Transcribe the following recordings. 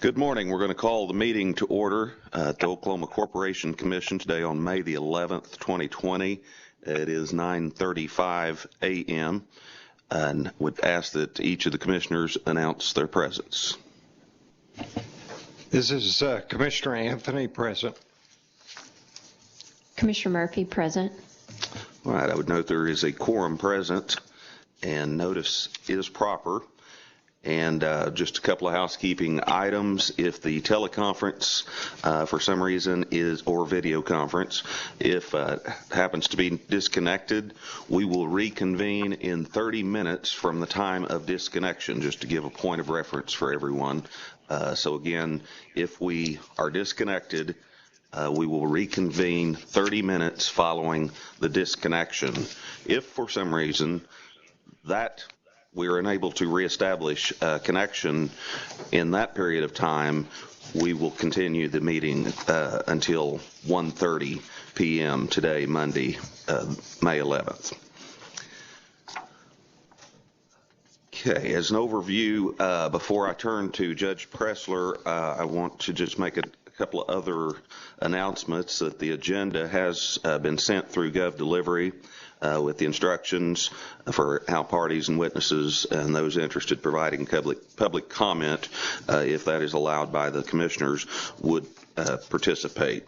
Good morning. We're going to call the meeting to order at the Oklahoma Corporation Commission today on May the 11th, 2020. It is 9:35 a.m. and would ask that each of the commissioners announce their presence. This is Commissioner Anthony present. Commissioner Murphy present. All right, I would note there is a quorum present and notice is proper. And just a couple of housekeeping items. If the teleconference for some reason or video conference, if happens to be disconnected, we will reconvene in 30 minutes from the time of disconnection, just to give a point of reference for everyone. So again, if we are disconnected, we will reconvene 30 minutes following the disconnection. If for some reason that we are unable to reestablish a connection in that period of time, we will continue the meeting until 1:30 p.m. today, Monday, May 11th. Okay, as an overview, before I turn to Judge Pressler, I want to just make a couple of other announcements that the agenda has been sent through Gov Delivery with the instructions for how parties and witnesses and those interested providing public comment, if that is allowed by the commissioners, would participate.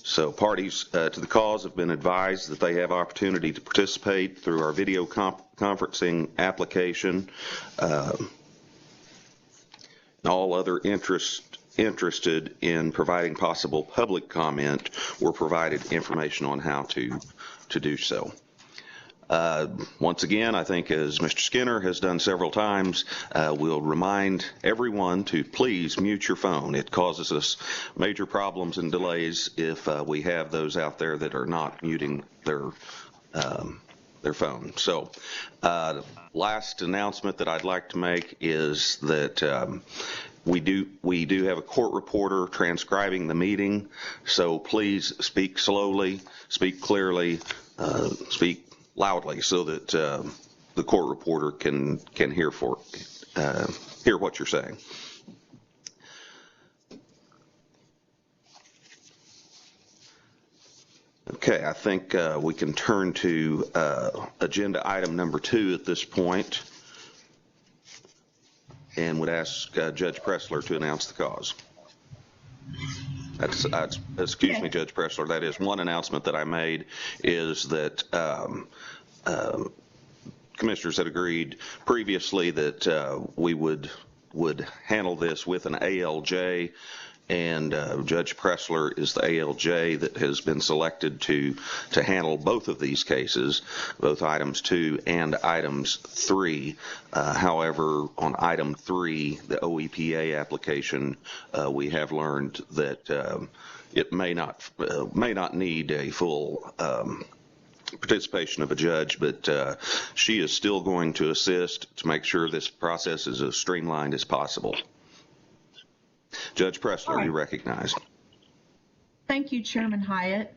So parties to the cause have been advised that they have opportunity to participate through our video conferencing application. All other interested in providing possible public comment were provided information on how to do so. Once again, I think as Mr. Skinner has done several times, we'll remind everyone to please mute your phone. It causes us major problems and delays if we have those out there that are not muting their phone. So last announcement that I'd like to make is that we do have a court reporter transcribing the meeting, so please speak slowly, speak clearly, speak loudly so that the court reporter can hear what you're saying. Okay, I think we can turn to agenda item number 2 at this point, and would ask Judge Pressler to announce the cause. Excuse me, Judge Pressler, that is one announcement that I made, is that commissioners had agreed previously that we would handle this with an ALJ, and Judge Pressler is the ALJ that has been selected to handle both of these cases, both items 2 and items 3. However, on item 3, the OEPA application, we have learned that it may not need a full participation of a judge, but she is still going to assist to make sure this process is as streamlined as possible. Judge Pressler, you recognize. Thank you, Chairman Hyatt.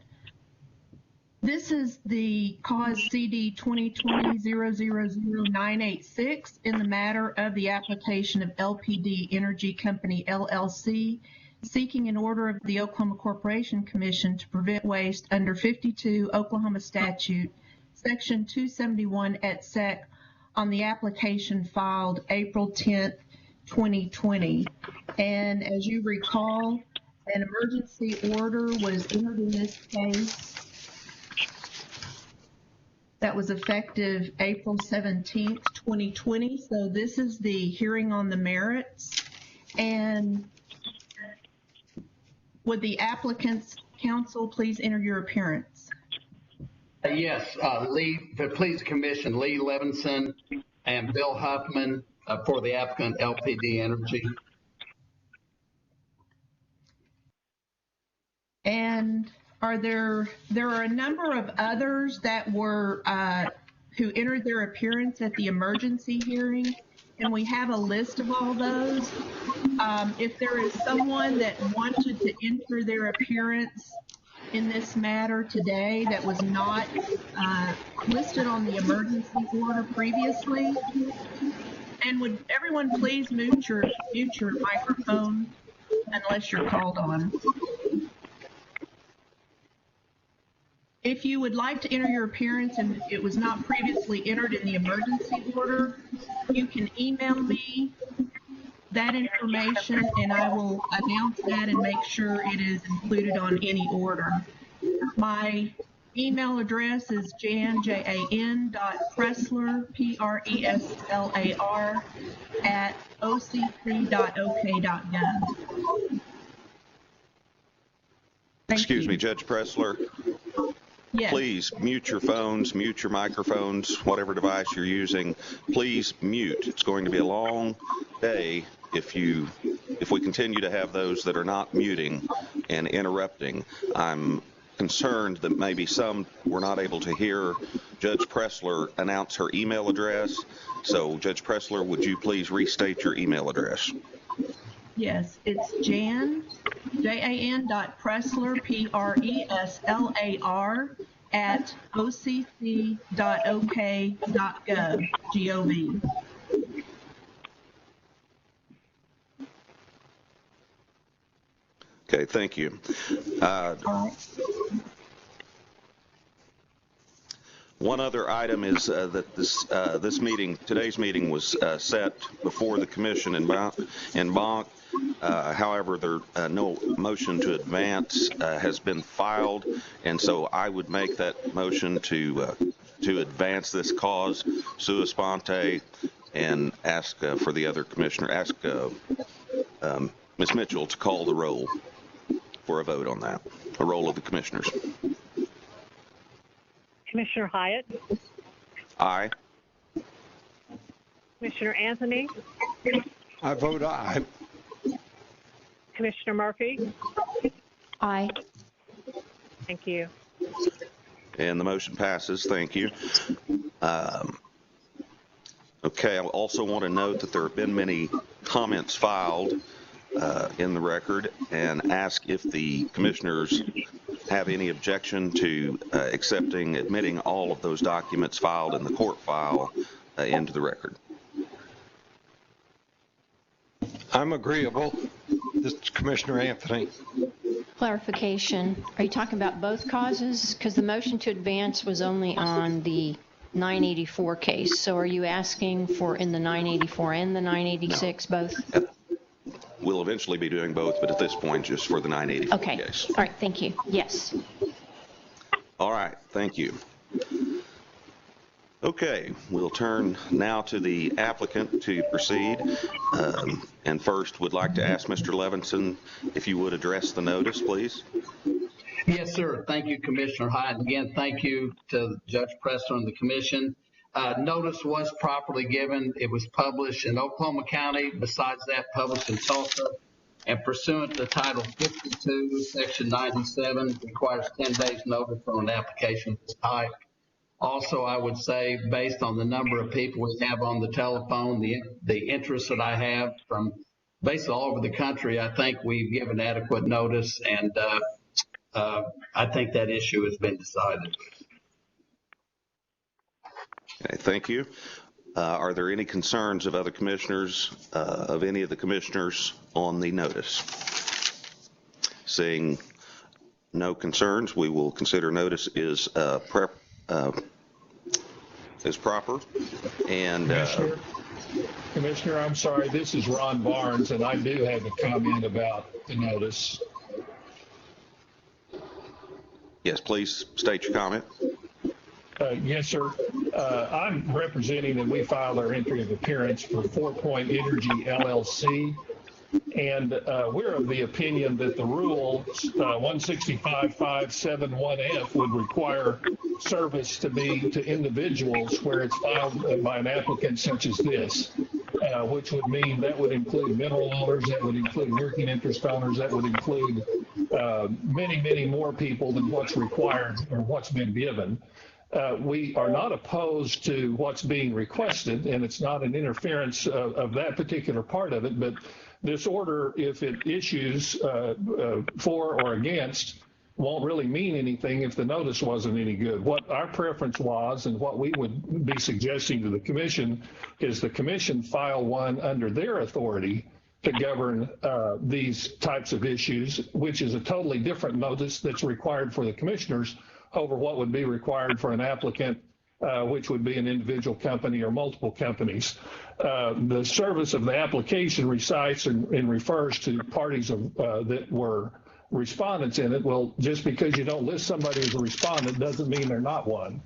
This is the cause CD 2020-000986 in the matter of the application of LPD Energy Company, LLC, seeking an order of the Oklahoma Corporation Commission to prevent waste under 52 Oklahoma statute, section 271 et sec, on the application filed April 10th, 2020. And as you recall, an emergency order was entered in this case that was effective April 17th, 2020. So this is the hearing on the merits. And would the applicant's counsel please enter your appearance? Yes, please commission Lee Levinson and Bill Huffman for the applicant LPD Energy. And there are a number of others that were who entered their appearance at the emergency hearing, and we have a list of all those. If there is someone that wanted to enter their appearance in this matter today that was not listed on the emergency order previously, and would everyone please mute your microphone unless you're called on. If you would like to enter your appearance and it was not previously entered in the emergency order, you can email me that information and I will announce that and make sure it is included on any order. My email address is jan.pressler, Preslar, @occ.ok.gov. Excuse me, Judge Pressler. Yes. Please mute your phones, mute your microphones, whatever device you're using. Please mute. It's going to be a long day if we continue to have those that are not muting and interrupting. I'm concerned that maybe some were not able to hear Judge Pressler announce her email address. So, Judge Pressler, would you please restate your email address? Yes, it's jan.pressler, Preslar, @occ.ok.gov, G-O-V. Okay, thank you. One other item is that today's meeting was set before the commission in Bonk. However, no motion to advance has been filed, and so I would make that motion to advance this cause sua sponte and ask for the other commissioner, ask Ms. Mitchell to call the roll for a vote on that, a roll of the commissioners. Commissioner Hyatt. Aye. Commissioner Anthony. I vote aye. Commissioner Murphy. Aye. Thank you. And the motion passes. Thank you. Okay, I also want to note that there have been many comments filed in the record and ask if the commissioners have any objection to admitting all of those documents filed in the court file into the record. I'm agreeable. This is Commissioner Anthony. Clarification. Are you talking about both causes? Because the motion to advance was only on the 984 case. So are you asking for in the 984 and the 986 both? We'll eventually be doing both, but at this point, just for the 984 Okay. case. All right. Thank you. Yes. All right. Thank you. Okay. We'll turn now to the applicant to proceed. And first, would like to ask Mr. Levinson if you would address the notice, please. Yes, sir. Thank you, Commissioner Hyatt. Again, thank you to Judge Pressler and the commission. Notice was properly given. It was published in Oklahoma County. Besides that, published in Tulsa. And pursuant to Title 52, Section 97, requires 10 days notice on an application of this type. Also, I would say, based on the number of people we have on the telephone, the interest that I have from basically all over the country, I think we've given adequate notice, and I think that issue has been decided. Okay, thank you. Are there any concerns of other commissioners, of any of the commissioners on the notice? Seeing no concerns, we will consider notice is proper. And Commissioner, I'm sorry, this is Ron Barnes, and I do have a comment about the notice. yes, please state your comment. Yes, sir. I'm representing that we filed our entry of appearance for 4 Point Energy LLC, and we're of the opinion that the rule 165.571F would require service to be to individuals where it's filed by an applicant such as this, which would mean that would include mineral owners, that would include working interest owners, that would include many, many more people than what's required or what's been given. We are not opposed to what's being requested, and it's not an interference of that particular part of it, but this order, if it issues for or against, won't really mean anything if the notice wasn't any good. What our preference was and what we would be suggesting to the commission is the commission file one under their authority to govern these types of issues, which is a totally different notice that's required for the commissioners over what would be required for an applicant, which would be an individual company or multiple companies. The service of the application recites and refers to parties that were respondents in it. Well, just because you don't list somebody as a respondent doesn't mean they're not one.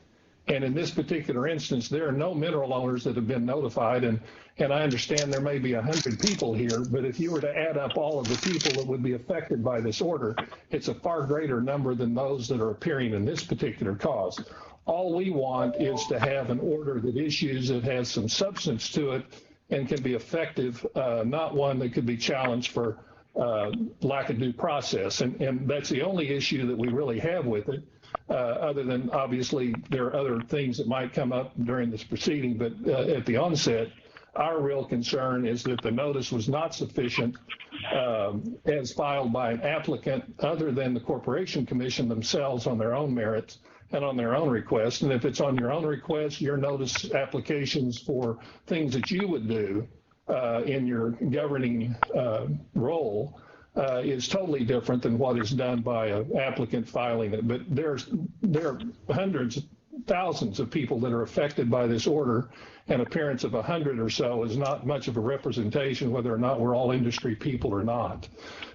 And in this particular instance, there are no mineral owners that have been notified. And I understand there may be 100 people here, but if you were to add up all of the people that would be affected by this order, it's a far greater number than those that are appearing in this particular cause. All we want is to have an order that issues that has some substance to it and can be effective, not one that could be challenged for lack of due process. And that's the only issue that we really have with it. Other than obviously there are other things that might come up during this proceeding, but at the onset, our real concern is that the notice was not sufficient as filed by an applicant other than the Corporation Commission themselves on their own merits and on their own request. And if it's on your own request, your notice applications for things that you would do in your governing role is totally different than what is done by an applicant filing it. But there are hundreds, thousands of people that are affected by this order, and appearance of 100 or so is not much of a representation whether or not we're all industry people or not.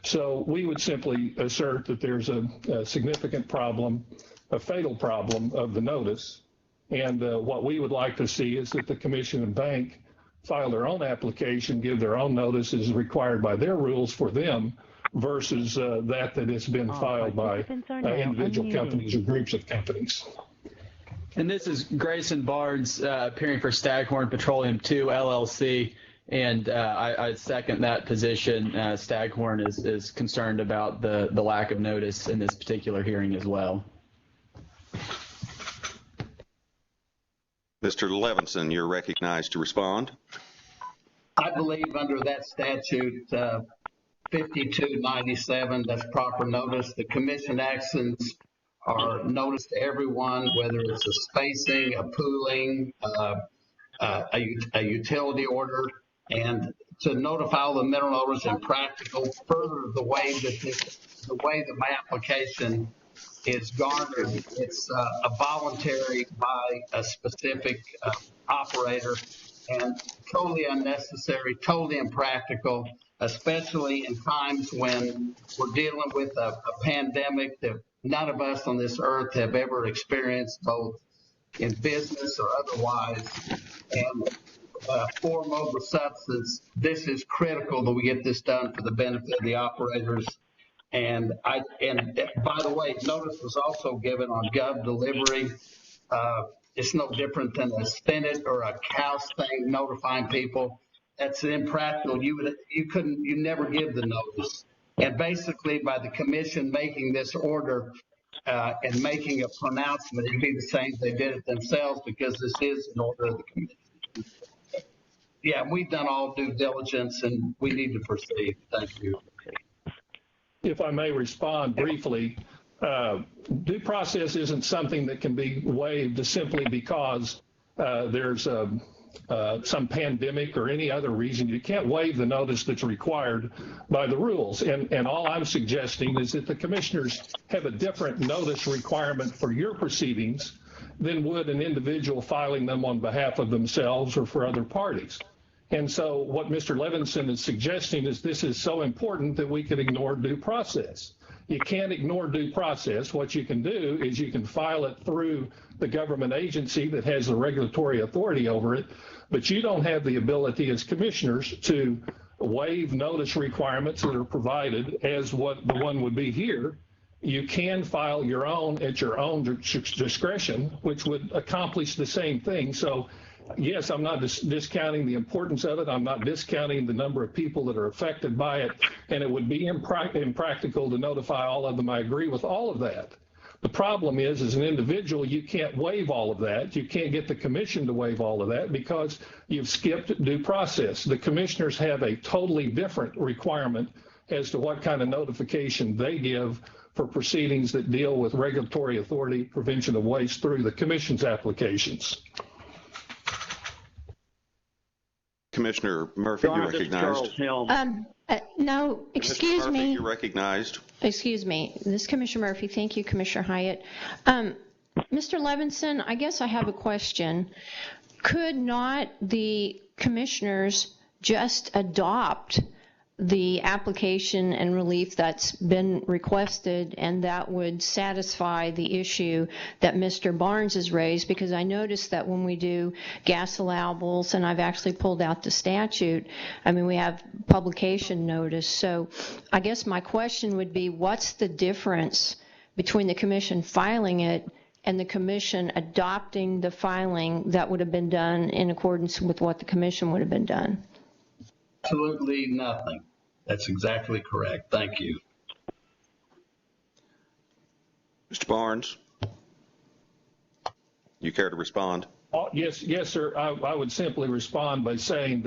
So we would simply assert that there's a significant problem, a fatal problem of the notice. And what we would like to see is that the commission and bank file their own application, give their own notices required by their rules for them, versus that has been filed by individual companies or groups of companies. And this is Grayson Barnes appearing for Staghorn Petroleum II LLC, and I second that position. Staghorn is concerned about the lack of notice in this particular hearing as well. Mr. Levinson, you're recognized to respond. I believe under that statute 5297, that's proper notice. The commission actions are notice to everyone, whether it's a spacing, a pooling, a utility order, and to notify all the mineral owners in practical. Further, the way that my application is garnered, it's a voluntary by a specific operator, and totally unnecessary, totally impractical, especially in times when we're dealing with a pandemic that none of us on this earth have ever experienced, both in business or otherwise. And form over substance, this is critical that we get this done for the benefit of the operators. And by the way, notice was also given on gov delivery. It's no different than a Senate or a House thing notifying people. That's impractical. You never give the notice. And basically, by the commission making this order and making a pronouncement, it'd be the same if they did it themselves, because this is an order of the commission. Yeah, we've done all due diligence, and we need to proceed. Thank you. If I may respond briefly, due process isn't something that can be waived simply because there's some pandemic or any other reason. You can't waive the notice that's required by the rules. And all I'm suggesting is that the commissioners have a different notice requirement for your proceedings than would an individual filing them on behalf of themselves or for other parties. And so what Mr. Levinson is suggesting is this is so important that we could ignore due process. You can't ignore due process. What you can do is you can file it through the government agency that has the regulatory authority over it, but you don't have the ability as commissioners to waive notice requirements that are provided as what the one would be here. You can file your own at your own discretion, which would accomplish the same thing. So yes, I'm not discounting the importance of it. I'm not discounting the number of people that are affected by it, and it would be impractical to notify all of them. I agree with all of that. The problem is, as an individual, you can't waive all of that. You can't get the commission to waive all of that because you've skipped due process. The commissioners have a totally different requirement as to what kind of notification they give for proceedings that deal with regulatory authority, prevention of waste through the commission's applications. Commissioner Murphy, you're recognized. No, excuse Mr. Murphy, me. you're recognized. Excuse me. This is Commissioner Murphy. Thank you, Commissioner Hyatt. Mr. Levinson, I guess I have a question. Could not the commissioners just adopt the application and relief that's been requested, and that would satisfy the issue that Mr. Barnes has raised? Because I noticed that when we do gas allowables, and I've actually pulled out the statute, I mean, we have publication notice. So I guess my question would be, what's the difference between the commission filing it and the commission adopting the filing that would have been done in accordance with what the commission would have been done? Absolutely nothing. That's exactly correct. Thank you. Mr. Barnes, you care to respond? Yes, sir. I would simply respond by saying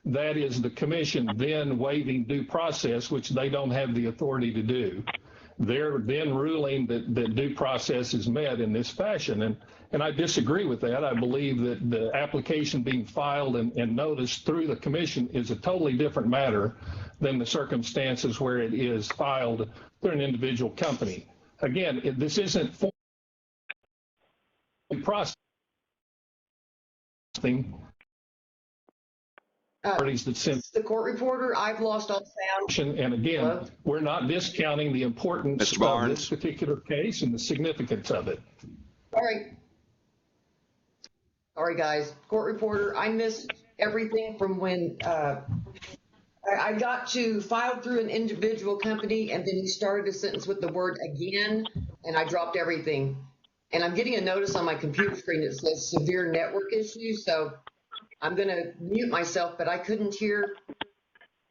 that is the commission then waiving due process, which they don't have the authority to do. They're then ruling that due process is met in this fashion. And I disagree with that. I believe that the application being filed and noticed through the commission is a totally different matter than the circumstances where it is filed through an individual company. Again, this isn't for processing. Parties that send the court reporter, I've lost all sound. And again, Hello? we're not discounting the importance of this particular case and the significance of it. All right. Sorry, guys. Court reporter, I missed everything from when I got to file through an individual company, and then he started a sentence with the word again, and I dropped everything. And I'm getting a notice on my computer screen that says severe network issue, so I'm going to mute myself, but I couldn't hear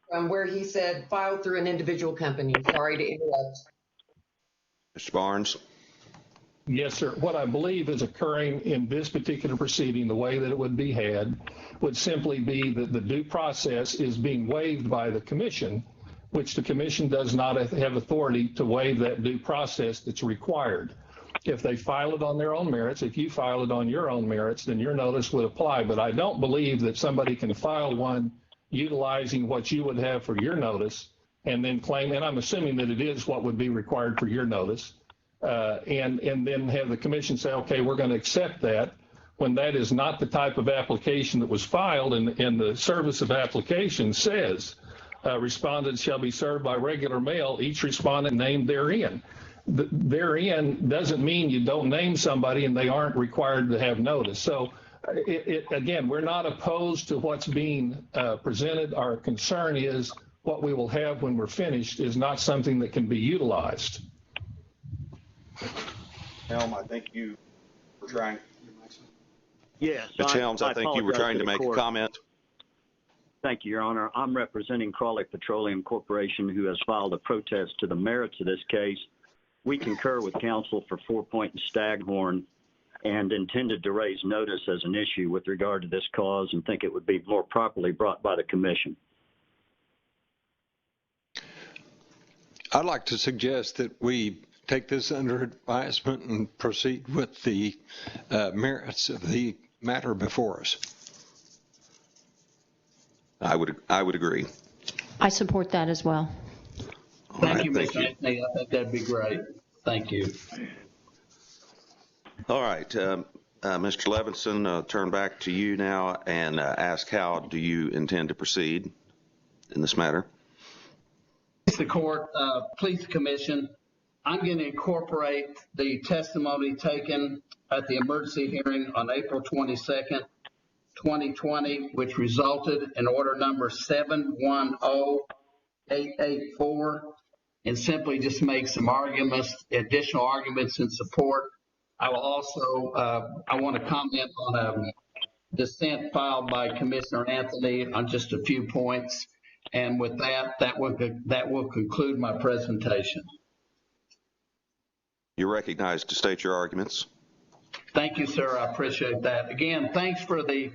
from where he said filed through an individual company. Sorry to interrupt. Mr. Barnes? Yes, sir. What I believe is occurring in this particular proceeding, the way that it would be had, would simply be that the due process is being waived by the commission, which the commission does not have authority to waive that due process that's required. If they file it on their own merits, if you file it on your own merits, then your notice would apply. But I don't believe that somebody can file one utilizing what you would have for your notice and then claim, and I'm assuming that it is what would be required for your notice, and then have the commission say, okay, we're going to accept that, when that is not the type of application that was filed. And the service of application says respondents shall be served by regular mail, each respondent named therein. Therein doesn't mean you don't name somebody and they aren't required to have notice. So again, we're not opposed to what's being presented. Our concern is what we will have when we're finished is not something that can be utilized. Helm, I think you were trying. Yes. Ms. Helms, I think you were trying to make a comment. Thank you, Your Honor. I'm representing Crawley Petroleum Corporation, who has filed a protest to the merits of this case. We concur with counsel for 4 Point and Staghorn and intended to raise notice as an issue with regard to this cause and think it would be more properly brought by the commission. I'd like to suggest that we take this under advisement and proceed with the merits of the matter before us. I would agree. I support that as well. Thank you, Mr. Anthony. I think that'd be great. Thank you. All right, Mr. Levinson, I'll turn back to you now and ask how do you intend to proceed in this matter? The court, please, commission, I'm going to incorporate the testimony taken at the emergency hearing on April 22nd, 2020, which resulted in order number 710884, and simply just make some arguments, additional arguments in support. I will also, I want to comment on a dissent filed by Commissioner Anthony on just a few points. And with that, that will conclude my presentation. You're recognized to state your arguments. Thank you, sir. I appreciate that. Again, thanks for the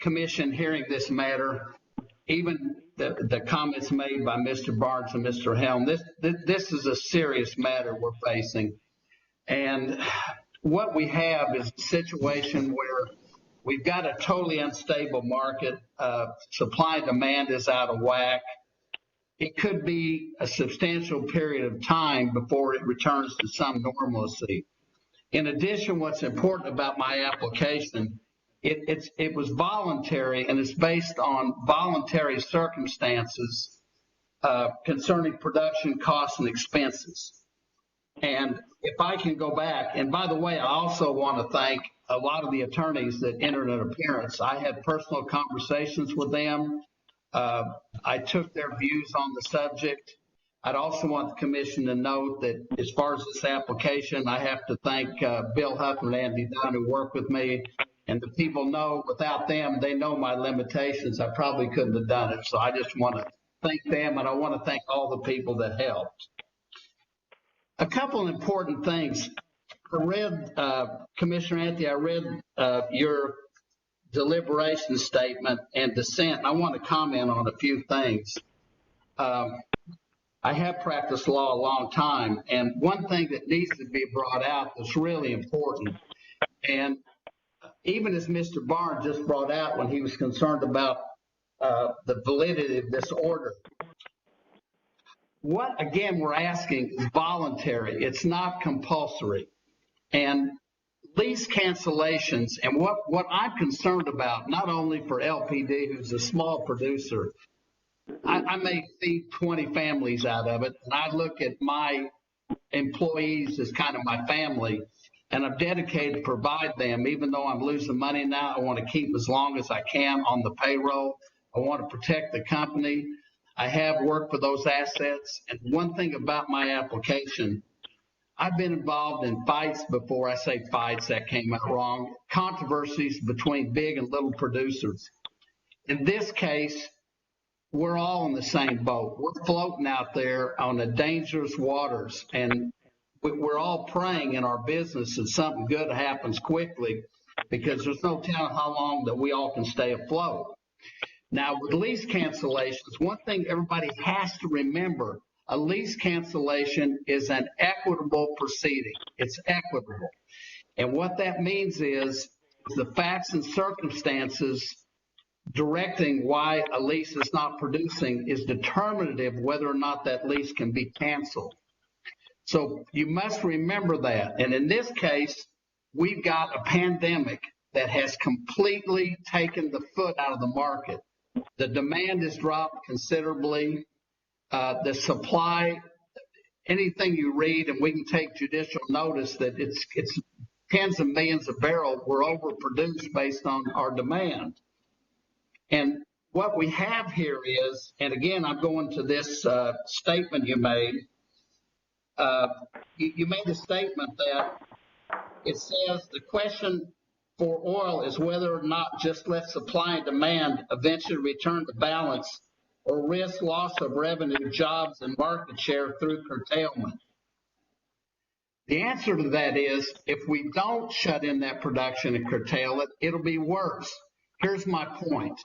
commission hearing this matter. Even the comments made by Mr. Barnes and Mr. Helm, this is a serious matter we're facing. And what we have is a situation where We've got a totally unstable market. Supply and demand is out of whack. It could be a substantial period of time before it returns to some normalcy. In addition, what's important about my application, it was voluntary and it's based on voluntary circumstances concerning production costs and expenses. And if I can go back, and by the way, I also want to thank a lot of the attorneys that entered an appearance. I had personal conversations with them. I took their views on the subject. I'd also want the commission to note that as far as this application, I have to thank Bill Huff and Andy Dunn who worked with me. And the people know without them, they know my limitations. I probably couldn't have done it. So I just want to thank them, and I want to thank all the people that helped. A couple of important things. I read, Commissioner Anthony, I read your deliberation statement and dissent, and I want to comment on a few things. I have practiced law a long time, and one thing that needs to be brought out that's really important, and even as Mr. Barnes just brought out when he was concerned about the validity of this order, what, again, we're asking is voluntary. It's not compulsory. And lease cancellations, and what I'm concerned about, not only for LPD, who's a small producer, I may feed 20 families out of it, and I look at my employees as kind of my family, and I'm dedicated to provide them. Even though I'm losing money now, I want to keep as long as I can on the payroll. I want to protect the company. I have worked for those assets. And one thing about my application, I've been involved in fights before. I say fights, that came out wrong. Controversies between big and little producers. In this case, we're all in the same boat. We're floating out there on the dangerous waters, and we're all praying in our business that something good happens quickly, because there's no telling how long that we all can stay afloat. Now, with lease cancellations, one thing everybody has to remember, a lease cancellation is an equitable proceeding. It's equitable. And what that means is the facts and circumstances directing why a lease is not producing is determinative whether or not that lease can be canceled. So you must remember that. And in this case, we've got a pandemic that has completely taken the foot out of the market. The demand has dropped considerably. The supply, anything you read, and we can take judicial notice that it's tens of millions of barrels were overproduced based on our demand. And what we have here is, and again, I'm going to this statement you made. You made a statement that it says the question for oil is whether or not just let supply and demand eventually return to balance or risk loss of revenue, jobs, and market share through curtailment. The answer to that is, if we don't shut in that production and curtail it, it'll be worse. Here's my point.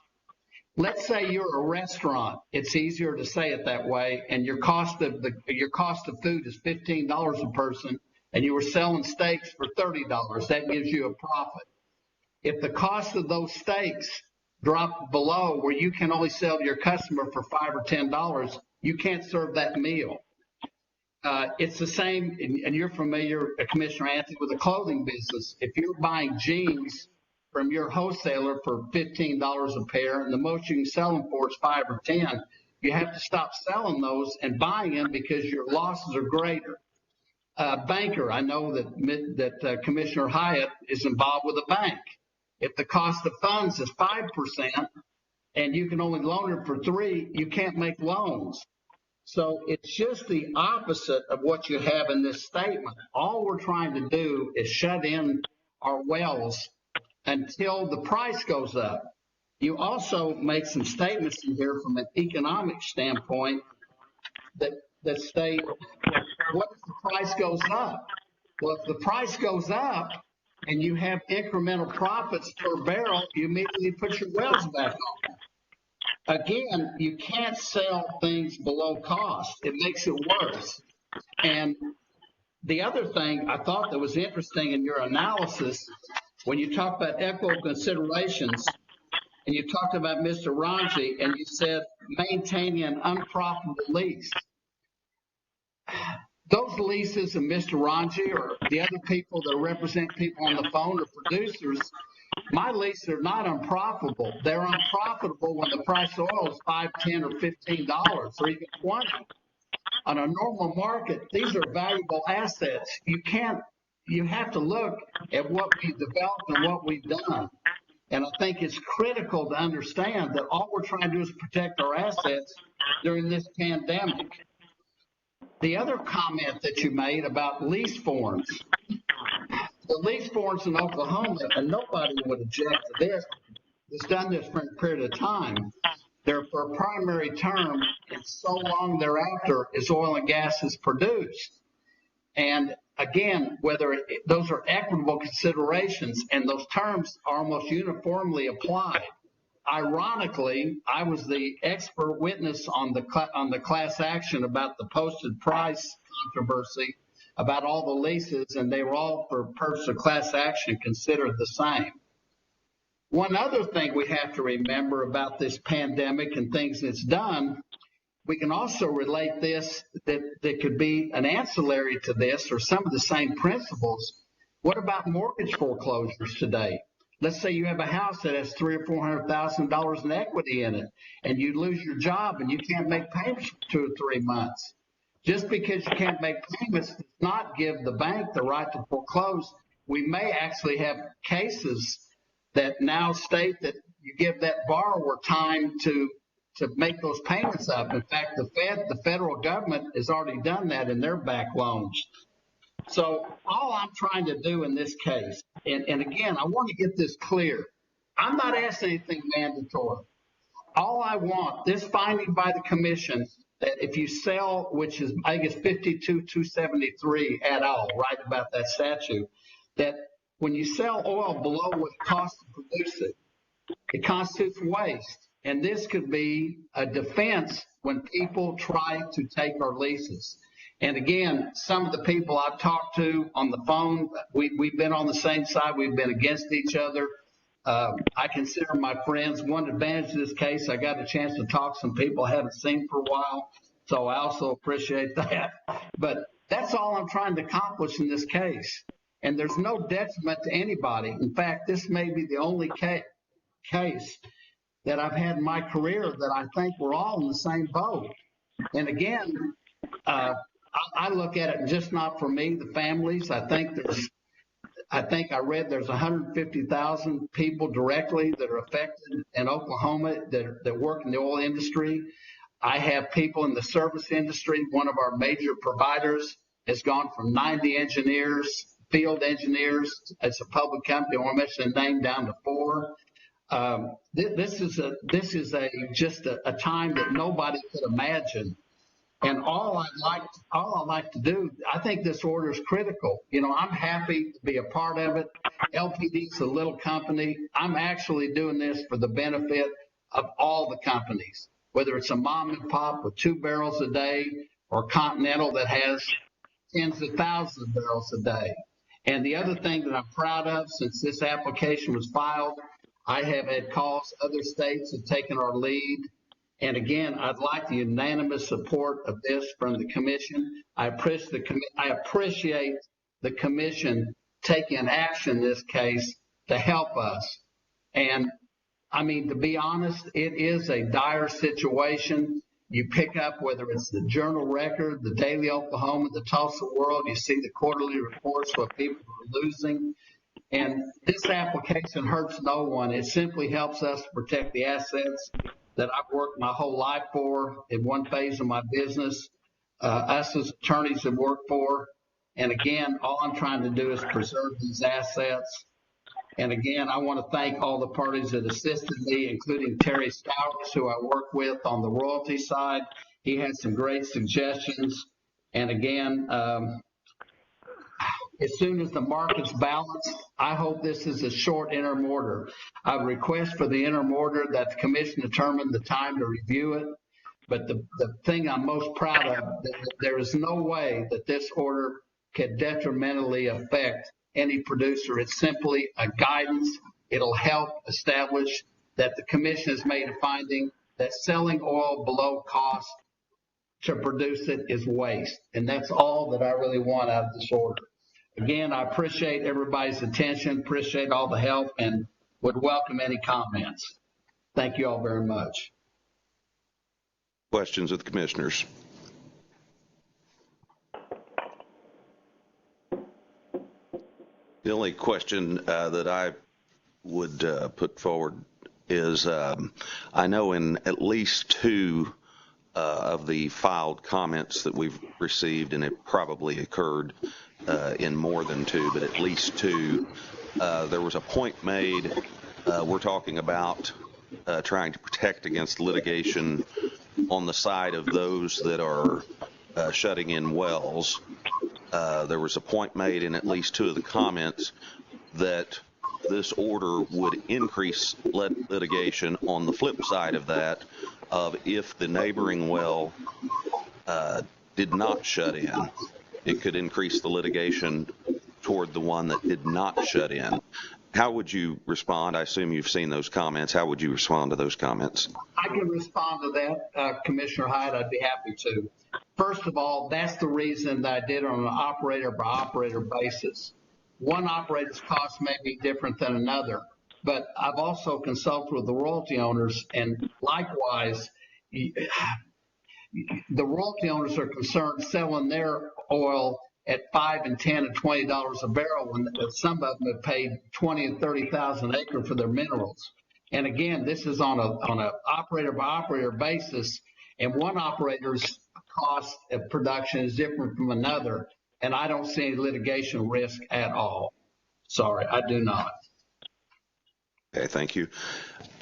Let's say you're a restaurant. It's easier to say it that way, and your cost of food is $15 a person, and you were selling steaks for $30. That gives you a profit. If the cost of those steaks drop below where you can only sell to your customer for $5 or $10, you can't serve that meal. It's the same, and you're familiar, Commissioner Anthony, with the clothing business. If you're buying jeans from your wholesaler for $15 a pair, and the most you can sell them for is $5 or $10, you have to stop selling those and buying them because your losses are greater. Banker, I know that Commissioner Hyatt is involved with a bank. If the cost of funds is 5% and you can only loan it for 3%, you can't make loans. So it's just the opposite of what you have in this statement. All we're trying to do is shut in our wells until the price goes up. You also make some statements in here from an economic standpoint that state, what if the price goes up? Well, if the price goes up and you have incremental profits per barrel, you immediately put your wells back on. Again, you can't sell things below cost. It makes it worse. And the other thing I thought that was interesting in your analysis when you talk about equitable considerations, and you talked about Mr. Ranji, and you said maintaining an unprofitable lease. Those leases of Mr. Ranji or the other people that represent people on the phone or producers, my leases are not unprofitable. They're unprofitable when the price of oil is $5, $10, or $15, or even 20. On a normal market, these are valuable assets. You have to look at what we've developed and what we've done. And I think it's critical to understand that all we're trying to do is protect our assets during this pandemic. The other comment that you made about lease forms, the lease forms in Oklahoma, and nobody would object to this, it's done this for a period of time. They're for a primary term, and so long thereafter as oil and gas is produced. And again, those are equitable considerations, and those terms are almost uniformly applied. Ironically, I was the expert witness on the class action about the posted price controversy about all the leases, and they were all, for purpose of class action, considered the same. One other thing we have to remember about this pandemic and things it's done, we can also relate this, that could be an ancillary to this or some of the same principles. What about mortgage foreclosures today? Let's say you have a house that has $300,000 or $400,000 in equity in it, and you lose your job and you can't make payments for 2 or 3 months. Just because you can't make payments does not give the bank the right to foreclose. We may actually have cases that now state that you give that borrower time to make those payments up. In fact, the federal government has already done that in their back loans. So all I'm trying to do in this case, and again, I want to get this clear. I'm not asking anything mandatory. All I want, this finding by the commission, that if you sell, which is, I think it's 52-273 et al., right about that statute, that when you sell oil below what it costs to produce it, it constitutes waste. And this could be a defense when people try to take our leases. And again, some of the people I've talked to on the phone, we've been on the same side. We've been against each other. I consider my friends. One advantage of this case, I got a chance to talk to some people I haven't seen for a while. So I also appreciate that. But that's all I'm trying to accomplish in this case. And there's no detriment to anybody. In fact, this may be the only case that I've had in my career that I think we're all in the same boat. And again, I look at it just not for me, the families. I think I read there's 150,000 people directly that are affected in Oklahoma that work in the oil industry. I have people in the service industry. One of our major providers has gone from 90 engineers, field engineers. It's a public company. I want to mention the name, down to 4. This is just a time that nobody could imagine. And all I like to do, I think this order is critical. You know, I'm happy to be a part of it. LPD is a little company. I'm actually doing this for the benefit of all the companies, whether it's a mom and pop with 2 barrels a day or Continental that has tens of thousands of barrels a day. And the other thing that I'm proud of, since this application was filed, I have had calls. Other states have taken our lead. And again, I'd like the unanimous support of this from the commission. I appreciate the commission taking action in this case to help us. And I mean, to be honest, it is a dire situation. You pick up, whether it's the Journal Record, the Daily Oklahoma, the Tulsa World, you see the quarterly reports what people are losing. And this application hurts no one. It simply helps us to protect the assets that I've worked my whole life for in one phase of my business, us as attorneys have worked for. And again, all I'm trying to do is preserve these assets. And again, I want to thank all the parties that assisted me, including Terry Stowers, who I work with on the royalty side. He had some great suggestions. And again, as soon as the market's balanced, I hope this is a short interim order. I request for the interim order that the commission determine the time to review it. But the thing I'm most proud of, that there is no way that this order could detrimentally affect any producer. It's simply a guidance. It'll help establish that the commission has made a finding that selling oil below cost to produce it is waste. And that's all that I really want out of this order. Again, I appreciate everybody's attention, appreciate all the help, and would welcome any comments. Thank you all very much. Questions of the commissioners? The only question that I would put forward is I know in at least two of the filed comments that we've received, and it probably occurred in more than two, but at least two, there was a point made, we're talking about trying to protect against litigation on the side of those that are shutting in wells. There was a point made in at least two of the comments that this order would increase litigation on the flip side of that, of if the neighboring well did not shut in, it could increase the litigation toward the one that did not shut in. How would you respond? I assume you've seen those comments. How would you respond to those comments? I can respond to that, Commissioner Hyde. I'd be happy to. First of all, that's the reason that I did it on an operator-by-operator basis. One operator's cost may be different than another, but I've also consulted with the royalty owners, and likewise, the royalty owners are concerned selling their oil at $5 and $10 and $20 a barrel when some of them have paid $20,000 and $30,000 an acre for their minerals. And again, this is on a operator-by-operator basis, and one operator's cost of production is different from another, and I don't see any litigation risk at all. Sorry, I do not. Okay, thank you.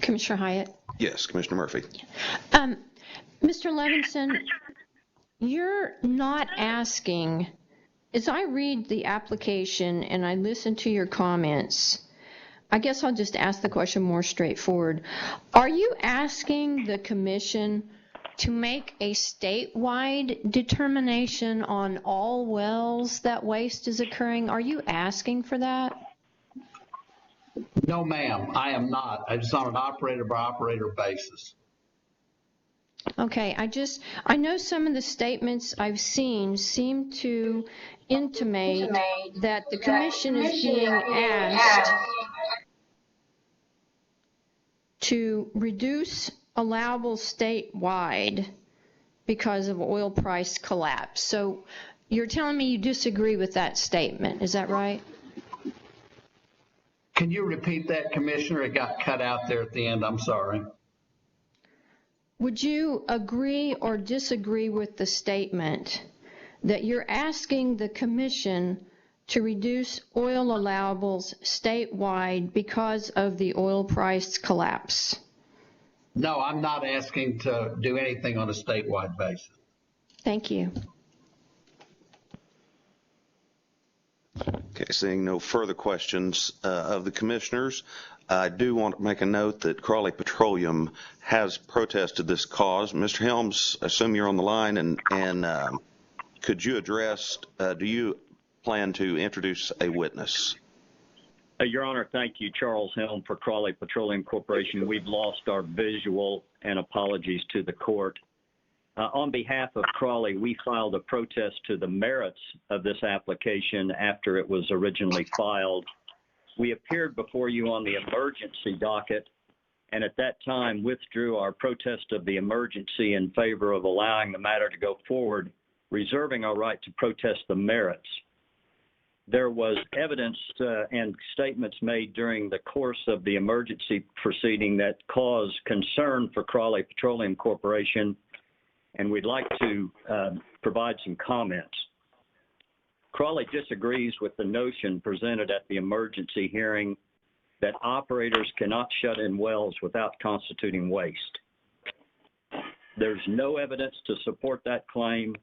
Commissioner Hyatt? Yes, Commissioner Murphy. Mr. Levinson, you're not asking, as I read the application and I listen to your comments, I guess I'll just ask the question more straightforward. Are you asking the commission to make a statewide determination on all wells that waste is occurring? Are you asking for that? No, ma'am, I am not. It's on an operator-by-operator basis. Okay, I know some of the statements I've seen seem to intimate that the commission is being asked to reduce allowable statewide because of oil price collapse. So you're telling me you disagree with that statement, is that right? Can you repeat that, Commissioner? It got cut out there at the end. I'm sorry. Would you agree or disagree with the statement that you're asking the commission to reduce oil allowables statewide because of the oil price collapse? No, I'm not asking to do anything on a statewide basis. Thank you. Okay, seeing no further questions of the commissioners, I do want to make a note that Crawley Petroleum has protested this cause. Mr. Helms, I assume you're on the line, and could you address, do you plan to introduce a witness? Your Honor, thank you. Charles Helm for Crawley Petroleum Corporation. We've lost our visual, and apologies to the court. On behalf of Crawley, we filed a protest to the merits of this application after it was originally filed. We appeared before you on the emergency docket, and at that time withdrew our protest of the emergency in favor of allowing the matter to go forward, reserving our right to protest the merits. There was evidence and statements made during the course of the emergency proceeding that caused concern for Crawley Petroleum Corporation, and we'd like to provide some comments. Crawley disagrees with the notion presented at the emergency hearing that operators cannot shut in wells without constituting waste. There's no evidence to support that claim,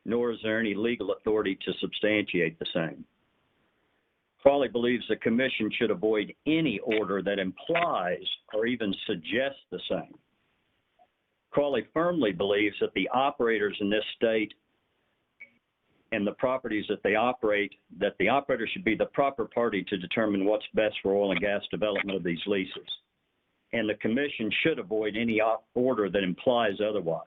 nor is there any legal authority to substantiate the same. Crawley believes the commission should avoid any order that implies or even suggests the same. Crawley firmly believes that the operators in this state and the properties that they operate, that the operator should be the proper party to determine what's best for oil and gas development of these leases. And the commission should avoid any order that implies otherwise.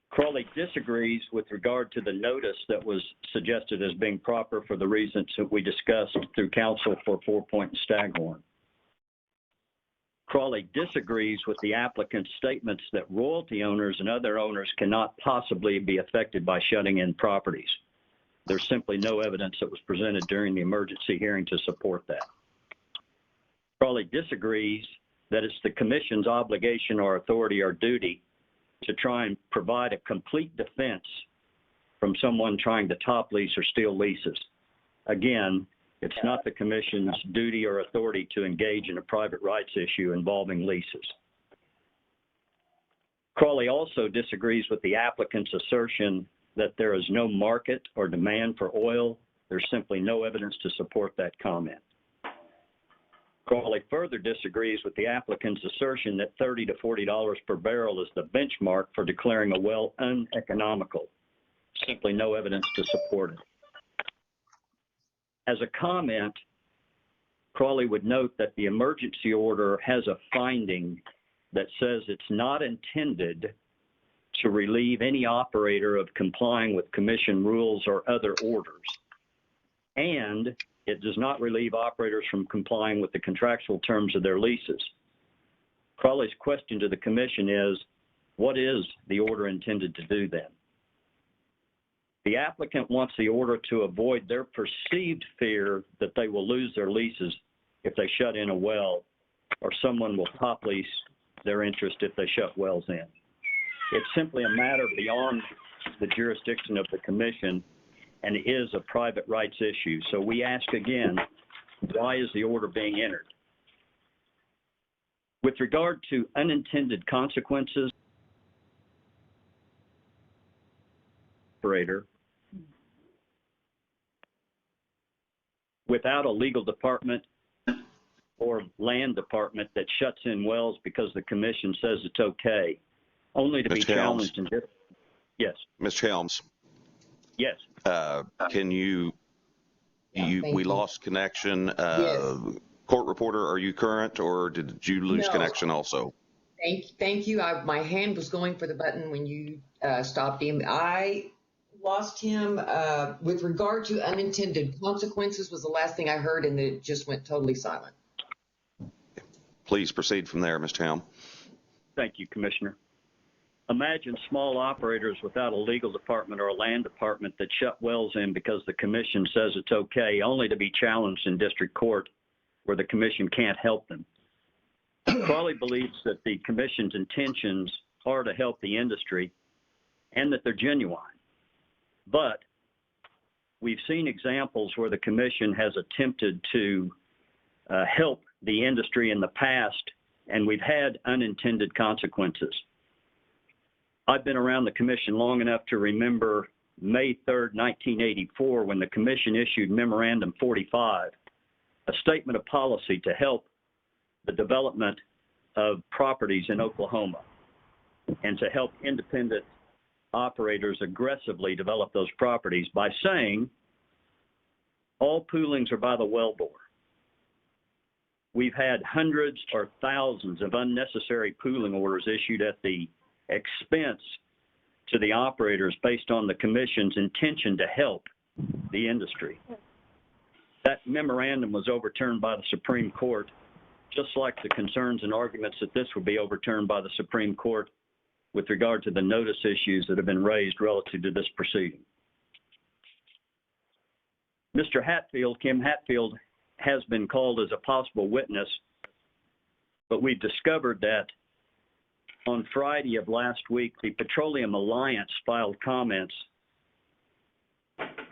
Crawley disagrees with regard to the notice that was suggested as being proper for the reasons that we discussed through counsel for 4 Point and Staghorn. Crawley disagrees with the applicant's statements that royalty owners and other owners cannot possibly be affected by shutting in properties. There's simply no evidence that was presented during the emergency hearing to support that. Crawley disagrees that it's the commission's obligation or authority or duty to try and provide a complete defense from someone trying to top lease or steal leases. Again, it's not the commission's duty or authority to engage in a private rights issue involving leases. Crawley also disagrees with the applicant's assertion that there is no market or demand for oil. There's simply no evidence to support that comment. Crawley further disagrees with the applicant's assertion that $30 to $40 per barrel is the benchmark for declaring a well uneconomical. Simply no evidence to support it. As a comment, Crawley would note that the emergency order has a finding that says it's not intended to relieve any operator of complying with commission rules or other orders. And it does not relieve operators from complying with the contractual terms of their leases. Crawley's question to the commission is, what is the order intended to do then? The applicant wants the order to avoid their perceived fear that they will lose their leases if they shut in a well, or someone will top lease their interest if they shut wells in. It's simply a matter beyond the jurisdiction of the commission and is a private rights issue. So we ask again, why is the order being entered? With regard to unintended consequences, operator, without a legal department or land department that shuts in wells because the commission says it's okay, only to be challenged in different. Yes. Mr. Helms. Yes. Can you, we lost connection. Yes. Court reporter, are you current or did you lose connection also? Thank you. My hand was going for the button when you stopped him. I lost him with regard to unintended consequences was the last thing I heard, and it just went totally silent. Please proceed from there, Mr. Helm. Thank you, Commissioner. Imagine small operators without a legal department or a land department that shut wells in because the commission says it's okay, only to be challenged in district court where the commission can't help them. Crawley believes that the commission's intentions are to help the industry and that they're genuine. But we've seen examples where the commission has attempted to help the industry in the past, and we've had unintended consequences. I've been around the commission long enough to remember May 3rd, 1984, when the commission issued Memorandum 45, a statement of policy to help the development of properties in Oklahoma and to help independent operators aggressively develop those properties by saying all poolings are by the wellbore. We've had hundreds or thousands of unnecessary pooling orders issued at the expense to the operators based on the commission's intention to help the industry. That memorandum was overturned by the Supreme Court, just like the concerns and arguments that this would be overturned by the Supreme Court with regard to the notice issues that have been raised relative to this proceeding. Mr. Hatfield, Kim Hatfield, has been called as a possible witness, but we've discovered that on Friday of last week, the Petroleum Alliance filed comments,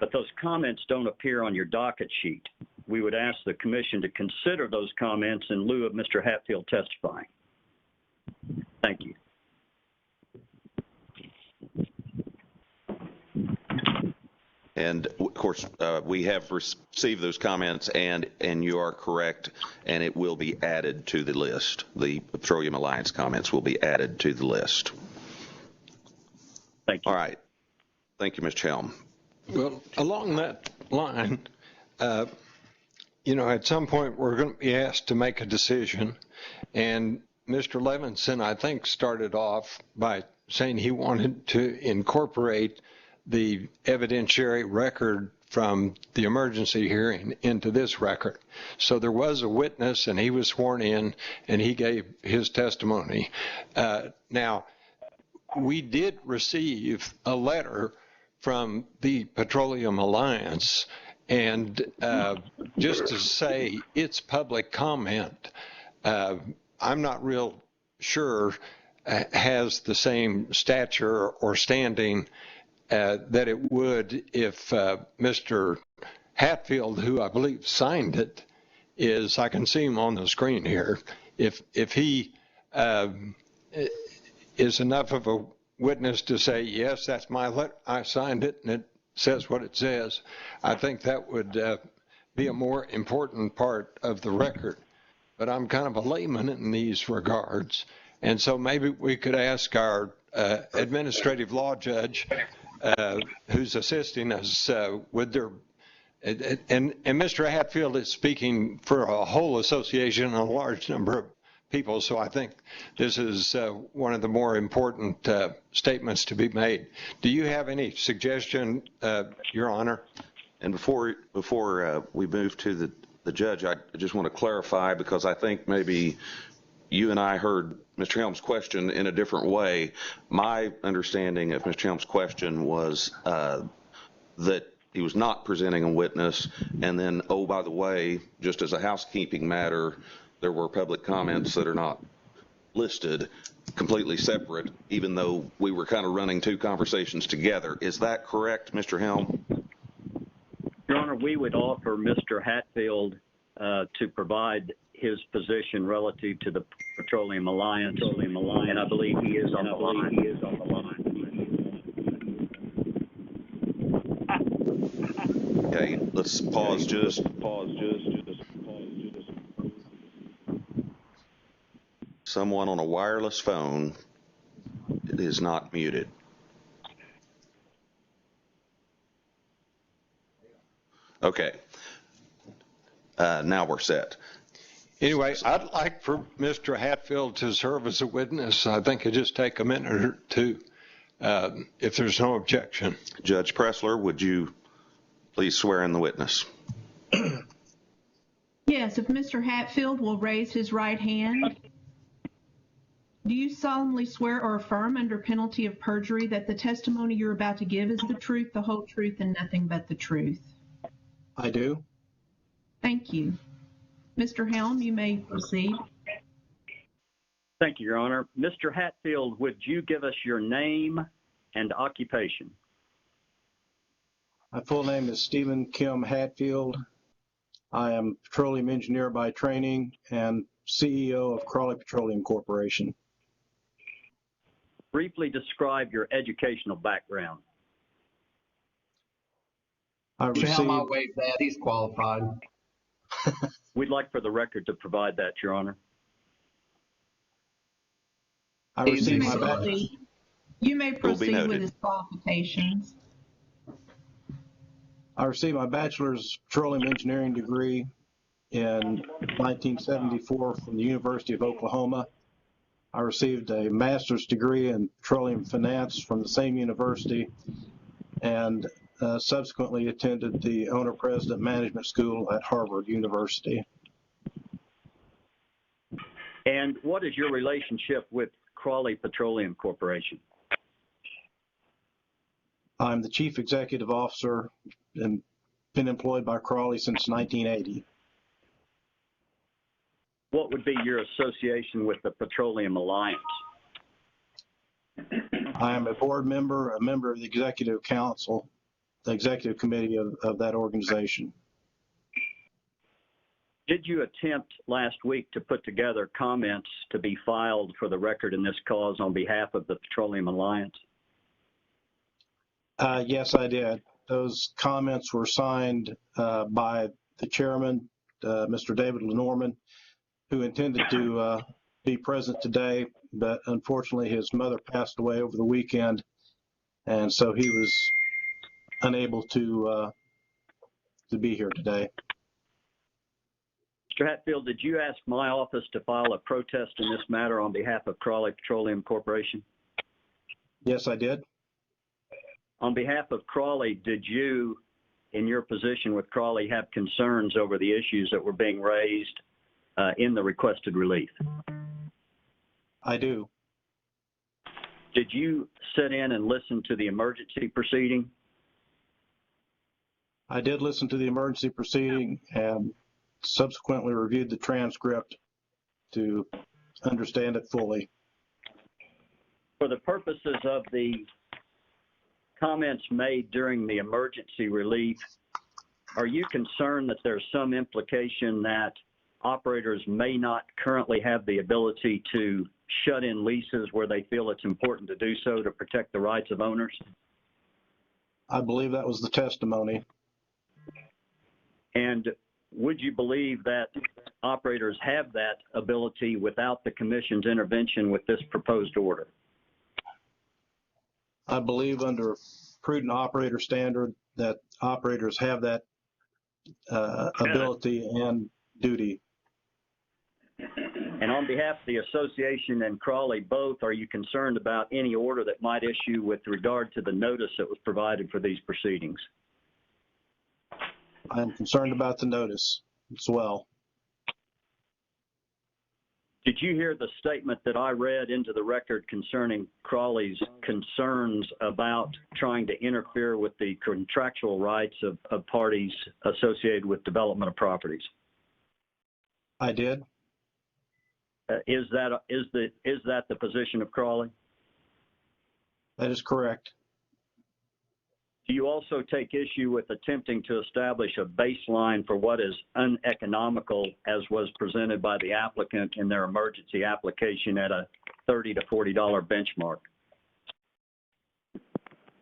but those comments don't appear on your docket sheet. We would ask the commission to consider those comments in lieu of Mr. Hatfield testifying. Thank you. And of course, we have received those comments, and you are correct, and it will be added to the list. The Petroleum Alliance comments will be added to the list. Thank you. All right. Thank you, Mr. Helm. Well, along that line, at some point we're going to be asked to make a decision, and Mr. Levinson, I think, started off by saying he wanted to incorporate the evidentiary record from the emergency hearing into this record. So there was a witness, and he was sworn in, and he gave his testimony. Now, we did receive a letter from the Petroleum Alliance, and just to say it's public comment, I'm not real sure has the same stature or standing that it would if Mr. Hatfield, who I believe signed it, I can see him on the screen here, if he is enough of a witness to say, yes, that's my letter, I signed it, and it says what it says, I think that would be a more important part of the record. But I'm kind of a layman in these regards, and so maybe we could ask our administrative law judge who's assisting us with their, and Mr. Hatfield is speaking for a whole association and a large number of people, so I think this is one of the more important statements to be made. Do you have any suggestion, Your Honor? And before we move to the judge, I just want to clarify, because I think maybe you and I heard Mr. Helm's question in a different way. My understanding of Mr. Helm's question was that he was not presenting a witness, and then, oh, by the way, just as a housekeeping matter, there were public comments that are not listed, completely separate, even though we were kind of running two conversations together. Is that correct, Mr. Helm? Your Honor, we would offer Mr. Hatfield to provide his position relative to the Petroleum Alliance, and I believe he is on the line. Okay, let's pause just. Someone on a wireless phone, it is not muted. Okay, now we're set. Anyway, I'd like for Mr. Hatfield to serve as a witness. I think it'd just take a minute or two, if there's no objection. Judge Pressler, would you please swear in the witness? Yes, if Mr. Hatfield will raise his right hand. Do you solemnly swear or affirm under penalty of perjury that the testimony you're about to give is the truth, the whole truth, and nothing but the truth? I do. Thank you. Mr. Helm, you may proceed. Thank you, Your Honor. Mr. Hatfield, would you give us your name and occupation? My full name is Stephen Kim Hatfield. I am petroleum engineer by training and CEO of Crawley Petroleum Corporation. Briefly describe your educational background. I Helm, I'll waive that. He's qualified. We'd like for the record to provide that, Your Honor. You may proceed with his qualifications. I received my bachelor's petroleum engineering degree in 1974 from the University of Oklahoma. I received a master's degree in petroleum finance from the same university, and subsequently attended the Owner-President Management School at Harvard University. And what is your relationship with Crawley Petroleum Corporation? I'm the Chief Executive Officer and been employed by Crawley since 1980. What would be your association with the Petroleum Alliance? I am a board member, a member of the Executive Council, the Executive Committee of that organization. Did you attempt last week to put together comments to be filed for the record in this cause on behalf of the Petroleum Alliance? Yes, I did. Those comments were signed by the chairman, Mr. David Lenormand, who intended to be present today, but unfortunately his mother passed away over the weekend, and so he was unable to be here today. Mr. Hatfield, did you ask my office to file a protest in this matter on behalf of Crawley Petroleum Corporation? Yes, I did. On behalf of Crawley, did you, in your position with Crawley, have concerns over the issues that were being raised in the requested relief? I do. Did you sit in and listen to the emergency proceeding? I did listen to the emergency proceeding and subsequently reviewed the transcript to understand it fully. For the purposes of the comments made during the emergency relief, are you concerned that there's some implication that operators may not currently have the ability to shut in leases where they feel it's important to do so to protect the rights of owners? I believe that was the testimony. And would you believe that operators have that ability without the Commission's intervention with this proposed order? I believe under prudent operator standard that operators have that ability and duty. And on behalf of the association and Crawley both, are you concerned about any order that might issue with regard to the notice that was provided for these proceedings? I am concerned about the notice as well. Did you hear the statement that I read into the record concerning Crawley's concerns about trying to interfere with the contractual rights of parties associated with development of properties? I did. Is that the position of Crawley? That is correct. Do you also take issue with attempting to establish a baseline for what is uneconomical as was presented by the applicant in their emergency application at a $30 to $40 benchmark?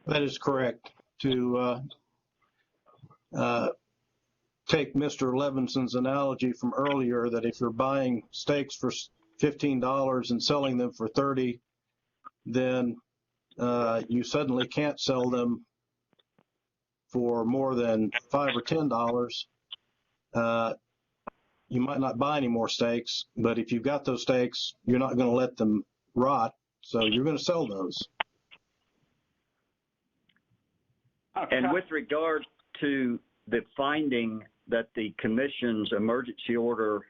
That is correct. To take Mr. Levinson's analogy from earlier, that if you're buying steaks for $15 and selling them for $30, then you suddenly can't sell them for more than $5 or $10. You might not buy any more steaks, but if you've got those steaks, you're not going to let them rot, so you're going to sell those. And with regard to the finding that the Commission's emergency order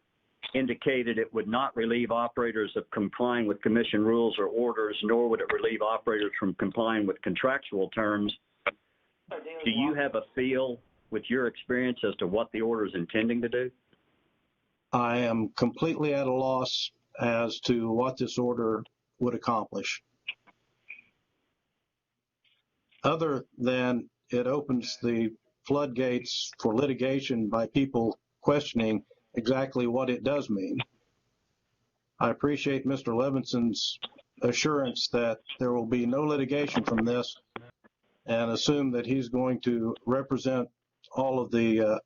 indicated it would not relieve operators of complying with Commission rules or orders, nor would it relieve operators from complying with contractual terms, do you have a feel with your experience as to what the order is intending to do? I am completely at a loss as to what this order would accomplish, other than it opens the floodgates for litigation by people questioning exactly what it does mean. I appreciate Mr. Levinson's assurance that there will be no litigation from this, and assume that he's going to represent all of the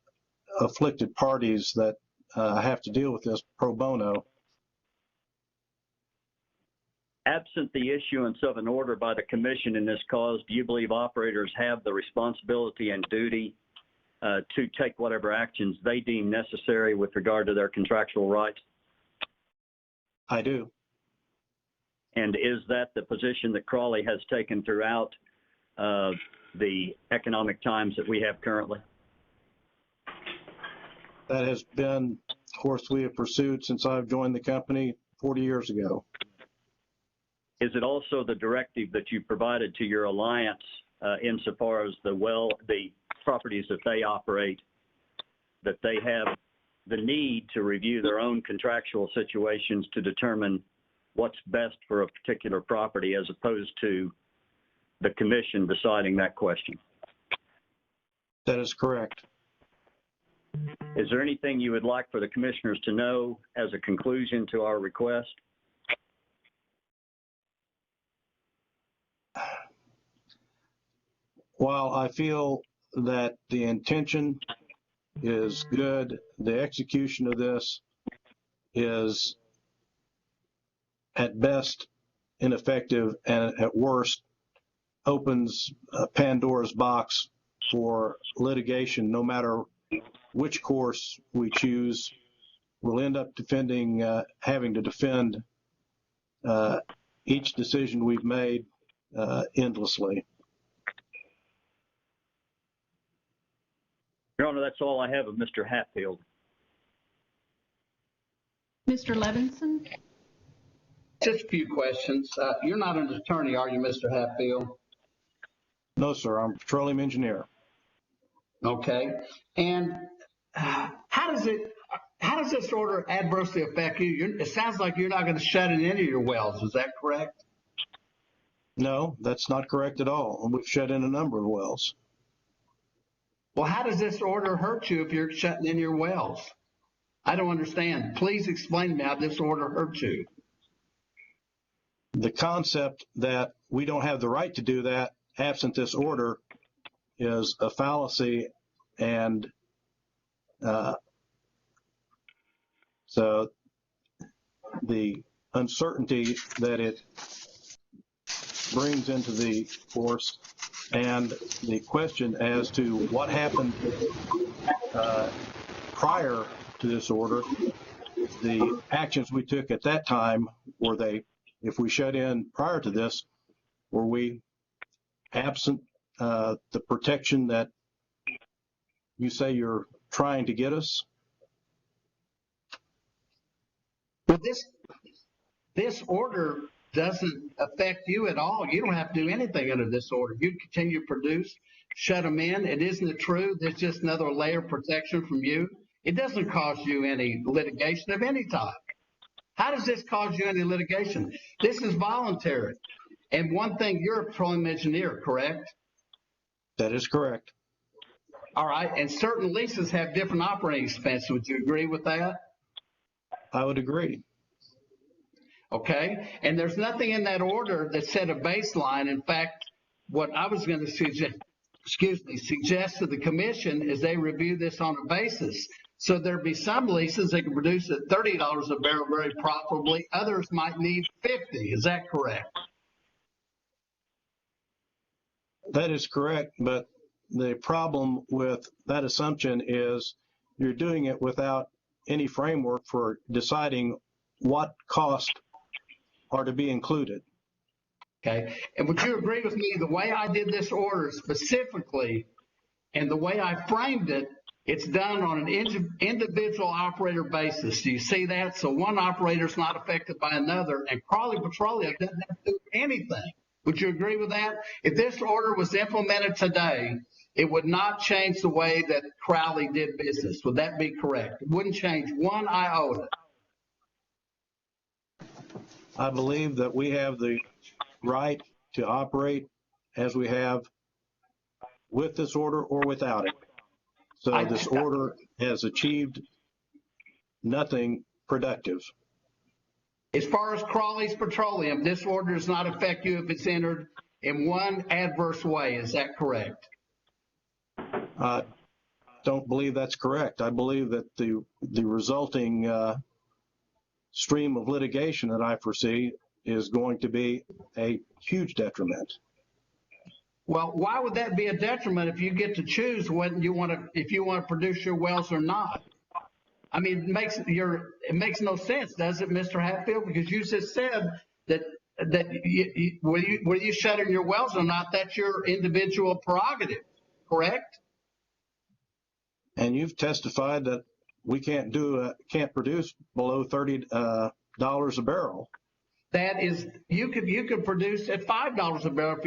afflicted parties that have to deal with this pro bono. Absent the issuance of an order by the Commission in this cause, do you believe operators have the responsibility and duty to take whatever actions they deem necessary with regard to their contractual rights? I do. And is that the position that Crawley has taken throughout the economic times that we have currently? That has been the course we have pursued since I've joined the company 40 years ago. Is it also the directive that you provided to your alliance insofar as the properties that they operate, that they have the need to review their own contractual situations to determine what's best for a particular property as opposed to the Commission deciding that question? That is correct. Is there anything you would like for the Commissioners to know as a conclusion to our request? While I feel that the intention is good, the execution of this is at best ineffective and at worst opens Pandora's box for litigation, no matter which course we choose. We'll end up having to defend each decision we've made endlessly. Your Honor, that's all I have of Mr. Hatfield. Mr. Levinson? Just a few questions. You're not an attorney, are you, Mr. Hatfield? No, sir. I'm a petroleum engineer. Okay. And how does this order adversely affect you? It sounds like you're not going to shut in any of your wells. Is that correct? No, that's not correct at all. We've shut in a number of wells. Well, how does this order hurt you if you're shutting in your wells? I don't understand. Please explain to me how this order hurts you. The concept that we don't have the right to do that absent this order is a fallacy, and so the uncertainty that it brings into the course and the question as to what happened prior to this order, the actions we took at that time, if we shut in prior to this, were we absent the protection that you say you're trying to get us? But this order doesn't affect you at all. You don't have to do anything under this order. You continue to produce, shut them in. It isn't true. There's just another layer of protection from you. It doesn't cause you any litigation of any type. How does this cause you any litigation? This is voluntary. And one thing, you're a petroleum engineer, correct? That is correct. All right. And certain leases have different operating expenses. Would you agree with that? I would agree. Okay. And there's nothing in that order that set a baseline. In fact, what I was going to suggest to the commission is they review this on a basis. So there'd be some leases that can produce at $30 a barrel very profitably. Others might need 50. Is that correct? That is correct, but the problem with that assumption is you're doing it without any framework for deciding what costs are to be included. Okay. And would you agree with me, the way I did this order specifically and the way I framed it, it's done on an individual operator basis. Do you see that? So one operator is not affected by another, and Crawley Petroleum doesn't have to do anything. Would you agree with that? If this order was implemented today, it would not change the way that Crowley did business. Would that be correct? It wouldn't change one iota. I believe that we have the right to operate as we have with this order or without it. So this order has achieved nothing productive. As far as Crawley's Petroleum, this order does not affect you if it's entered in one adverse way. Is that correct? I don't believe that's correct. I believe that the resulting stream of litigation that I foresee is going to be a huge detriment. Well, why would that be a detriment if you get to choose when you want to, if you want to produce your wells or not? I mean, it makes no sense, does it, Mr. Hatfield? Because you just said that whether you shut in your wells or not, that's your individual prerogative, correct? And you've testified that we can't produce below $30 a barrel. That is, you could produce at $5 a barrel if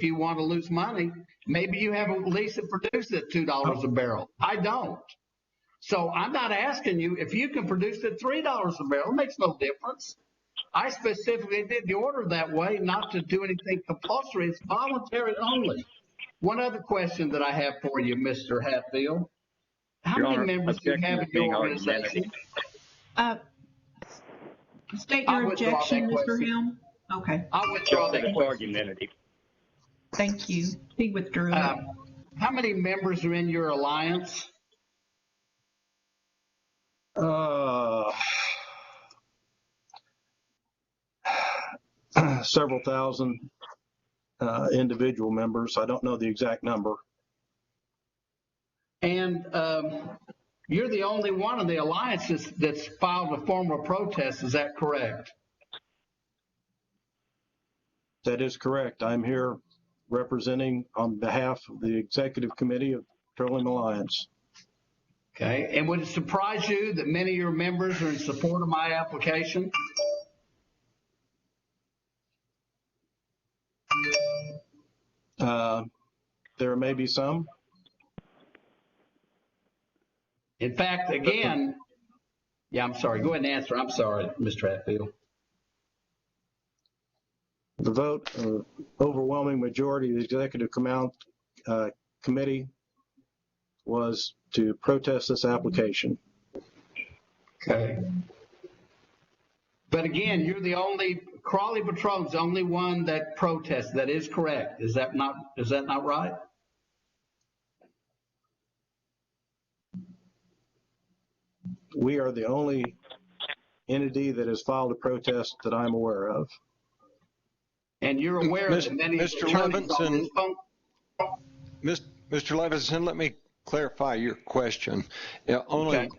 you want to lose money. Maybe you have a lease that produces at $2 a barrel. I don't. So I'm not asking you if you can produce at $3 a barrel. It makes no difference. I specifically did the order that way, not to do anything compulsory. It's voluntary only. One other question that I have for you, Mr. Hatfield. How many members do you have in your organization? State your objection, Mr. Helm. Okay. I'll withdraw that question. Argumentative. Thank you. He withdrew. How many members are in your alliance? Several thousand individual members. I don't know the exact number. And you're the only one of the alliances that's filed a formal protest. Is that correct? That is correct. I'm here representing on behalf of the Executive Committee of Petroleum Alliance. Okay. And would it surprise you that many of your members are in support of my application? There may be some. In fact, again, yeah, I'm sorry. Go ahead and answer. I'm sorry, Mr. Hatfield. The vote, overwhelming majority of the Executive Committee was to protest this application. Okay. But again, you're the only, Crawley Petroleum's the only one that protests. That is correct. Is that not right? We are the only entity that has filed a protest that I'm aware of. And you're aware that many Mr. Levinson, Mr. Levinson, let me clarify your question. Only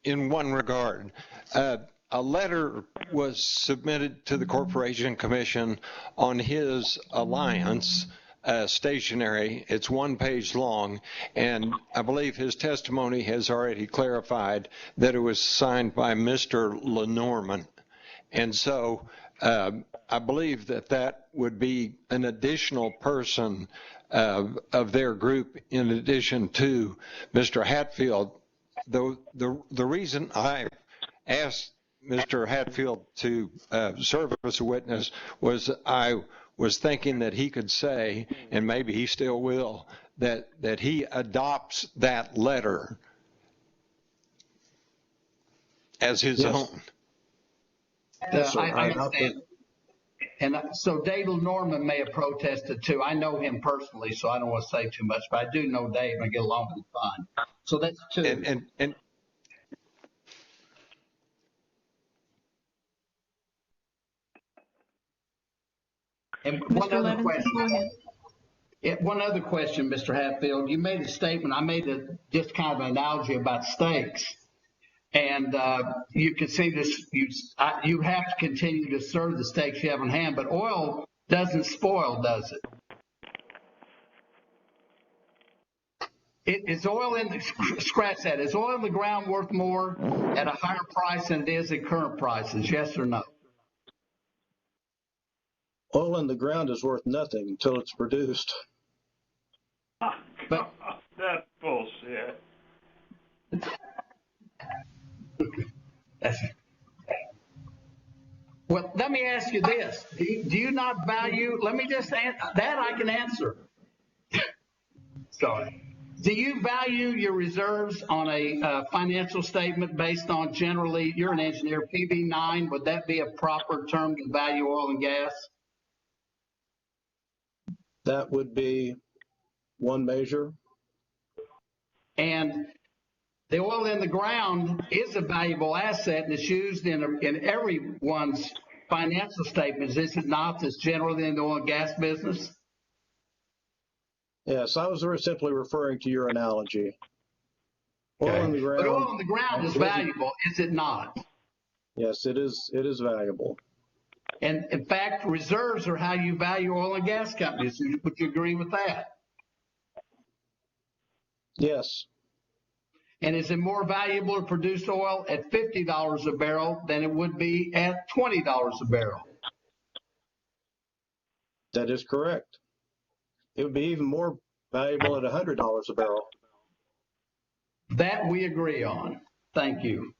in one regard. A letter was submitted to the Corporation Commission on his alliance stationery. It's 1 page long, and I believe his testimony has already clarified that it was signed by Mr. Lenormand. And so I believe that would be an additional person of their group in addition to Mr. Hatfield. The reason I asked Mr. Hatfield to serve as a witness was I was thinking that he could say, and maybe he still will, that he adopts that letter as his own. Yes, I understand. And so Dave Lenormand may have protested too. I know him personally, so I don't want to say too much, but I do know Dave and I get along with him fine. So that's two. And one other question. One other question, Mr. Hatfield. You made a statement. I made just kind of an analogy about steaks. And you can see this, you have to continue to serve the steaks you have in hand, but oil doesn't spoil, does it? Is oil in the, scratch that, is oil in the ground worth more at a higher price than it is at current prices, yes or no? Oil in the ground is worth nothing until it's produced. But that's bullshit. Well, let me ask you this. Do you not value, let me just answer, that I can answer. Sorry. Do you value your reserves on a financial statement based on generally, you're an engineer, PV9, would that be a proper term to value oil and gas? That would be one measure. And the oil in the ground is a valuable asset and it's used in everyone's financial statements, is it not, that's generally in the oil and gas business? Yes, I was simply referring to your analogy. Oil in the ground. But oil in the ground is valuable, is it not? Yes, it is valuable. And in fact, reserves are how you value oil and gas companies. Would you agree with that? Yes. And is it more valuable to produce oil at $50 a barrel than it would be at $20 a barrel? That is correct. It would be even more valuable at $100 a barrel. That we agree on. Thank you.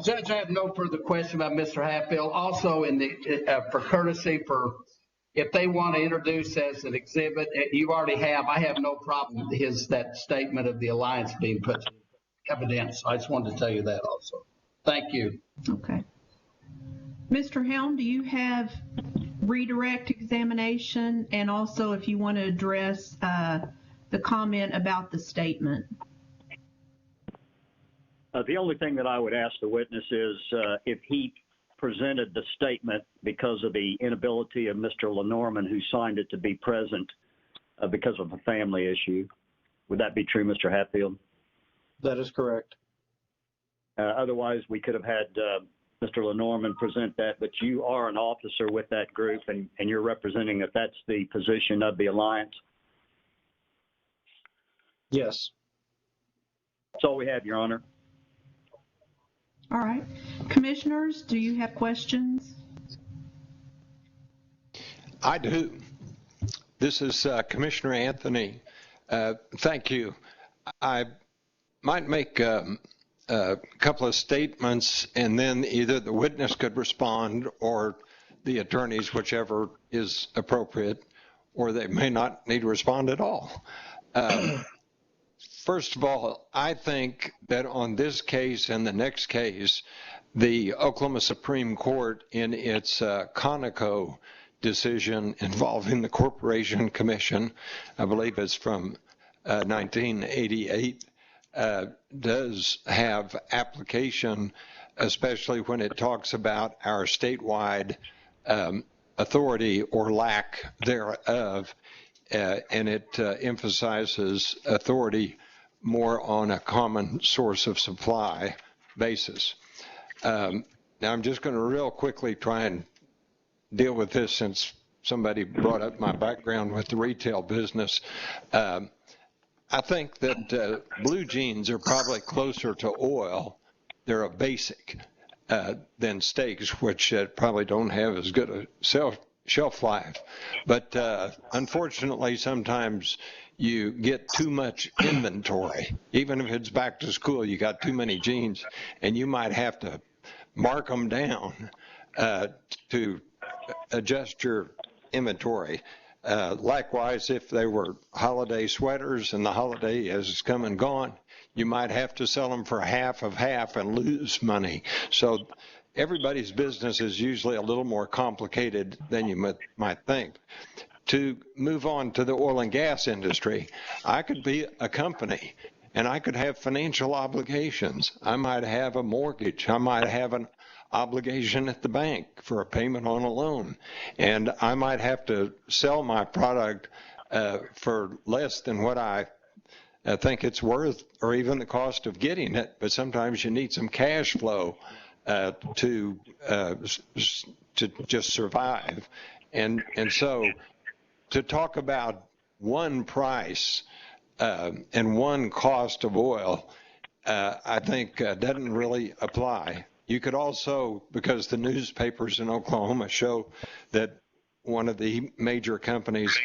Judge, I have no further question about Mr. Hatfield. Also, for courtesy, if they want to introduce as an exhibit, you already have. I have no problem with that statement of the alliance being put to evidence. I just wanted to tell you that also. Thank you. Okay. Mr. Helm, do you have redirect examination? And also, if you want to address the comment about the statement. The only thing that I would ask the witness is if he presented the statement because of the inability of Mr. Lenormand, who signed it, to be present because of a family issue. Would that be true, Mr. Hatfield? That is correct. Otherwise, we could have had Mr. Lenormand present that, but you are an officer with that group, and you're representing that that's the position of the alliance. Yes. That's all we have, Your Honor. All right. Commissioners, do you have questions? I do. This is Commissioner Anthony. Thank you. I might make a couple of statements, and then either the witness could respond or the attorneys, whichever is appropriate, or they may not need to respond at all. First of all, I think that on this case and the next case, the Oklahoma Supreme Court, in its Conoco decision involving the Corporation Commission, I believe it's from 1988, does have application, especially when it talks about our statewide authority or lack thereof, and it emphasizes authority more on a common source of supply basis. Now, I'm just going to real quickly try and deal with this since somebody brought up my background with the retail business. I think that blue jeans are probably closer to oil. They're a basic than steaks, which probably don't have as good a shelf life. But unfortunately, sometimes you get too much inventory. Even if it's back to school, you got too many jeans, and you might have to mark them down to adjust your inventory. Likewise, if they were holiday sweaters and the holiday has come and gone, you might have to sell them for half of half and lose money. So everybody's business is usually a little more complicated than you might think. To move on to the oil and gas industry, I could be a company and I could have financial obligations. I might have a mortgage. I might have an obligation at the bank for a payment on a loan. And I might have to sell my product for less than what I think it's worth, or even the cost of getting it. But sometimes you need some cash flow to just survive. And so to talk about one price and one cost of oil, I think doesn't really apply. You could also, because the newspapers in Oklahoma show that one of the major companies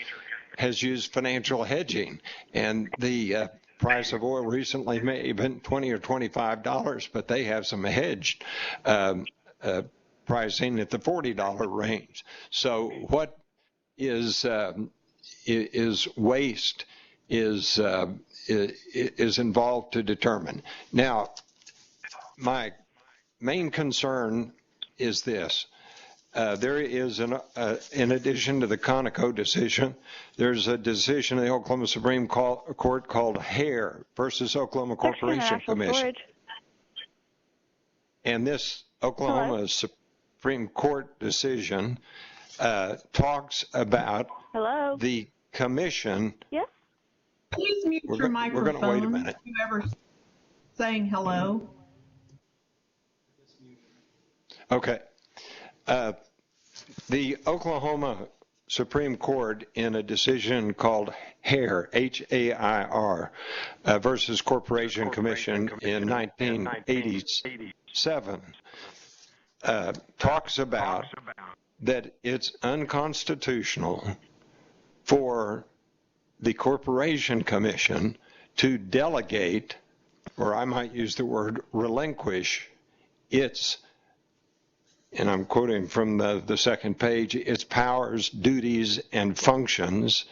has used financial hedging, and the price of oil recently may have been $20 or $25, but they have some hedged pricing at the $40 range. So what is waste is involved to determine. Now, my main concern is this. There is, in addition to the Conoco decision, there's a decision in the Oklahoma Supreme Court called Hare versus Oklahoma Corporation Commission. And this Oklahoma Supreme Court decision talks about the commission. Yes. Please mute your microphone. We're going to wait a minute. Whoever's saying hello. Okay. The Oklahoma Supreme Court, in a decision called Hare, H-A-I-R, versus Corporation Commission in 1987, talks about that it's unconstitutional for the Corporation Commission to delegate, or I might use the word relinquish, its, and I'm quoting from the second page, its powers, duties, and functions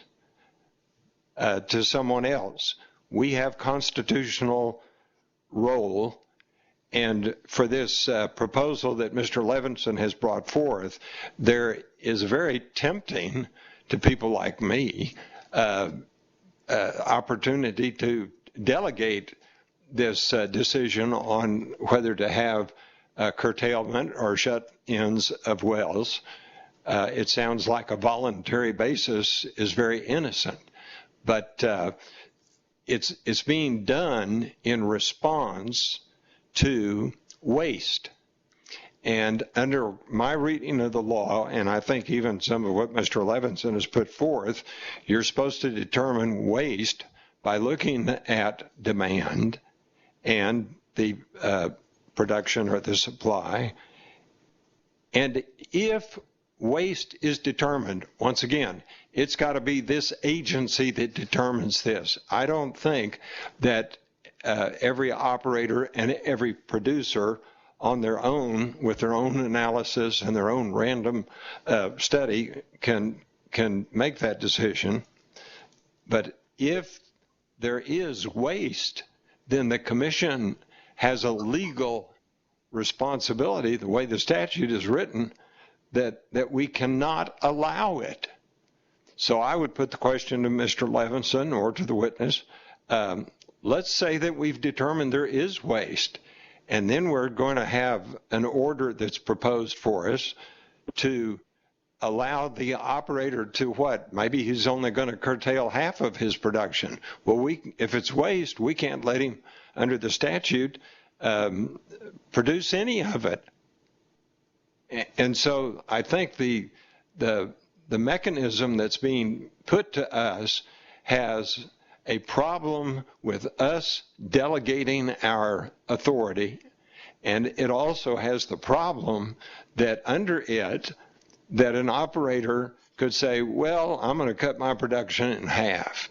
to someone else. We have constitutional role, and for this proposal that Mr. Levinson has brought forth, there is very tempting to people like me opportunity to delegate this decision on whether to have curtailment or shut-ins of wells. It sounds like a voluntary basis is very innocent, but it's being done in response to waste. And under my reading of the law, and I think even some of what Mr. Levinson has put forth, you're supposed to determine waste by looking at demand and the production or the supply. And if waste is determined, once again, it's got to be this agency that determines this. I don't think that every operator and every producer on their own, with their own analysis and their own random study, can make that decision. But if there is waste, then the commission has a legal responsibility, the way the statute is written, that we cannot allow it. So I would put the question to Mr. Levinson or to the witness. Let's say that we've determined there is waste, and then we're going to have an order that's proposed for us to allow the operator to what? Maybe he's only going to curtail half of his production. Well, if it's waste, we can't let him, under the statute, produce any of it. And so I think the mechanism that's being put to us has a problem with us delegating our authority, and it also has the problem that under it, that an operator could say, well, I'm going to cut my production in half.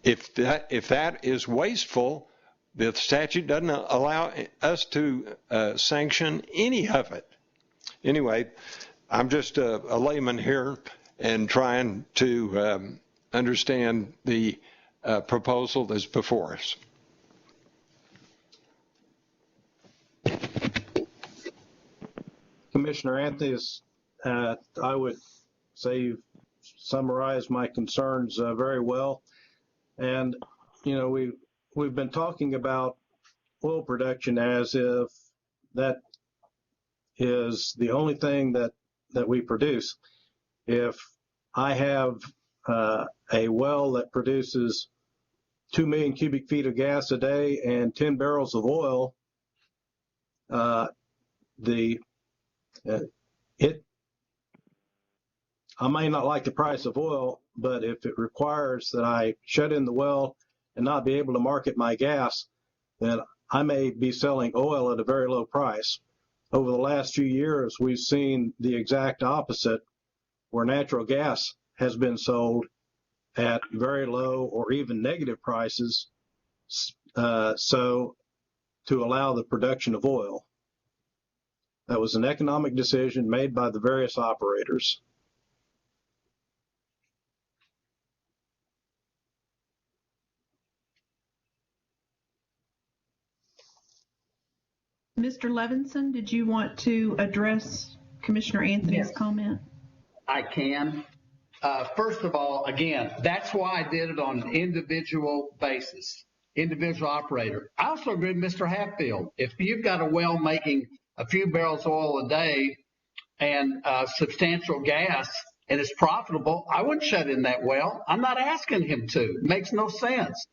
If that is wasteful, the statute doesn't allow us to sanction any of it. Anyway, I'm just a layman here and trying to understand the proposal that's before us. Commissioner Anthony, I would say you've summarized my concerns very well. And, you know, we've been talking about oil production as if that is the only thing that we produce. If I have a well that produces 2 million cubic feet of gas a day and 10 barrels of oil, I may not like the price of oil, but if it requires that I shut in the well and not be able to market my gas, then I may be selling oil at a very low price. Over the last few years, we've seen the exact opposite, where natural gas has been sold at very low or even negative prices, so to allow the production of oil. That was an economic decision made by the various operators. Mr. Levinson, did you want to address Commissioner Anthony's comment? I can. First of all, again, that's why I did it on an individual basis, individual operator. I also agree with Mr. Hatfield. If you've got a well making a few barrels of oil a day and substantial gas and it's profitable, I wouldn't shut in that well. I'm not asking him to. It makes no sense.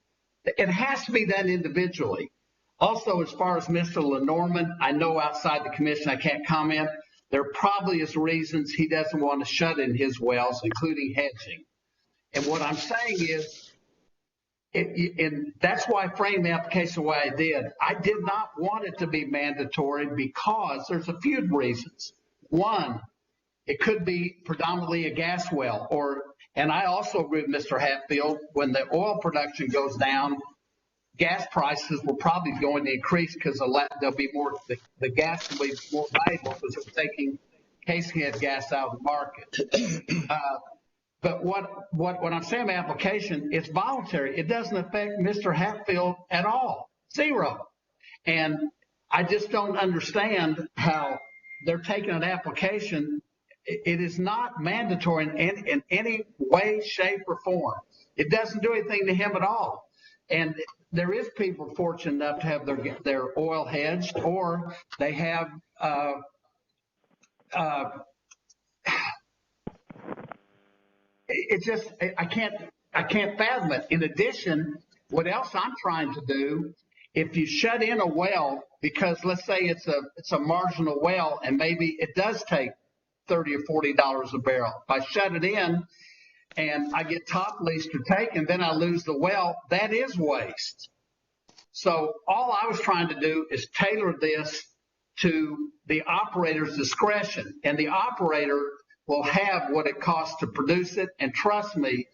It has to be done individually. Also, as far as Mr. Lenormand, I know outside the commission I can't comment. There probably is reasons he doesn't want to shut in his wells, including hedging. And what I'm saying is, and that's why I framed the application the way I did. I did not want it to be mandatory because there's a few reasons. One, it could be predominantly a gas well, and I also agree with Mr. Hatfield, when the oil production goes down, gas prices will probably going to increase because there'll be more, the gas will be more valuable because it's taking casing head gas out of the market. But what I'm saying, my application, it's voluntary. It doesn't affect Mr. Hatfield at all, zero. And I just don't understand how they're taking an application. It is not mandatory in any way, shape, or form. It doesn't do anything to him at all. And there is people fortunate enough to have their oil hedged, or they have it just I can't fathom it. In addition, what else I'm trying to do, if you shut in a well, because let's say it's a marginal well and maybe it does take $30 or $40 a barrel. If I shut it in and I get top lease to take and then I lose the well, that is waste. So all I was trying to do is tailor this to the operator's discretion, and the operator will have what it costs to produce it. And trust me,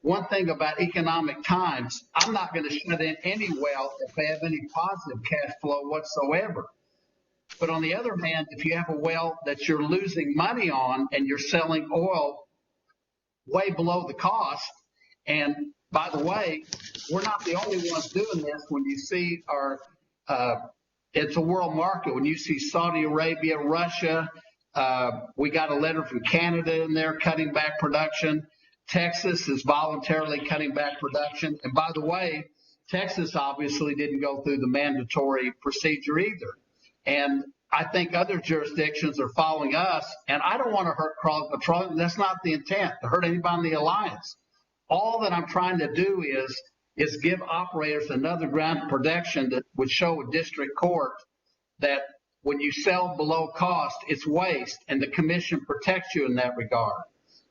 one thing about economic times, I'm not going to shut in any well if they have any positive cash flow whatsoever. But on the other hand, if you have a well that you're losing money on and you're selling oil way below the cost, and by the way, we're not the only ones doing this. When you see it's a world market. When you see Saudi Arabia, Russia, we got a letter from Canada in there cutting back production. Texas is voluntarily cutting back production. And by the way, Texas obviously didn't go through the mandatory procedure either. And I think other jurisdictions are following us. And I don't want to hurt Crawley Petroleum. That's not the intent, to hurt anybody in the alliance. All that I'm trying to do is give operators another ground of protection that would show a district court that when you sell below cost, it's waste, and the commission protects you in that regard.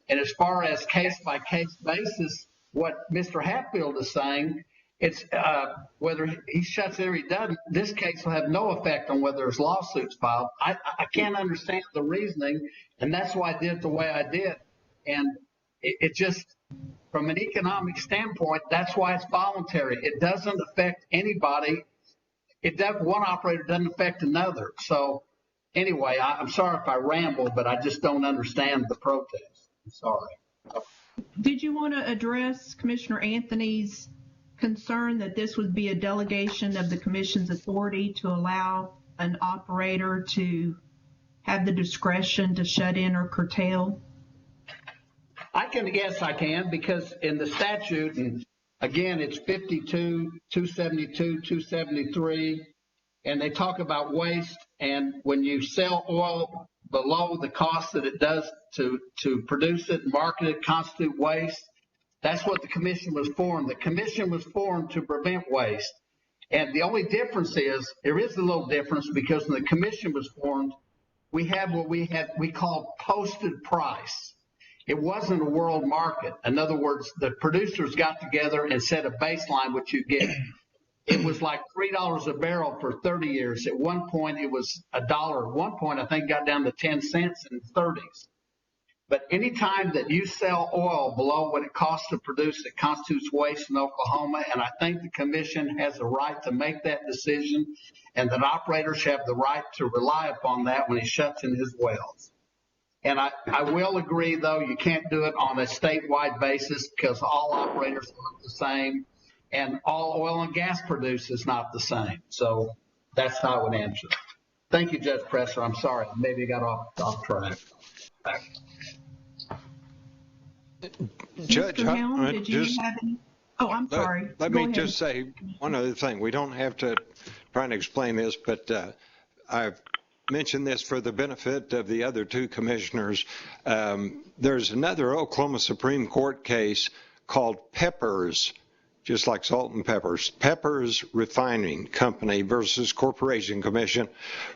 And as far as case-by-case basis, what Mr. Hatfield is saying, it's whether he shuts it or he doesn't, this case will have no effect on whether there's lawsuits filed. I can't understand the reasoning, and that's why I did it the way I did. And it just, from an economic standpoint, that's why it's voluntary. It doesn't affect anybody. One operator doesn't affect another. So anyway, I'm sorry if I ramble, but I just don't understand the protest. I'm sorry. Did you want to address Commissioner Anthony's concern that this would be a delegation of the commission's authority to allow an operator to have the discretion to shut in or curtail? Yes, I can, because in the statute, and again, it's 52, 272, 273, and they talk about waste. And when you sell oil below the cost that it does to produce it, market it, constitute waste, that's what the commission was formed. The commission was formed to prevent waste. And the only difference is, there is a little difference, because when the commission was formed, we have what we call posted price. It wasn't a world market. In other words, the producers got together and set a baseline, which you get. It was like $3 a barrel for 30 years. At one point, it was $1. At one point, I think it got down to 10 cents in the 30s. But anytime that you sell oil below what it costs to produce, it constitutes waste in Oklahoma. And I think the commission has a right to make that decision, and that operators have the right to rely upon that when he shuts in his wells. And I will agree, though, you can't do it on a statewide basis, because all operators aren't the same, and all oil and gas produce is not the same. So that's how I would answer. Thank you, Judge Presser. I'm sorry. Maybe I got off track. Judge, Mr. Helm, did you have any? Oh, I'm sorry. Let me just say one other thing. We don't have to try and explain this, but I've mentioned this for the benefit of the other two commissioners. There's another Oklahoma Supreme Court case called Peppers, just like salt and peppers, Peppers Refining Company versus Corporation Commission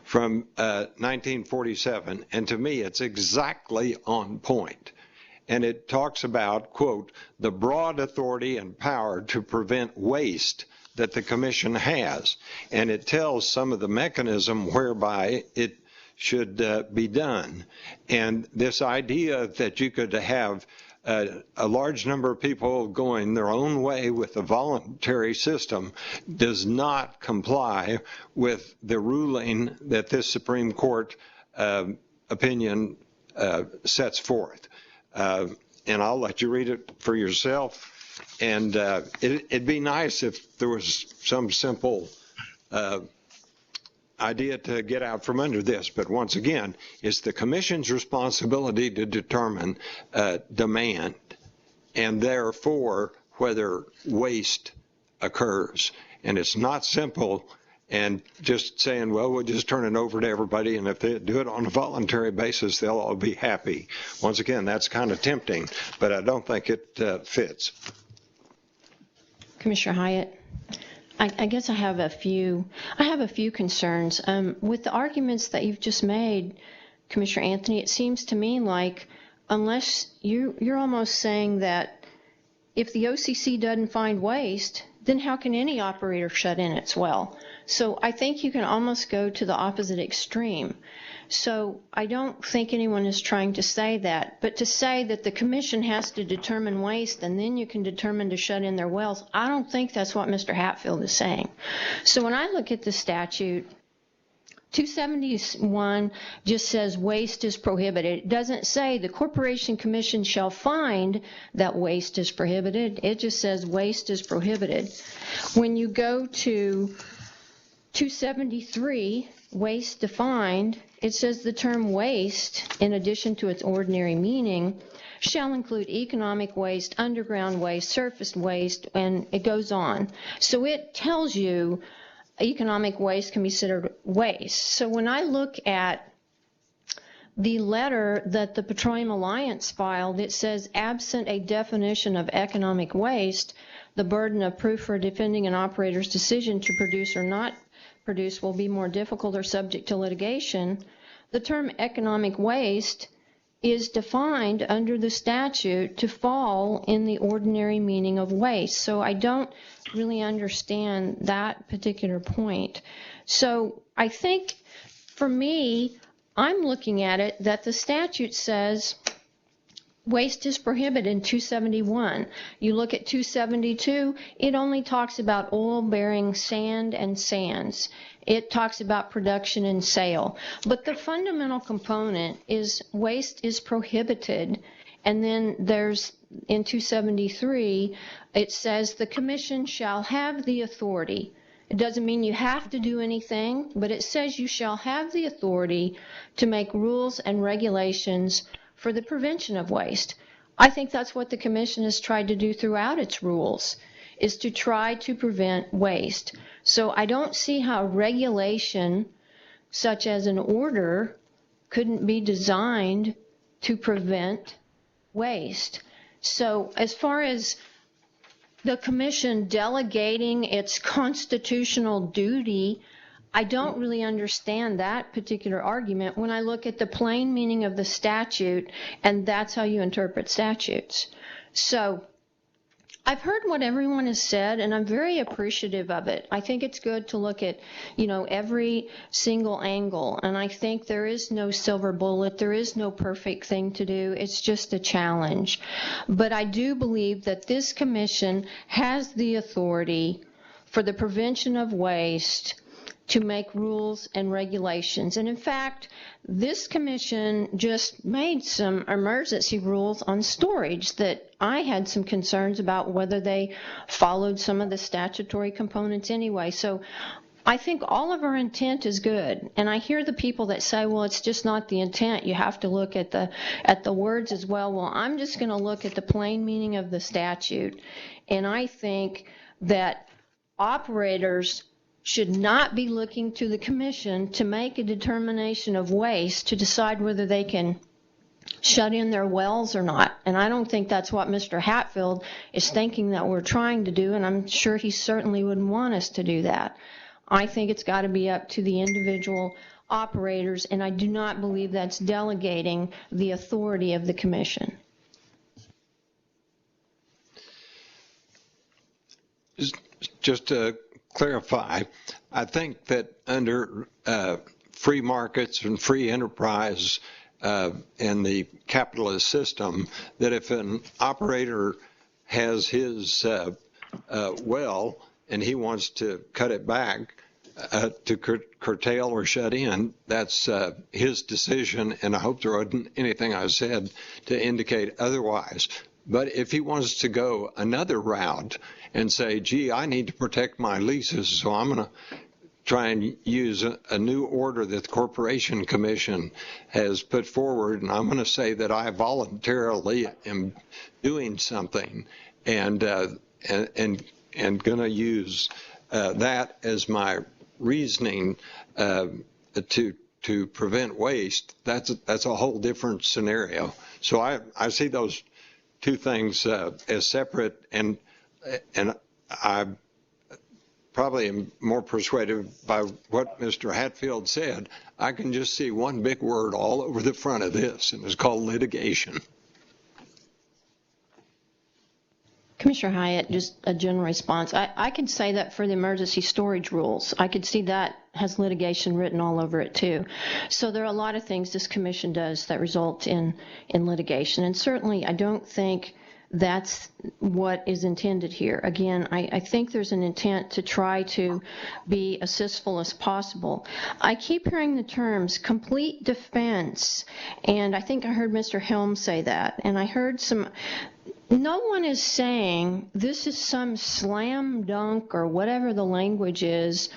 from 1947. And to me, it's exactly on point. And it talks about, quote, the broad authority and power to prevent waste that the commission has. And it tells some of the mechanism whereby it should be done. And this idea that you could have a large number of people going their own way with a voluntary system does not comply with the ruling that this Supreme Court opinion sets forth. And I'll let you read it for yourself. And it'd be nice if there was some simple idea to get out from under this. But once again, it's the commission's responsibility to determine demand, and therefore whether waste occurs. And it's not simple. And just saying, well, we'll just turn it over to everybody, and if they do it on a voluntary basis, they'll all be happy. Once again, that's kind of tempting, but I don't think it fits. Commissioner Hyatt. I guess I have a few concerns. With the arguments that you've just made, Commissioner Anthony, it seems to me like unless you're almost saying that if the OCC doesn't find waste, then how can any operator shut in its well? So I think you can almost go to the opposite extreme. So I don't think anyone is trying to say that, but to say that the commission has to determine waste and then you can determine to shut in their wells, I don't think that's what Mr. Hatfield is saying. So when I look at the statute, 271 just says waste is prohibited. It doesn't say the Corporation Commission shall find that waste is prohibited. It just says waste is prohibited. When you go to 273, waste defined, it says the term waste, in addition to its ordinary meaning, shall include economic waste, underground waste, surface waste, and it goes on. So it tells you economic waste can be considered waste. So when I look at the letter that the Petroleum Alliance filed, it says absent a definition of economic waste, the burden of proof for defending an operator's decision to produce or not produce will be more difficult or subject to litigation. The term economic waste is defined under the statute to fall in the ordinary meaning of waste. So I don't really understand that particular point. So I think for me, I'm looking at it that the statute says waste is prohibited in 271. You look at 272, it only talks about oil-bearing sand and sands. It talks about production and sale. But the fundamental component is waste is prohibited. And then there's, in 273, it says the commission shall have the authority. It doesn't mean you have to do anything, but it says you shall have the authority to make rules and regulations for the prevention of waste. I think that's what the commission has tried to do throughout its rules, is to try to prevent waste. So I don't see how regulation, such as an order, couldn't be designed to prevent waste. So as far as the commission delegating its constitutional duty, I don't really understand that particular argument when I look at the plain meaning of the statute, and that's how you interpret statutes. So I've heard what everyone has said, and I'm very appreciative of it. I think it's good to look at, every single angle, and I think there is no silver bullet. There is no perfect thing to do. It's just a challenge. But I do believe that this commission has the authority for the prevention of waste to make rules and regulations. And in fact, this commission just made some emergency rules on storage that I had some concerns about whether they followed some of the statutory components anyway. So I think all of our intent is good. And I hear the people that say, well, it's just not the intent. You have to look at the words as well. Well, I'm just going to look at the plain meaning of the statute. And I think that operators should not be looking to the commission to make a determination of waste to decide whether they can shut in their wells or not. And I don't think that's what Mr. Hatfield is thinking that we're trying to do, and I'm sure he certainly wouldn't want us to do that. I think it's got to be up to the individual operators, and I do not believe that's delegating the authority of the commission. Just to clarify, I think that under free markets and free enterprise in the capitalist system, that if an operator has his well and he wants to cut it back to curtail or shut in, that's his decision, and I hope there wasn't anything I said to indicate otherwise. But if he wants to go another route and say, gee, I need to protect my leases, so I'm going to try and use a new order that the Corporation Commission has put forward, and I'm going to say that I voluntarily am doing something and going to use that as my reasoning to prevent waste. That's a whole different scenario. So I see those two things as separate, and I probably am more persuaded by what Mr. Hatfield said. I can just see one big word all over the front of this, and it's called litigation. Commissioner Hyatt, just a general response. I could say that for the emergency storage rules. I could see that has litigation written all over it too. So there are a lot of things this commission does that result in litigation. And certainly I don't think that's what is intended here. Again, I think there's an intent to try to be as assistful as possible. I keep hearing the terms complete defense, and I think I heard Mr. Helms say that, and I heard some. No one is saying this is some slam dunk or whatever the language is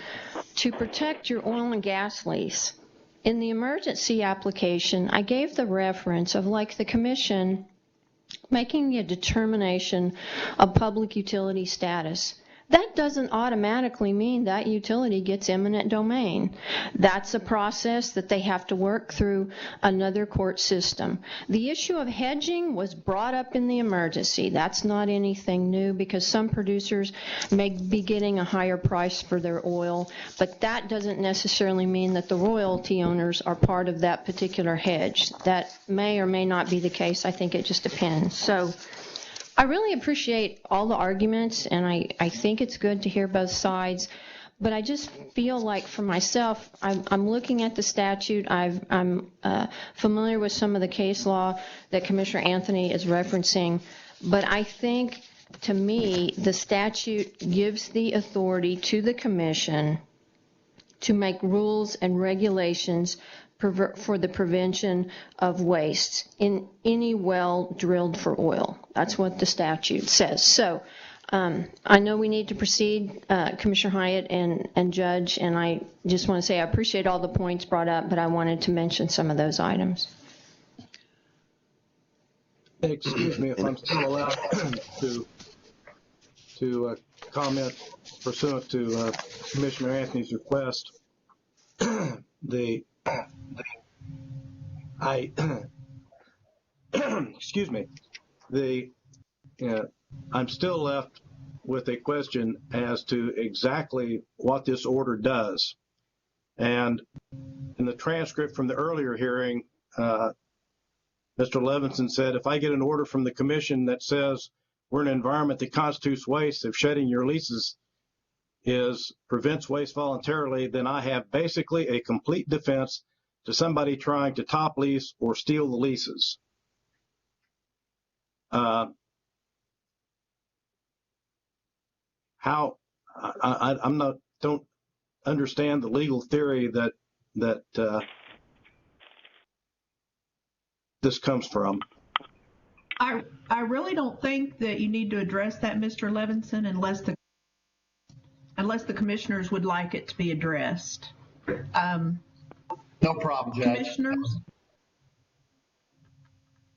to protect your oil and gas lease. In the emergency application, I gave the reference of like the commission making a determination of public utility status. That doesn't automatically mean that utility gets eminent domain. That's a process that they have to work through another court system. The issue of hedging was brought up in the emergency. That's not anything new because some producers may be getting a higher price for their oil, but that doesn't necessarily mean that the royalty owners are part of that particular hedge. That may or may not be the case. I think it just depends. So I really appreciate all the arguments, and I think it's good to hear both sides, but I just feel like for myself, I'm looking at the statute. I'm familiar with some of the case law that Commissioner Anthony is referencing, but I think, to me, the statute gives the authority to the commission to make rules and regulations for the prevention of waste in any well drilled for oil. That's what the statute says. So I know we need to proceed, Commissioner Hyatt and Judge, and I just want to say I appreciate all the points brought up, but I wanted to mention some of those items. Excuse me if I'm still allowed to comment pursuant to Commissioner Anthony's request. Excuse me. I'm still left with a question as to exactly what this order does. And in the transcript from the earlier hearing, Mr. Levinson said, if I get an order from the commission that says we're in an environment that constitutes waste, if shedding your leases prevents waste voluntarily, then I have basically a complete defense to somebody trying to top lease or steal the leases. Don't understand the legal theory that this comes from. I really don't think that you need to address that, Mr. Levinson, unless the commissioners would like it to be addressed. No problem, Judge. Commissioners?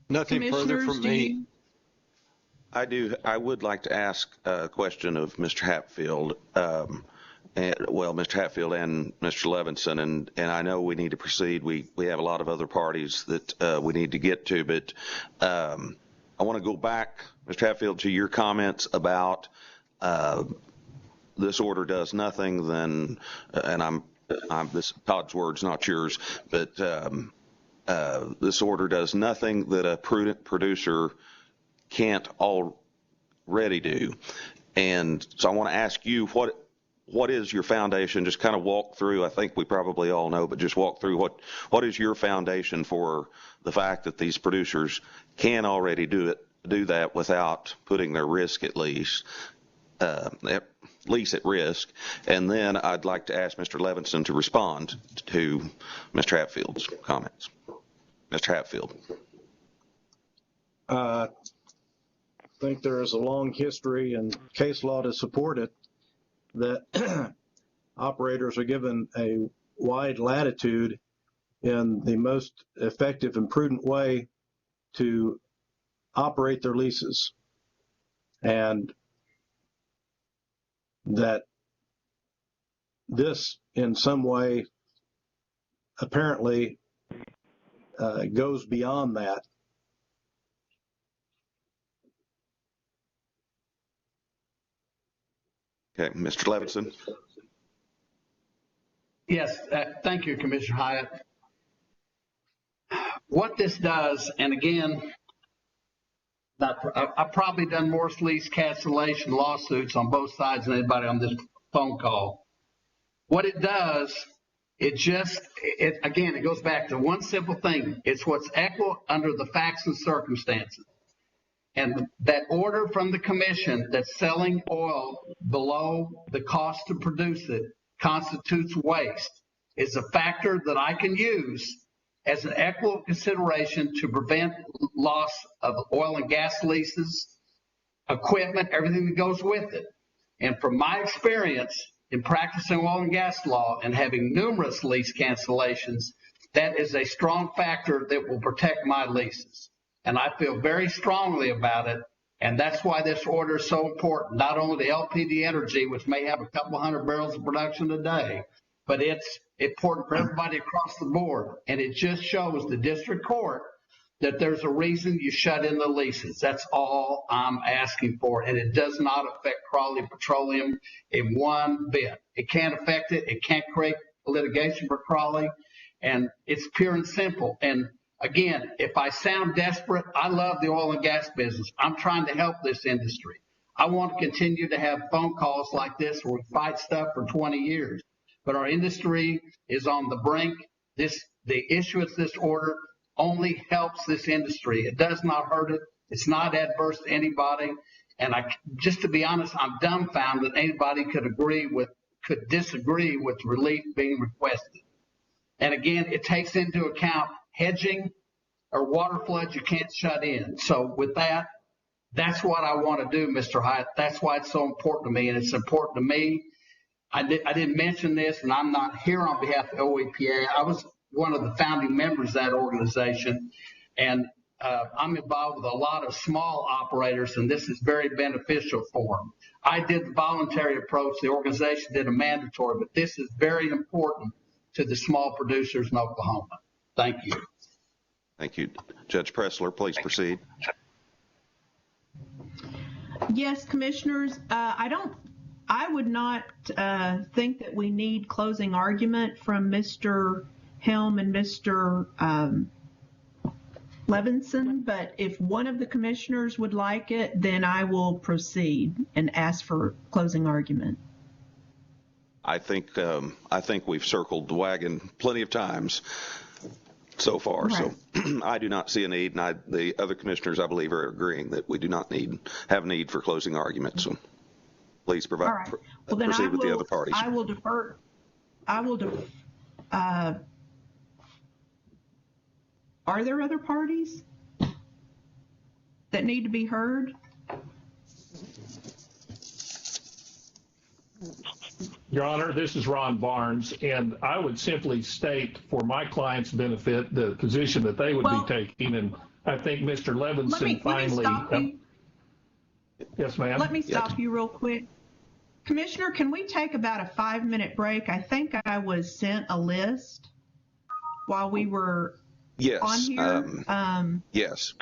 Nothing further from me. I would like to ask a question of Mr. Hatfield. Mr. Hatfield and Mr. Levinson, and I know we need to proceed. We have a lot of other parties that we need to get to, but I want to go back, Mr. Hatfield, to your comments about this order does nothing then, and this Todd's words, not yours, but this order does nothing that a prudent producer can't already do. And so I want to ask you, what is your foundation? Just kind of walk through, I think we probably all know, but just walk through what is your foundation for the fact that these producers can already do that without putting their risk at least at risk. And then I'd like to ask Mr. Levinson to respond to Mr. Hatfield's comments. Mr. Hatfield. I think there is a long history and case law to support it that operators are given a wide latitude in the most effective and prudent way to operate their leases, and that this in some way apparently goes beyond that. Okay, Mr. Levinson. Yes, thank you, Commissioner Hyatt. What this does, and again, I've probably done more lease cancellation lawsuits on both sides than anybody on this phone call. What it does, it goes back to one simple thing. It's what's equitable under the facts and circumstances. And that order from the commission that selling oil below the cost to produce it constitutes waste is a factor that I can use as an equitable consideration to prevent loss of oil and gas leases, equipment, everything that goes with it. And from my experience in practicing oil and gas law and having numerous lease cancellations, that is a strong factor that will protect my leases. And I feel very strongly about it. And that's why this order is so important, not only to LPD Energy, which may have a couple hundred barrels of production a day, but it's important for everybody across the board. And it just shows the district court that there's a reason you shut in the leases. That's all I'm asking for. And it does not affect Crawley Petroleum in one bit. It can't affect it. It can't create litigation for Crawley. And it's pure and simple. And again, if I sound desperate, I love the oil and gas business. I'm trying to help this industry. I want to continue to have phone calls like this where we fight stuff for 20 years. But our industry is on the brink. The issuance of this order only helps this industry. It does not hurt it. It's not adverse to anybody. And just to be honest, I'm dumbfounded that anybody could disagree with relief being requested. And again, it takes into account hedging or water floods you can't shut in. So with that, that's what I want to do, Mr. Hyatt. That's why it's so important to me, and it's important to me. I didn't mention this, and I'm not here on behalf of OEPA. I was one of the founding members of that organization, and I'm involved with a lot of small operators, and this is very beneficial for them. I did the voluntary approach. The organization did a mandatory, but this is very important to the small producers in Oklahoma. Thank you. Thank you. Judge Pressler, please proceed. Yes, commissioners, I would not think that we need closing argument from Mr. Helm and Mr. Levinson, but if one of the commissioners would like it, then I will proceed and ask for closing argument. I think we've circled the wagon plenty of times so far, right. So I do not see a need, and the other commissioners, I believe, are agreeing that we do not have a need for closing argument. So please provide. All right. Well, then proceed with the other parties. I will defer. Are there other parties that need to be heard? Your Honor, this is Ron Barnes, and I would simply state for my client's benefit the position that they would be taking, and I think Mr. Levinson finally. Yes, ma'am. Let me stop you real quick. Commissioner, can we take about a 5-minute break? I think I was sent a list while we were on here. Yes.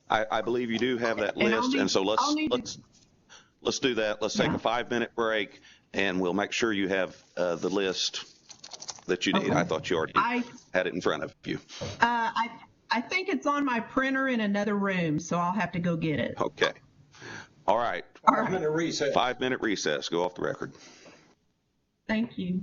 I believe you do have that list, and so let's do that. Let's take a 5-minute break, and we'll make sure you have the list that you need. Okay. I thought you already had it in front of you. I think it's on my printer in another room, so I'll have to go get it. Okay. All right. 5-minute recess. 5-minute recess. Go off the record. Thank you.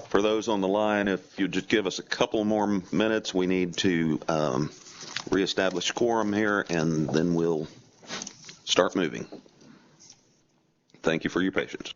For those on the line, if you just give us a couple more minutes, we need to reestablish quorum here, and then we'll start moving. Thank you for your patience.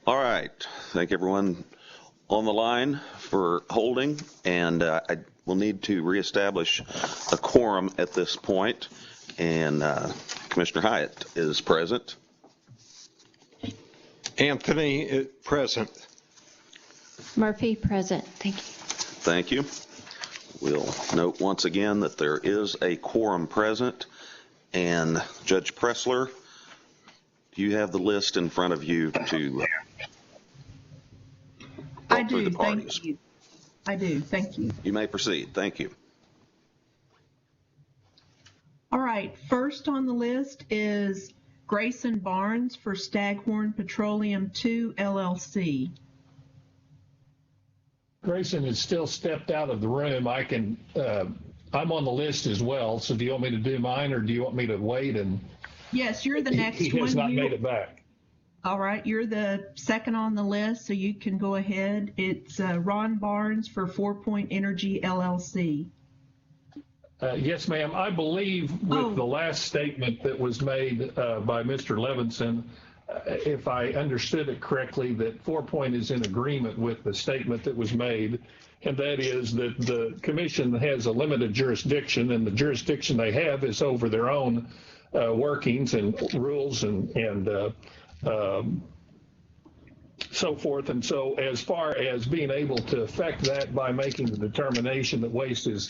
All right. Thank everyone on the line for holding, and I will need to reestablish a quorum at this point, and Commissioner Hyatt is present. Anthony, present. Murphy, present. Thank you. Thank you. We'll note once again that there is a quorum present, and Judge Pressler, do you have the list in front of you to I walk through do, the parties? thank you. I do, thank you. You may proceed. Thank you. All right, first on the list is Grayson Barnes for Staghorn Petroleum 2 LLC. Grayson has still stepped out of the room. I'm on the list as well, so do you want me to do mine, or do you want me to wait? And Yes, you're the next he one. has not made it back. All right, you're the second on the list, so you can go ahead. It's Ron Barnes for 4 Point Energy LLC. Yes, ma'am. I believe with the last statement that was made by Mr. Levinson, if I understood it correctly, that 4 Point is in agreement with the statement that was made, and that is that the commission has a limited jurisdiction, and the jurisdiction they have is over their own workings and rules and so forth. And so as far as being able to affect that by making the determination that waste is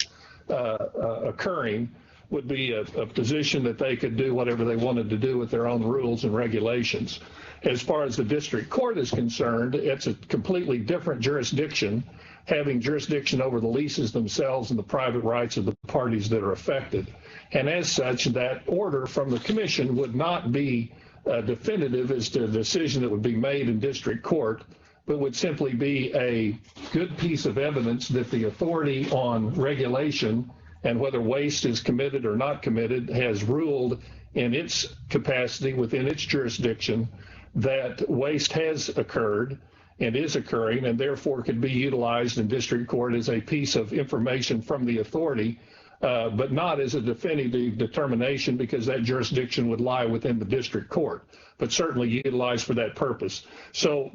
occurring would be a position that they could do whatever they wanted to do with their own rules and regulations. As far as the district court is concerned, it's a completely different jurisdiction, having jurisdiction over the leases themselves and the private rights of the parties that are affected. And as such, that order from the commission would not be definitive as to the decision that would be made in district court, but would simply be a good piece of evidence that the authority on regulation and whether waste is committed or not committed has ruled in its capacity within its jurisdiction that waste has occurred and is occurring, and therefore could be utilized in district court as a piece of information from the authority, but not as a definitive determination, because that jurisdiction would lie within the district court, but certainly utilized for that purpose. So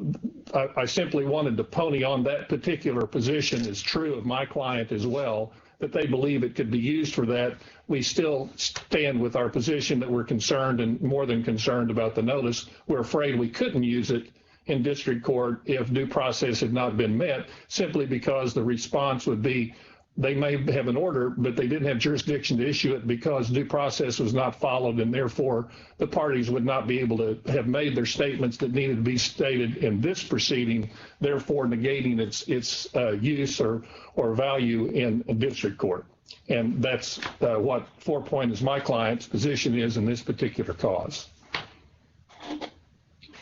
I simply wanted to pony on that particular position is true of my client as well, that they believe it could be used for that. We still stand with our position that we're concerned and more than concerned about the notice. We're afraid we couldn't use it in district court if due process had not been met, simply because the response would be they may have an order, but they didn't have jurisdiction to issue it because due process was not followed, and therefore the parties would not be able to have made their statements that needed to be stated in this proceeding, therefore negating its use or value in district court. And that's what 4 Point is my client's position is in this particular cause.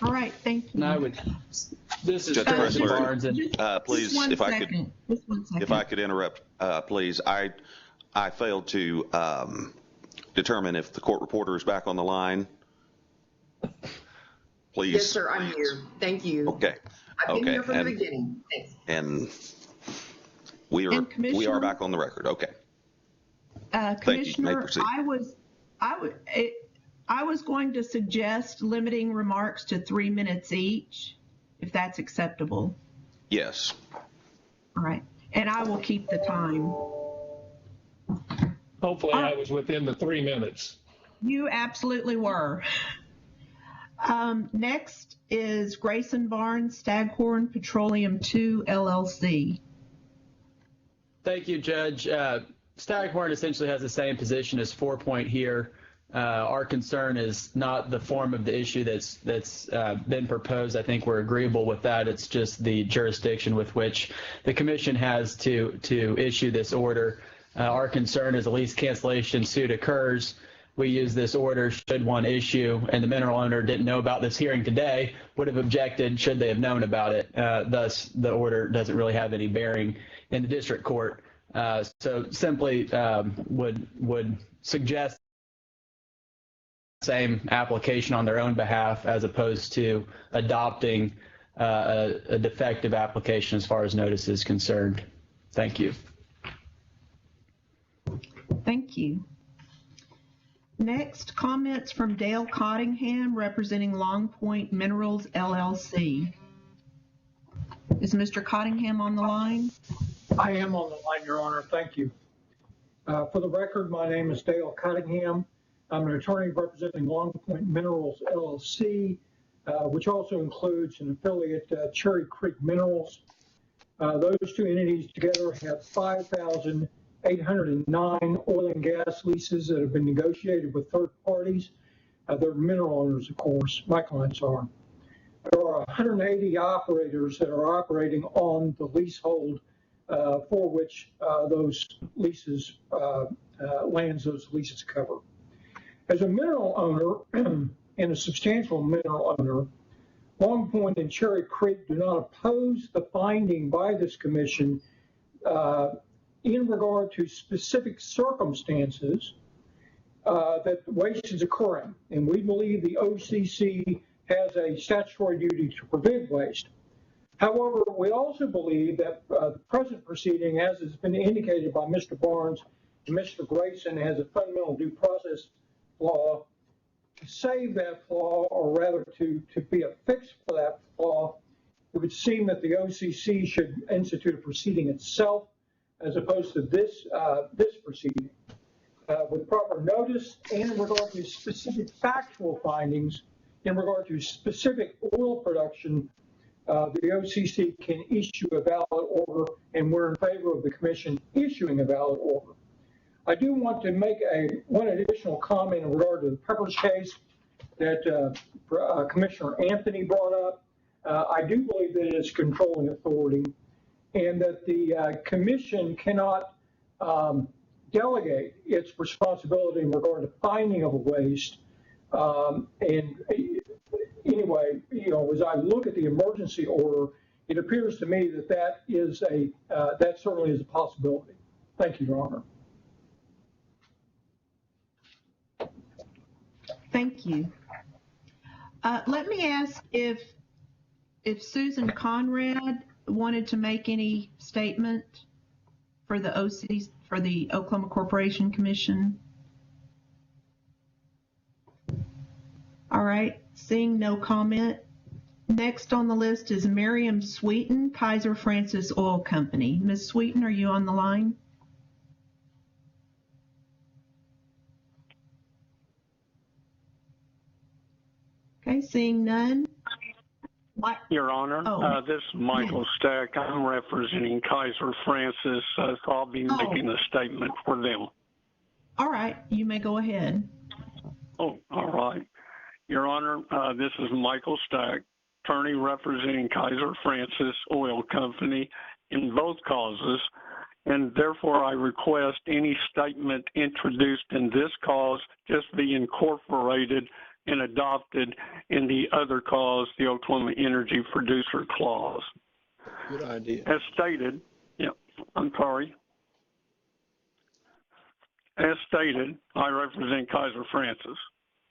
All right, thank you. And I would, this is Judge President Pressler, Barnes. And please, if I could interrupt, please. I failed to determine if the court reporter is back on the line. Please. Yes, sir, I'm here. Thank you. Okay. I've been here from the beginning. Thanks. And we are back on the record. Okay. Commissioner, I was going to suggest limiting remarks to 3 minutes each, if that's acceptable. Yes. All right. And I will keep the time. Hopefully I was within the 3 minutes. You absolutely were. Next is Grayson Barnes, Staghorn Petroleum 2 LLC. Thank you, Judge. Staghorn essentially has the same position as 4 Point here. Our concern is not the form of the issue that's been proposed. I think we're agreeable with that. It's just the jurisdiction with which the commission has to issue this order. Our concern is a lease cancellation suit occurs. We use this order should one issue, and the mineral owner didn't know about this hearing today, would have objected should they have known about it. Thus, the order doesn't really have any bearing in the district court. So simply would suggest same application on their own behalf as opposed to adopting a defective application as far as notice is concerned. Thank you. Thank you. Next, comments from Dale Cottingham, representing Long Point Minerals, LLC. Is Mr. Cottingham on the line? I am on the line, Your Honor. Thank you. For the record, my name is Dale Cottingham. I'm an attorney representing Long Point Minerals, LLC, which also includes an affiliate, Cherry Creek Minerals. Those two entities together have 5,809 oil and gas leases that have been negotiated with third parties. They're mineral owners, of course. My clients are. There are 180 operators that are operating on the leasehold for which those leases, lands those leases cover. As a mineral owner and a substantial mineral owner, Long Point and Cherry Creek do not oppose the finding by this commission in regard to specific circumstances that waste is occurring. And we believe the OCC has a statutory duty to prevent waste. However, we also believe that the present proceeding, as has been indicated by Mr. Barnes and Mr. Grayson, has a fundamental due process flaw. To save that flaw, or rather to be a fix for that flaw, it would seem that the OCC should institute a proceeding itself as opposed to this proceeding. With proper notice and in regard to specific factual findings in regard to specific oil production the OCC can issue a valid order, and we're in favor of the commission issuing a valid order. I do want to make one additional comment in regard to the Peppers case that Commissioner Anthony brought up. I do believe that it is controlling authority, and that the commission cannot delegate its responsibility in regard to finding of a waste. And anyway, as I look at the emergency order, it appears to me that that certainly is a possibility. Thank you, Your Honor. Thank you. Let me ask if Susan Conrad wanted to make any statement for the Oklahoma Corporation Commission. All right, seeing no comment. Next on the list is Miriam Sweeten, Kaiser Francis Oil Company. Ms. Sweeten, are you on the line? Okay, seeing none. Your Honor, this is Michael Stack. I'm representing Kaiser Francis, so I'll be making a statement for them. All right, you may go ahead. Oh, all right. Your Honor, this is Michael Stack, attorney representing Kaiser Francis Oil Company in both causes, and therefore I request any statement introduced in this cause just be incorporated and adopted in the other cause, the Oklahoma Energy Producer Clause. Good idea. As stated, As stated, I represent Kaiser Francis.